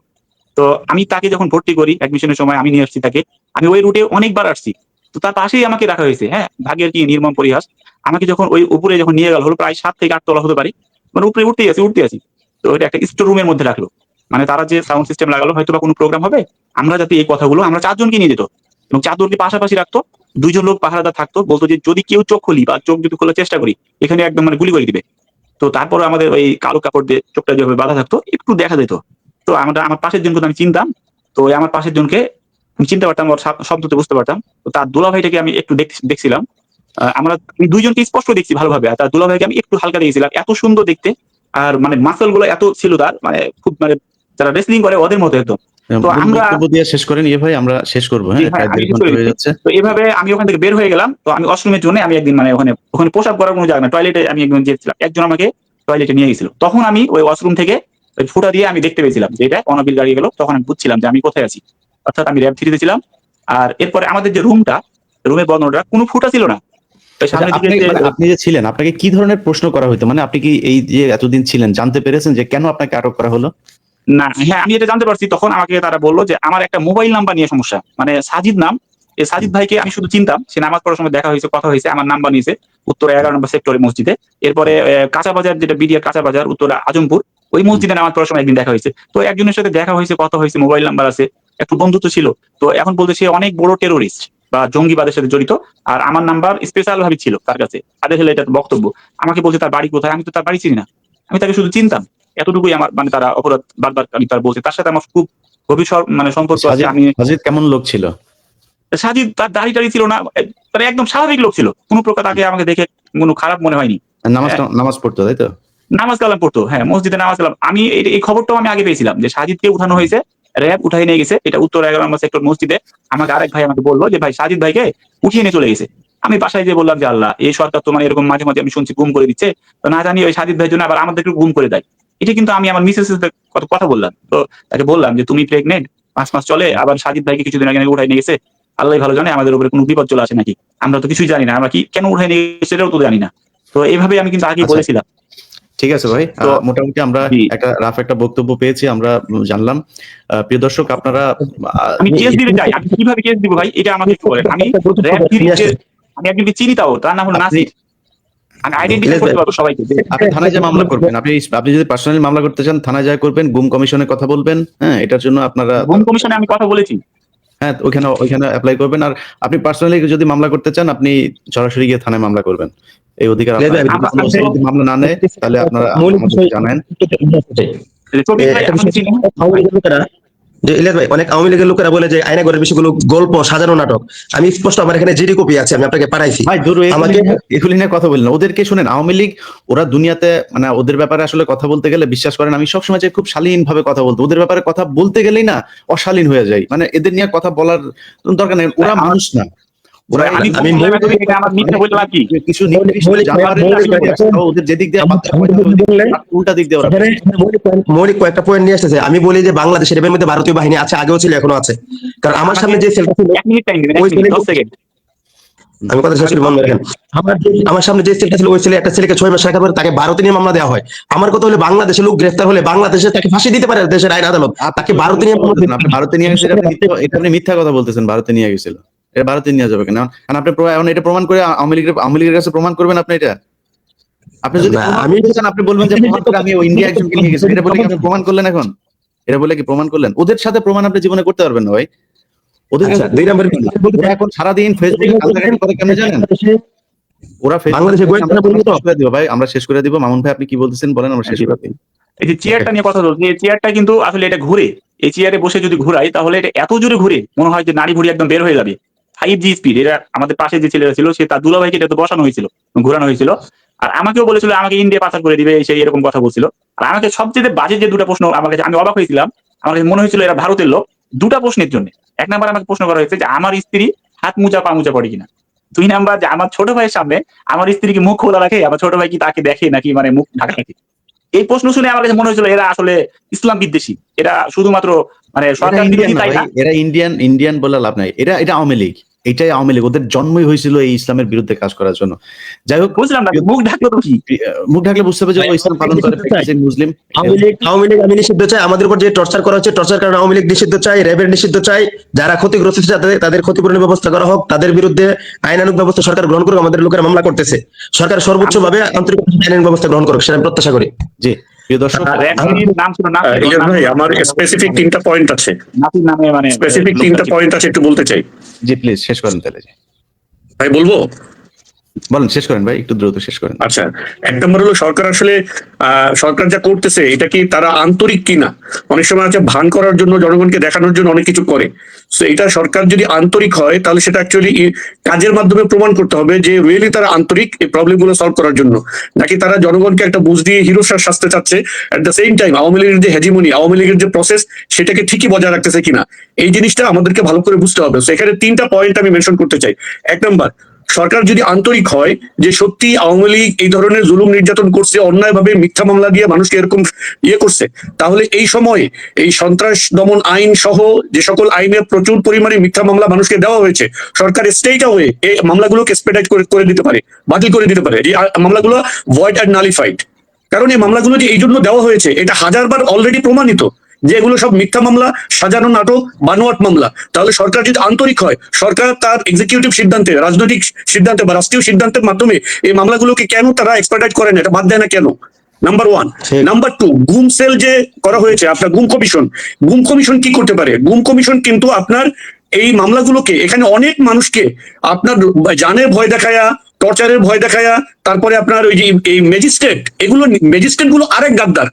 G: তো আমি তাকে যখন ভর্তি করি অ্যাডমিশনের সময়, আমি নিয়ে আসছি তাকে, আমি ওই রুটে অনেকবার আসছি। তো তার পাশেই আমাকে রাখা হয়েছে। হ্যাঁ, ভাগ্যের কি নির্মম পরিহাস, আমাকে যখন ওই উপরে যখন নিয়ে গেল, হলো প্রায় 7 থেকে 8 তলা হতে পারি, মানে উপরে উঠতেই আছি। তো এটা একটা স্টোর রুমের মধ্যে রাখলো, মানে তারা যে সাউন্ড সিস্টেম লাগালো, হয়তো বা কোনো প্রোগ্রাম হবে, আমরা যাতে এই কথাগুলো, আমরা 4 জনকে নিয়ে যেত এবং 4 জনকে পাশাপাশি রাখতো, 2 জন লোক পাহারাদার থাকতো, বলতো যে যদি কেউ চোখ খুলি বা চোখ যদি খোলার চেষ্টা করি, এখানে একদম মানে গুলি করে দিবে। তো তারপরে আমাদের ওই কালো কাপড় দিয়ে চোখটা যেভাবে বাঁধা থাকতো, একটু দেখা যেত। তো আমার পাশের জনকে আমি চিনতাম। তো ওই আমার পাশের জনকে আমি চিনতে পারতাম, ওর শব্দতে বুঝতে পারতাম। তো তার দুলাভাইটাকে আমি একটু দেখছিলাম। আমি 2 জনকে স্পষ্ট দেখছি ভালোভাবে, আর তার দুলাভাইকে আমি একটু হালকা দেখেছিলাম, এত সুন্দর দেখতে। আর মানে মাসল গুলো এত ছিল তার, মানে খুব মানে যারা রেসলিং করে ওদের মতো একদম। তো আমরা
A: বক্তব্য দিয়ে শেষ করেন ইয়ে ভাই, আমরা শেষ করবো।
G: জি
A: হ্যাঁ,
G: হ্যাঁ,
A: প্রায়
G: আমি
A: 1.5
G: শেষ
A: ঘন্টা
G: করে
A: হয়ে
G: দিচ্ছি।
A: যাচ্ছে।
G: তো এভাবে আমি ওখান থেকে বের হয়ে গেলাম। তো আমি ওয়াশরুমের জন্য আমি একদিন মানে ওখানে প্রসাব করার কোনো জায়গা না, টয়লেটে আমি একদিন যেছিলাম, একজন আমাকে টয়লেটে নিয়ে গেছিল। তখন আমি ওই ওয়াশরুম থেকে ওই ফুটা দিয়ে আমি দেখতে পেয়েছিলাম যে এটা অনাবিল গাড়ি গেল, তখন আমি বুঝছিলাম যে আমি কোথায় আছি, অর্থাৎ আমি র‍্যাব 3 ছিলাম। আর এরপরে আমাদের যে রুমটা, রুমের বর্ণনাটা কোনো ফুটা ছিল না, ওই
A: আচ্ছা,
G: সামনের দিকে
A: আপনি
G: যে
A: মানে আপনি যে ছিলেন, আপনাকে কি ধরনের প্রশ্ন করা হতো? মানে আপনি কি এই যে এতদিন ছিলেন জানতে পেরেছেন যে কেন আপনাকে আটক করা হলো?
G: না, হ্যাঁ আমি এটা জানতে পারছি। তখন আমাকে তারা বললো যে আমার একটা মোবাইল নাম্বার নিয়ে সমস্যা, মানে সাজিদ নাম, এই সাজিদ ভাইকে আমি শুধু চিনতাম, সে নামাজ পড়ার সময় দেখা হয়েছে, কথা হয়েছে, আমার নাম্বার নিয়েছে উত্তরা 11 নম্বর সেক্টরের মসজিদে। এরপরে কাঁচা বাজার, যেটা বিডিআর কাঁচা বাজার, উত্তরা আজমপুর, ওই মসজিদে নামাজ পড়ার সময় একদিন দেখা হয়েছে। তো একজনের সাথে দেখা হয়েছে, কথা হয়েছে, মোবাইল নাম্বার আছে, একটু বন্ধুত্ব ছিল। তো এখন বলতে সে অনেক বড় টেরোরিস্ট বা জঙ্গিবাদের সাথে জড়িত, আর আমার নাম্বার স্পেশাল ভাবে ছিল তার কাছে, তাদের হলে এটা বক্তব্য। আমাকে বলছে তার বাড়ি কোথায়, আমি তো তার বাড়ি চিনি না, আমি তাকে শুধু চিনতাম। এতটুকুই আমার মানে তারা অপরাধ বারবার আমি তার বলছি। তার সাথে আমার খুব গভীর মানে সম্পর্ক আছে। আমি
A: সাজিদ কেমন লোক ছিল?
G: সাজিদ, তার দাড়ি টাড়ি ছিল না, তার একদম স্বাভাবিক লোক ছিল, কোনো প্রকার তাকে আমাকে দেখে কোনো খারাপ মনে হয়নি। হ্যাঁ,
A: নামাজ পড়তো, তাই তো?
G: নামাজ কালাম পড়তো, হ্যাঁ মসজিদে নামাজ কালাম। আমি এই খবরটাও আমি আগে পেয়েছিলাম যে সাজিদকে উঠানো হয়েছে, র‍্যাব উঠাই নিয়ে গেছে, এটা উত্তর 11 নম্বর সেক্টর মসজিদে। আমাকে আরেক ভাই আমাকে বললো যে ভাই সাজিদ ভাইকে উঠিয়ে নিয়ে চলে গেছে। আমি বাসায় যেয়ে বললাম যে আল্লাহ, এই সরকার তো মানে এরকম মাঝে মাঝে আমি শুনছি গুম করে দিচ্ছে, তো না জানি ওই সাজিদ ভাইয়ের জন্য আবার আমাদেরকে গুম করে দেয়। এটা কিন্তু আমি আমার মিসেস কথা বললাম। তো তাকে বললাম যে তুমি প্রেগনেন্ট, 5 মাস চলে, আবার সাজিদ ভাইকে কিছুদিন আগে নাকি উঠাই নিয়ে গেছে, আল্লাহ ভালো জানে আমাদের উপরে কোনো বিপদ চলে আসে নাকি, আমরা তো কিছুই জানি না, আমরা কি কেন উঠাই নিয়ে গেছে সেটাও তো জানি না। তো এইভাবে আমি কিন্তু আগে
A: আচ্ছা,
G: বলেছিলাম।
A: ঠিক আছে ভাই,
G: তো
A: মোটামুটি আমরা
G: জি,
A: একটা বক্তব্য পেয়েছি, আমরা জানলাম। প্রিয় দর্শক, আপনারা
G: আমি কেস দিতে চাই, আমি কিভাবে কেস দিব ভাই এটা আমাকে একটু বলেন। আমি র‍্যাব আমি একজনকে চিনি, তাও তার নাম হলো
A: আপনি
G: নাসির, আমি আইডেন্টিফাই করতে পারবো সবাইকে।
A: আপনি থানায় যা মামলা করবেন, আপনি যদি পার্সোনালি মামলা করতে চান থানায় যা করবেন, গুম কমিশনে কথা বলবেন। হ্যাঁ, এটার জন্য আপনারা
G: গুম কমিশনে আমি কথা বলেছি।
A: হ্যাঁ ওইখানে অ্যাপ্লাই করবেন। আর আপনি পার্সোনালি যদি মামলা করতে চান, আপনি সরাসরি গিয়ে থানায় মামলা করবেন, এই অধিকার আপনার। যদি কোনো অফিসার যদি মামলা না নেয়, তাহলে আপনারা আমাদের জানান।
G: প্রবীর ভাই
C: একটা
G: আমাকে
C: বিষয়,
G: চিনেন?
C: আওয়ামী লীগের লোকেরা, যে ইলিয়াস ভাই, অনেক আওয়ামী লীগের লোকেরা বলে যে আয়নাঘরের বিষয়গুলো গল্প, সাজানো নাটক। আমি স্পষ্ট, আমার এখানে জিডি কপি আছে, আমি আপনাকে পাঠাইছি।
A: ভাই ধরো
C: আমাকে
A: এগুলি নিয়ে কথা বলি না, ওদেরকে শুনেন। আওয়ামী লীগ ওরা দুনিয়াতে মানে ওদের ব্যাপারে আসলে কথা বলতে গেলে, বিশ্বাস করেন আমি সবসময় যে খুব শালীন ভাবে কথা বলতো, ওদের ব্যাপারে কথা বলতে গেলেই না অশালীন হয়ে যায়। মানে এদের নিয়ে কথা বলার দরকার নেই, ওরা মানুষ না। ওরা
G: আমি এটা আমার মিথ্যা বলতে লাভ কি?
A: কিছু নির্দিষ্ট জানোয়ারের চাকরি আছে, ওদের যেদিক দিয়ে উল্টা দিক দিয়ে ওরা
C: মৌলিক কয়েকটা পয়েন্ট নিয়ে আসতেছে। আমি বলি যে বাংলাদেশের এর মধ্যে ভারতীয় বাহিনী আছে, আগেও ছিল, এখনো আছে। কারণ আমার সামনে যে সেলটা ছিল,
G: 1 মিনিট টাইম দিবেন, 1 মিনিট 10 সেকেন্ড।
C: আমি কথা শেষ করি, মনে রাখেন। আমার সামনে যে সেলটা ছিল, ওই ছেলে, একটা ছেলেকে 6 মাস রাখার পরে তাকে ভারতে নিয়ে মামলা দেওয়া হয়। আমার কথা হলে বাংলাদেশের লোক গ্রেফতার হলে বাংলাদেশে তাকে ফাঁসি দিতে পারে দেশের আইন আদালত, তাকে ভারতে নিয়ে
A: আপনি ভারতে নিয়ে গেছেন, এটা আপনি মিথ্যা কথা বলতেছেন। ভারতে নিয়ে গেছিল, এটা ভারতে নিয়ে যাবে কেন? কারণ আপনি এখন এটা প্রমাণ করে আওয়ামী লীগের কাছে প্রমাণ করবেন আপনি এটা? আপনি যদি
C: না,
A: প্রমাণ
C: আমি-
A: করতে চান, আপনি বলবেন যে প্রমাণ করে আমি ইন্ডিয়া একজনকে নিয়ে গেছি, এটা বলে কি আপনি প্রমাণ করলেন এখন? এটা বলে কি প্রমাণ করলেন? ওদের সাথে প্রমাণ আপনি জীবনে করতে পারবেন না ভাই। ওদের
C: আচ্ছা,
A: কাছে
C: 2 নম্বর
A: ওরা এখন সারাদিন ফেসবুকে কান্দাকাটি করে, কেমনে জানেন? ওরা
C: বাংলাদেশে
A: ফেসবুকে
C: গোয়েন্দা বলবো তো?
A: শেষ করে দিব ভাই, আমরা শেষ করে দিব। মামুন ভাই আপনি কি বলতেছেন বলেন, আমরা শেষ করে দিই।
G: এই যে চেয়ারটা নিয়ে কথা বলছি, এই চেয়ারটা কিন্তু আসলে এটা ঘুরে, এই চেয়ারে বসে যদি ঘুরাই তাহলে এটা এত জোরে ঘুরে মনে হয় যে নাড়ি ভুড়ি একদম বের হয়ে যাবে। 5G speed. এটা আমাদের পাশে যে ছেলেরা ছিল, সে তার দুলাভাইকে এটা তো বসানো হয়েছিল, ঘোরানো হয়েছিল। আর আমাকেও বলেছিল আমাকে ইন্ডিয়া পাচার করে দিবে, সেই এরকম কথা বলছিল। আর আমাকে সবচেয়ে বাজে যে দুটো প্রশ্ন আমার কাছে, আমি অবাক হয়েছিলাম, আমার কাছে মনে হয়েছিল এরা ভারতের লোক। দুটা প্রশ্নের জন্য। 1 নাম্বার আমাকে প্রশ্ন করা হয়েছে যে আমার স্ত্রী হাত মোজা পা মোজা পড়ে কিনা। 2 নাম্বার যে আমার ছোট ভাইয়ের সামনে আমার স্ত্রী কি মুখ খোলা রাখে, আমার ছোট ভাই কি তাকে দেখে নাকি মানে মুখ ঢাকা রাখে। এই প্রশ্ন শুনে আমার কাছে মনে হয়েছিল এরা আসলে ইসলাম বিদ্বেষী, এরা শুধুমাত্র মানে সরকার বিরোধী তাই না।
A: এরা ইন্ডিয়ান বলে লাভ নাই, এটা আওয়ামী লীগ, এটাই আওয়ামী লীগ। ওদের জন্মই হয়েছিল এই ইসলামের বিরুদ্ধে কাজ করার জন্য। যাই হোক,
G: বুঝলাম না, মুখ ঢাকলো তো কি।
A: মুখ ঢাকলে বুঝতে হবে যে ও ইসলাম পালন করে, প্র্যাকটিসিং মুসলিম।
C: আওয়ামী লীগ আমি নিষিদ্ধ চাই, আমাদের উপর যে টর্চার করা হচ্ছে, টর্চার কারণে আওয়ামী লীগ নিষিদ্ধ চাই, র্যাবের নিষিদ্ধ চাই, যারা ক্ষতিগ্রস্ত হচ্ছে তাদের ক্ষতিপূরণের ব্যবস্থা করা হোক, তাদের বিরুদ্ধে আইনানুগ ব্যবস্থা সরকার গ্রহণ করুক। আমাদের লোকেরা মামলা করতেছে, সরকার সর্বোচ্চ ভাবে আন্তরিক আইনানুগ ব্যবস্থা গ্রহণ করুক, সেটা আমি প্রত্যাশা করি।
A: জি প্রিয় দর্শক,
G: আর র্যাবের নাম ছিল না
B: ইলিয়াস ভাই, আমার স্পেসিফিক 3টা পয়েন্ট আছে,
G: নাতির নামে মানে
B: স্পেসিফিক 3টা পয়েন্ট আছে, একটু বলতে চাই।
A: জি প্লিজ শেষ করেন তাহলে।
B: ভাই বলবো?
A: বলেন, শেষ করেন ভাই, একটু দ্রুত শেষ করেন।
B: আচ্ছা, 1 নম্বর হলো সরকার আসলে সরকার যা করতেছে এটা কি তারা আন্তরিক কিনা। অনেক সময় আছে ভান করার জন্য, জনগণকে দেখানোর জন্য অনেক কিছু করে। তো এটা সরকার যদি আন্তরিক হয় তাহলে সেটা অ্যাকচুয়ালি কাজের মাধ্যমে প্রমাণ করতে হবে যে রিয়েলি তারা আন্তরিক এই প্রবলেম গুলো সলভ করার জন্য, নাকি তারা জনগণকে একটা বুঝ দিয়ে হিরো সাজতে চাচ্ছে। At the same time Awami লীগের যে হেজিমনি, আওয়ামী লীগের যে প্রসেস, সেটাকে ঠিকই বজায় রাখতেছে কিনা, এই জিনিসটা আমাদেরকে ভালো করে বুঝতে হবে। তো এখানে 3টা পয়েন্ট আমি মেনশন করতে চাই। 1 নম্বর, সরকার যদি আন্তরিক হয় যে সত্যি আওয়ামী লীগ এই ধরনের জুলুম নির্যাতন করছে, অন্যায়ভাবে মিথ্যা মামলা দিয়ে মানুষকে এরকম করছে, তাহলে এই সময়ে এই সন্ত্রাস দমন আইন সহ যে সকল আইনে প্রচুর পরিমাণে মিথ্যা মামলা মানুষকে দেওয়া হয়েছে, সরকার স্টেট হয়ে এই মামলাগুলোকে এক্সপেডিট করে দিতে পারে, বাতিল করে দিতে পারে, এই মামলাগুলো ভয়েড অ্যান্ড নালিফাইড। কারণ এই মামলাগুলো যে এই জন্য দেওয়া হয়েছে এটা হাজারবার অলরেডি প্রমাণিত যে এগুলো সব মিথ্যা মামলা, সাজানো নাটক, বানোয়াট মামলা। তাহলে সরকার যদি আন্তরিক হয়, সরকার তার এক্সিকিউটিভ সিদ্ধান্তে, রাজনৈতিক সিদ্ধান্তে বা রাষ্ট্রীয় সিদ্ধান্তের মাধ্যমে এই মামলাগুলোকে কেন তারা এক্সপার্টাইজ করে না, এটা বাদ দেয় না কেন? নাম্বার 1। নাম্বার 2, গুম সেল যে করা হয়েছে, আপনার গুম কমিশন কি করতে পারে? গুম কমিশন কিন্তু আপনার এই মামলাগুলোকে, এখানে অনেক মানুষকে আপনার জানের ভয় দেখায়া, টর্চারের ভয় দেখায়া, তারপরে আপনার ওই যে এই ম্যাজিস্ট্রেট গুলো আরেক গাদ্দার।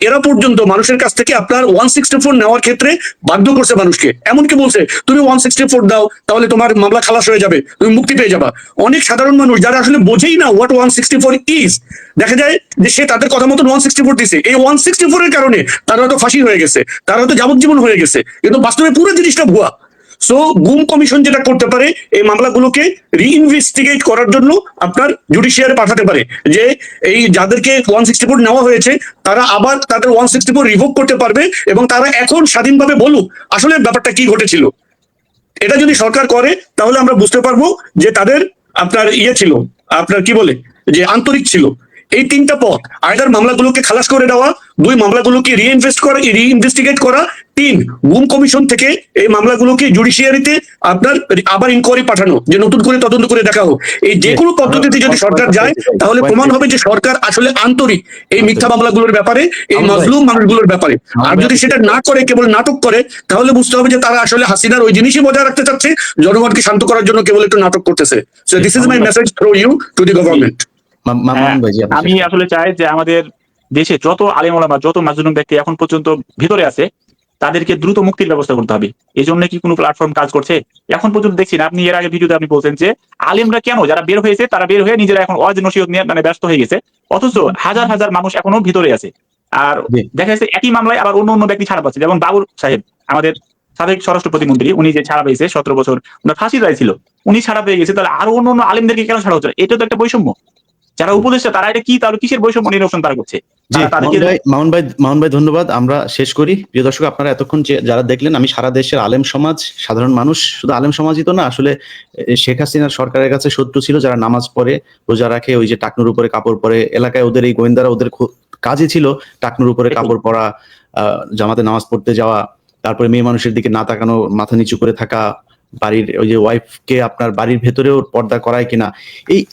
B: এরা পর্যন্ত মানুষের কাছ থেকে আপনার 164 নেওয়ার ক্ষেত্রে বাধ্য করছে মানুষকে। এমনকি বলছে তুমি 164 দাও, তাহলে তোমার মামলা খালাস হয়ে যাবে, তুমি মুক্তি পেয়ে যাবা। অনেক সাধারণ মানুষ যারা আসলে বোঝেই না হোয়াট 164 ইজ, দেখা যায় যে সে তাদের কথা মতন 164 দিছে। এই 164 এর কারণে তারা হয়তো ফাঁসি হয়ে গেছে, তারা হয়তো যাবজ্জীবন হয়ে গেছে, কিন্তু বাস্তবে পুরো জিনিসটা ভুয়া। সো গুম কমিশন যেটা করতে পারে, এই মামলাগুলোকে রিইনভেস্টিগেট করার জন্য আপনার জুডিশিয়ারে পাঠাতে পারে, যে এই যাদেরকে 164 নেওয়া হয়েছে তারা আবার তাদের 164 রিভোক করতে পারবে, এবং তারা এখন স্বাধীনভাবে বলুক আসলে ব্যাপারটা কি ঘটেছিল। এটা যদি সরকার করে তাহলে আমরা বুঝতে পারবো যে তাদের আপনার ছিল, আপনার কি বলে, যে আন্তরিক ছিল। এই 3টা পথ, আইদার মামলাগুলোকে খালাস করে দেওয়া, 2 মামলাগুলোকে রিইনভেস্টিগেট করা, 3 গুম কমিশন থেকে এই মামলাগুলোকে জুডিশিয়ারিতে আপনার আবার ইনকোয়ারি পাঠানো, যে নতুন করে তদন্ত করে দেখা হোক। এই যে কোনো পদ্ধতিতে যদি সরকার যায় তাহলে প্রমাণ হবে যে সরকার আসলে আন্তরিক এই মিথ্যা মামলাগুলোর ব্যাপারে, এই মাজলুম মানুষগুলোর ব্যাপারে। আর যদি সেটা না করে, কেবল নাটক করে, তাহলে বুঝতে হবে যে তারা আসলে হাসিনার ওই জিনিসই বজায় রাখতে চাচ্ছে, জনগণকে শান্ত করার জন্য কেবল একটু নাটক করতেছে। So this is my message through you to the government.
G: আমি আসলে চাই যে আমাদের দেশে যত আলেম ওলামা, যত মাজলুম ব্যক্তি এখন পর্যন্ত ভিতরে আছে, তাদেরকে দ্রুত মুক্তির ব্যবস্থা করতে হবে। এই জন্য কি কোনো প্ল্যাটফর্ম কাজ করছে? এখন পর্যন্ত দেখছি না। আপনি এর আগে ভিডিওতে আপনি বলছেন যে আলেমরা কেন, যারা বের হয়েছে তারা বের হয়ে নিজেরা এখন ওয়াজ নসিহত নিয়ে মানে ব্যস্ত হয়ে গেছে, অথচ হাজার হাজার মানুষ এখনো ভিতরে আছে। আর দেখা যাচ্ছে একই মামলায় আবার অন্য ব্যক্তি ছাড়া পাচ্ছে। যেমন বাবুর সাহেব, আমাদের সাবেক স্বরাষ্ট্র প্রতিমন্ত্রী, উনি যে ছাড়া পেয়েছে 17 বছর ওনার ফাঁসি রায় ছিল, উনি ছাড়া পেয়ে গেছে, তাহলে আরো অন্য আলেমদেরকে কেন ছাড়া হচ্ছে? এটা তো একটা বৈষম্য। যারা উপদেষ্টা তারা এটা কি, তাহলে কিসের বৈষম্য নিরসন তারা করছে?
A: মামুন ভাই ধন্যবাদ, আমরা শেষ করি। প্রিয় দর্শক, আপনারা এতক্ষণ যারা দেখলেন, আমি সারা দেশের আলেম সমাজ, সাধারণ মানুষ, শুধু আলেম সমাজই তো না, আসলে শেখ হাসিনার সরকারের কাছে শত্রু ছিল যারা নামাজ পড়ে, রোজা রাখে, ওই যে টাকনুর উপরে কাপড় পরে, এলাকায় ওদের এই গোয়েন্দারা, ওদের কাজই ছিল টাকনুর উপরে কাপড় পরা, জামাতে নামাজ পড়তে যাওয়া, তারপরে মেয়ে মানুষের দিকে না তাকানো, মাথা নিচু করে থাকা, বাড়ির ওই যে ওয়াইফকে আপনার বাড়ির ভেতরেও পর্দা করায় কিনা,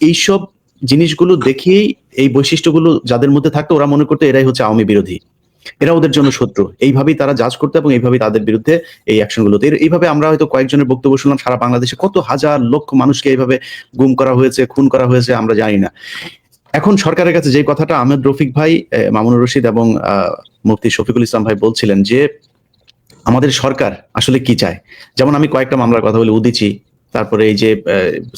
A: এইসব জিনিসগুলো দেখিয়েই এই বৈশিষ্ট্যগুলো যাদের মধ্যে থাকতো ওরা মনে করতো এরাই হচ্ছে আওয়ামী বিরোধী, এরা ওদের জন্য শত্রু, এইভাবেই তারা জাজ করতো এবং এইভাবেই তাদের বিরুদ্ধে এই অ্যাকশনগুলো। এইভাবে আমরা হয়তো কয়েকজনের বক্তব্য শুনলাম, সারা বাংলাদেশে কত হাজার লক্ষ মানুষকে এইভাবে গুম করা হয়েছে, খুন করা হয়েছে আমরা জানি না। এখন সরকারের কাছে যে কথাটা আহমেদ রফিক ভাই, মামুনুর রশিদ এবং মুফতি শফিকুল ইসলাম ভাই বলছিলেন যে আমাদের সরকার আসলে কি চায়, যেমন আমি কয়েকটা মামলার কথা বলি, উদিচি, তারপরে এই যে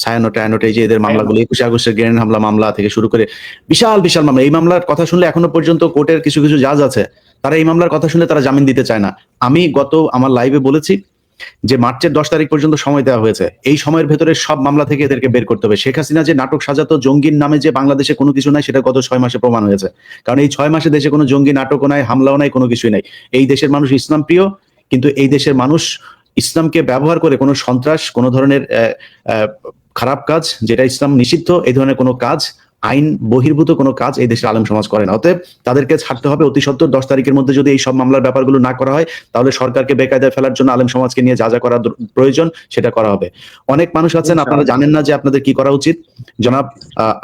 A: ছায়ানট টায়ানট, এই যে এদের মামলাগুলো 21 আগস্টের গ্রেনেড হামলা মামলা থেকে শুরু করে বিশাল বিশাল মামলা, এই মামলার কথা শুনলে এখনো পর্যন্ত কোর্টের কিছু কিছু জাজ আছে তারা এই মামলার কথা শুনলে তারা জামিন দিতে চায় না। আমি আমার লাইভে বলেছি যে মার্চের 10 তারিখ পর্যন্ত সময় দেওয়া হয়েছে, এই সময়ের ভেতরে সব মামলা থেকে এদেরকে বের করতে হবে। শেখ হাসিনা যে নাটক সাজাতো জঙ্গির নামে যে বাংলাদেশে কোনো কিছু নাই, সেটা গত 6 মাসে প্রমাণ হয়েছে। কারণ এই 6 মাসে দেশে কোনো জঙ্গি নাটকও নাই, হামলাও নাই, কোনো কিছুই নাই। এই দেশের মানুষ ইসলাম প্রিয়, কিন্তু এই দেশের মানুষ ইসলামকে ব্যবহার করে কোনো সন্ত্রাস, কোনো ধরনের খারাপ কাজ যেটা ইসলাম নিষিদ্ধ, এই ধরনের কোনো কাজ, আইন বহির্ভূত কোনো কাজ এই দেশের আলেম সমাজ করে না। অতএব তাদেরকে ছাড়তে হবে অতি সত্বর। 10 তারিখের মধ্যে যদি এই সব মামলার ব্যাপারগুলো না করা হয়, তাহলে সরকারকে বেকায়দায় ফেলার জন্য আলেম সমাজকে নিয়ে যা যা করা প্রয়োজন সেটা করা হবে। অনেক মানুষ আছেন আপনারা জানেন না যে আপনাদের কি করা উচিত। জনাব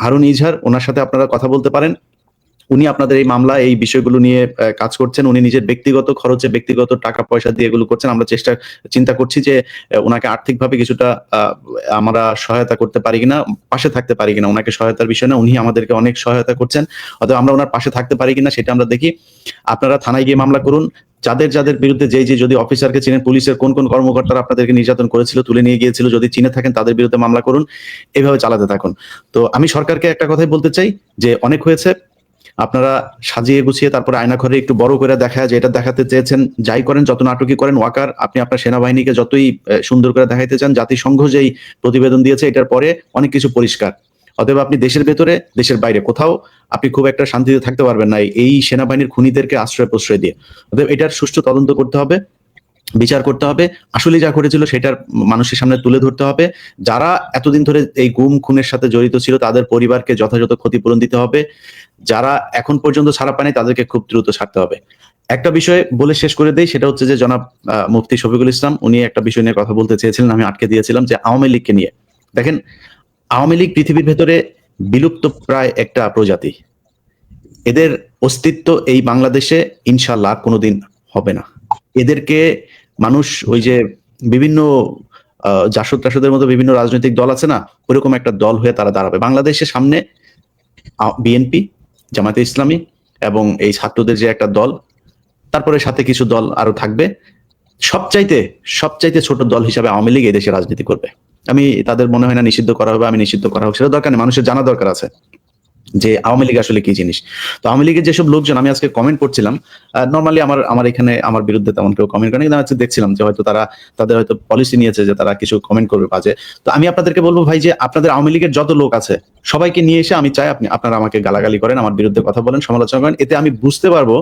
A: হারুন ইজহার, ওনার সাথে আপনারা কথা বলতে পারেন। উনি আপনাদের এই মামলা, এই বিষয়গুলো নিয়ে কাজ করছেন। উনি নিজের ব্যক্তিগত খরচে, ব্যক্তিগত টাকা পয়সা দিয়ে এগুলো করছেন। আমরা চিন্তা করছি যে ওনাকে আর্থিকভাবে কিছুটা আমরা সহায়তা করতে পারি কিনা, পাশে থাকতে পারি কিনা। ওনাকে সহায়তার বিষয় না, উনি আমাদেরকে অনেক সহায়তা করছেন, অতএব আমরা ওনার পাশে থাকতে পারি কিনা সেটা আমরা দেখি। আপনারা থানায় গিয়ে মামলা করুন। যাদের বিরুদ্ধে যে যদি অফিসারকে চিনেন, পুলিশের কোন কোন কর্মকর্তারা আপনাদেরকে নির্যাতন করেছিল, তুলে নিয়ে গিয়েছিল, যদি চিনে থাকেন তাদের বিরুদ্ধে মামলা করুন। এইভাবে চালাতে থাকুন। তো আমি সরকারকে একটা কথাই বলতে চাই যে অনেক হয়েছে, আপনারা সাজিয়ে গুছিয়ে তারপরে আয়না ঘরে একটু বড় করে দেখা, যে এটা দেখাতে চেয়েছেন যাই করেন, যত নাটকই করেন ওয়াকার, আপনি আপনার সেনাবাহিনীকে যতই সুন্দর করে দেখাইতে চান, জাতিসংঘ যেই প্রতিবেদন দিয়েছে এটার পরে অনেক কিছু পরিষ্কার। অতএব আপনি দেশের ভেতরে দেশের বাইরে কোথাও আপনি খুব একটা শান্তিতে থাকতে পারবেন না এই সেনাবাহিনীর খুনিদেরকে আশ্রয় প্রশ্রয় দিয়ে। অতএব এটার সুষ্ঠু তদন্ত করতে হবে, বিচার করতে হবে, আসলে যা করেছিল সেটার মানুষের সামনে তুলে ধরতে হবে। যারা এতদিন ধরে এই গুম খুনের সাথে জড়িত ছিল তাদের পরিবারকে যথাযথ ক্ষতিপূরণ দিতে হবে। যারা এখন পর্যন্ত ছাড়া পায়নি তাদেরকে খুব দ্রুত ছাড়তে হবে। একটা বিষয় বলে শেষ করে দেই, সেটা হচ্ছে যে জনাব মুফতি শফিকুল ইসলাম উনি একটা বিষয় নিয়ে কথা বলতে চেয়েছিলেন, আমি আটকে দিয়েছিলাম, যে আওয়ামী লীগকে নিয়ে। দেখেন, আওয়ামী লীগ পৃথিবীর ভেতরে বিলুপ্ত প্রায় একটা প্রজাতি। এদের অস্তিত্ব এই বাংলাদেশে ইনশাআল্লাহ কোনোদিন হবে না। এদেরকে মানুষ ওই যে বিভিন্ন জাসদ টাসদের মতো বিভিন্ন রাজনৈতিক দল আছে না, ওইরকম একটা দল হয়ে তারা দাঁড়াবে বাংলাদেশের সামনে। বিএনপি, জামায়াতে ইসলামী এবং এই ছাত্রদের যে একটা দল, তারপরে সাথে কিছু দল আরো থাকবে, সবচাইতে ছোট দল হিসাবে আওয়ামী লীগ এই দেশে রাজনীতি করবে। আমি তাদের মনে হয় না নিষিদ্ধ করা হবে, আমি নিষিদ্ধ করা হোক সেটা দরকার নেই, মানুষের জানা দরকার আছে যে আওয়ামী লীগ আসলে কি জিনিস। তো আওয়ামী লীগের যেসব লোকজন, আমি আজকে কমেন্ট করছিলাম, নর্মালি আমার এখানে আমার বিরুদ্ধে তেমন কেউ কমেন্ট করেনি, কিন্তু আমি দেখছিলাম যে হয়তো তাদের হয়তো পলিসি নিয়েছে যে তারা কিছু কমেন্ট করবে বাজে। তো আমি আপনাদেরকে বলবো ভাই, যে আপনাদের আওয়ামী লীগের যত লোক আছে সবাইকে নিয়ে এসে আমি চাই আপনারা আমাকে গালাগালি করেন, আমার বিরুদ্ধে কথা বলেন, সমালোচনা করেন। এতে আমি বুঝতে পারবো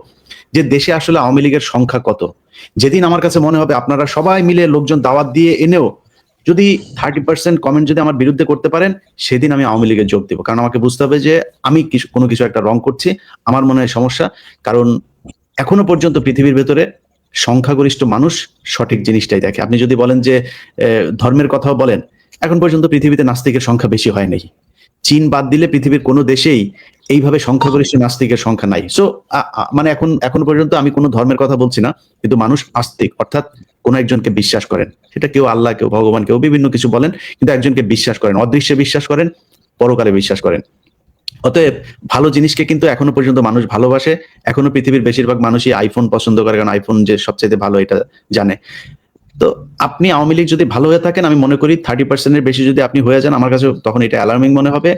A: যে দেশে আসলে আওয়ামী লীগের সংখ্যা কত। যেদিন আমার কাছে মনে হবে আপনারা সবাই মিলে লোকজন দাওয়াত দিয়ে এনেও যদি 30% কমেন্ট যদি আমার বিরুদ্ধে করতে পারেন, সেদিন আমি আওয়ামী লীগে যোগ দিব। কারণ আমাকে বুঝতে হবে যে আমি কোনো কিছু একটা রং করছি, আমার মনে হয় সমস্যা। কারণ এখনো পর্যন্ত পৃথিবীর ভেতরে সংখ্যাগরিষ্ঠ মানুষ সঠিক জিনিসটাই দেখে। আপনি যদি বলেন যে ধর্মের কথাও বলেন, এখন পর্যন্ত পৃথিবীতে নাস্তিকের সংখ্যা বেশি হয় নাই। চীন বাদ দিলে পৃথিবীর কোনো দেশেই এইভাবে সংখ্যাগরিষ্ঠ নাস্তিকের সংখ্যা নাই। সো মানে এখন পর্যন্ত আমি কোনো ধর্মের কথা বলছি না, কিন্তু মানুষ আস্তিক, অর্থাৎ কোন একজনকে বিশ্বাস করেন, সেটা কেউ আল্লাহ, কেউ ভগবান, কেউ বিভিন্ন কিছু বলেন, কিন্তু একজনকে বিশ্বাস করেন, অদৃশ্যে বিশ্বাস করেন, পরকালে বিশ্বাস করেন। অতএব ভালো জিনিসকে কিন্তু এখনো পর্যন্ত মানুষ ভালোবাসে। এখনো পৃথিবীর বেশিরভাগ মানুষই আইফোন পছন্দ করে, কারণ আইফোন যে সবচেয়ে ভালো এটা জানে। তো আপনি আওয়ামী লীগ যদি ভালো হয়ে থাকেন, আমি মনে করি 30% বেশি যদি আপনি হয়ে যান, আমার কাছে তখন এটা অ্যালার্মিং মনে হবে।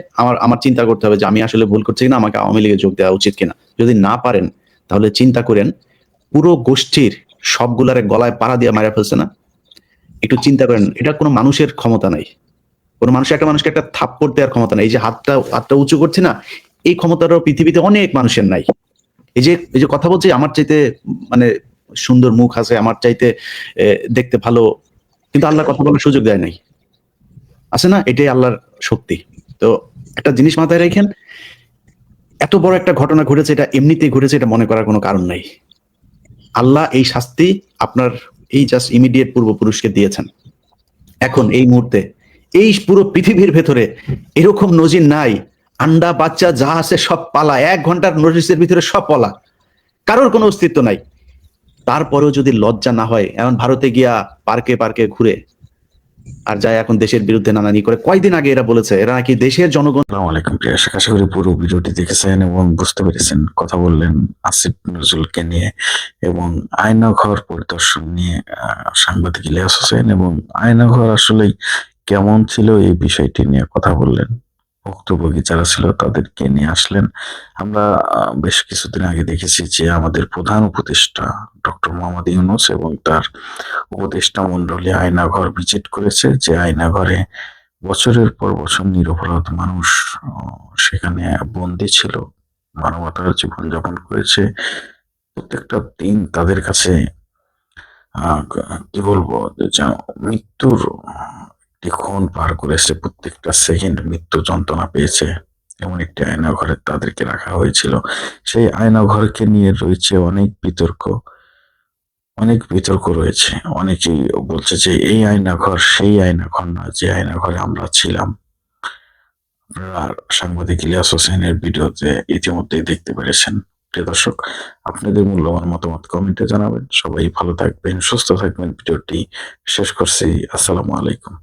A: আমার চিন্তা করতে হবে যে আমি আসলে ভুল করছি কিনা, আমাকে আওয়ামী লীগে যোগ দেওয়া উচিত কিনা। যদি না পারেন তাহলে চিন্তা করেন, পুরো গোষ্ঠীর সবগুলারে গলায় পাড়া দিয়ে মারা ফেলছে না, একটু চিন্তা করেন। এটা কোনো মানুষের ক্ষমতা নাই, কোনো মানুষের একটা মানুষকে একটা থাপ্পড় দেওয়ার ক্ষমতা নাই। এই যে হাতটা উঁচু করছে না, এই ক্ষমতাটাও পৃথিবীতে অনেক মানুষের নাই। এই যে কথা বলছি, আমার চাইতে মানে সুন্দর মুখ আছে, আমার চাইতে দেখতে ভালো, কিন্তু আল্লাহ কথা বলার সুযোগ দেয় নাই, আছে না? এটাই আল্লাহর শক্তি। তো একটা জিনিস মাথায় রাখেন, এত বড় একটা ঘটনা ঘটেছে, এটা এমনিতেই ঘটেছে, এটা মনে করার কোনো কারণ নাই। আল্লাহ এই শাস্তি আপনার এই জাস্ট ইমিডিয়েট পূর্বপুরুষকে দিয়েছেন। এখন এই মুহূর্তে এই পুরো পৃথিবীর ভেতরে এরকম নজির নাই। আন্ডা বাচ্চা যা আছে সব পালা, 1 ঘন্টার নোটিসের ভিতরে সব পালা, কারোর কোনো অস্তিত্ব নাই। তারপরেও যদি লজ্জা না হয়, এখন ভারতে গিয়া পার্কে পার্কে ঘুরে আর যায় এখন দেশের বিরুদ্ধে নানানি করে। কয়দিন আগে এরা বলেছে এরা নাকি দেশের জনগণ।
H: আসসালামু আলাইকুম প্রিয় দর্শক, আশা করি পুরো ভিডিওটি দেখেছেন এবং বুঝতে পেরেছেন। কথা বললেন আসিফ নজরুলকে নিয়ে এবং আয়নাঘর পরিদর্শন নিয়ে সাংবাদিক ইলিয়াস হোসেন, এবং আয়নাঘর আসলেই কেমন ছিল এই বিষয়টি নিয়ে কথা বললেন। ভুক্তভোগী যারা ছিল তাদেরকে নিয়ে আসলেন। আমরা বেশ কিছুদিন আগে দেখেছি যে আমাদের প্রধান উপদেষ্টা ডক্টর মোহাম্মদ ইউনূস এবং তার উপদেষ্টা মণ্ডলী আয়নাঘর ভিজিট করেছে, যে আয়নাঘরে বছরের পর বছর নিরপরাধ মানুষ সেখানে বন্দী ছিল, মানবতার জীবনযাপন করেছে। প্রত্যেকটা দিন তাদের কাছে কি বলবো, যে মৃত্যুর একটি ক্ষণ পার করেছে, প্রত্যেকটা সেকেন্ড মৃত্যু যন্ত্রণা পেয়েছে। এমন একটি আয়নাঘরে তাদেরকে রাখা হয়েছিল। সেই আয়নাঘরকে নিয়ে রয়েছে অনেক বিতর্ক রয়েছে। অনেকেই বলছে যে এই আয়নাঘর সেই আয়নাঘর না যে আয়নাঘরে আমরা ছিলাম। আর সাংবাদিক ইলিয়াস হোসেনের ভিডিওতে ইতিমধ্যেই দেখতে পেরেছেন। প্রিয় দর্শক, আপনাদের মূল্যবান মতামত কমেন্টে জানাবেন। সবাই ভালো থাকবেন, সুস্থ থাকবেন। ভিডিওটি শেষ করছি। আসসালামু আলাইকুম।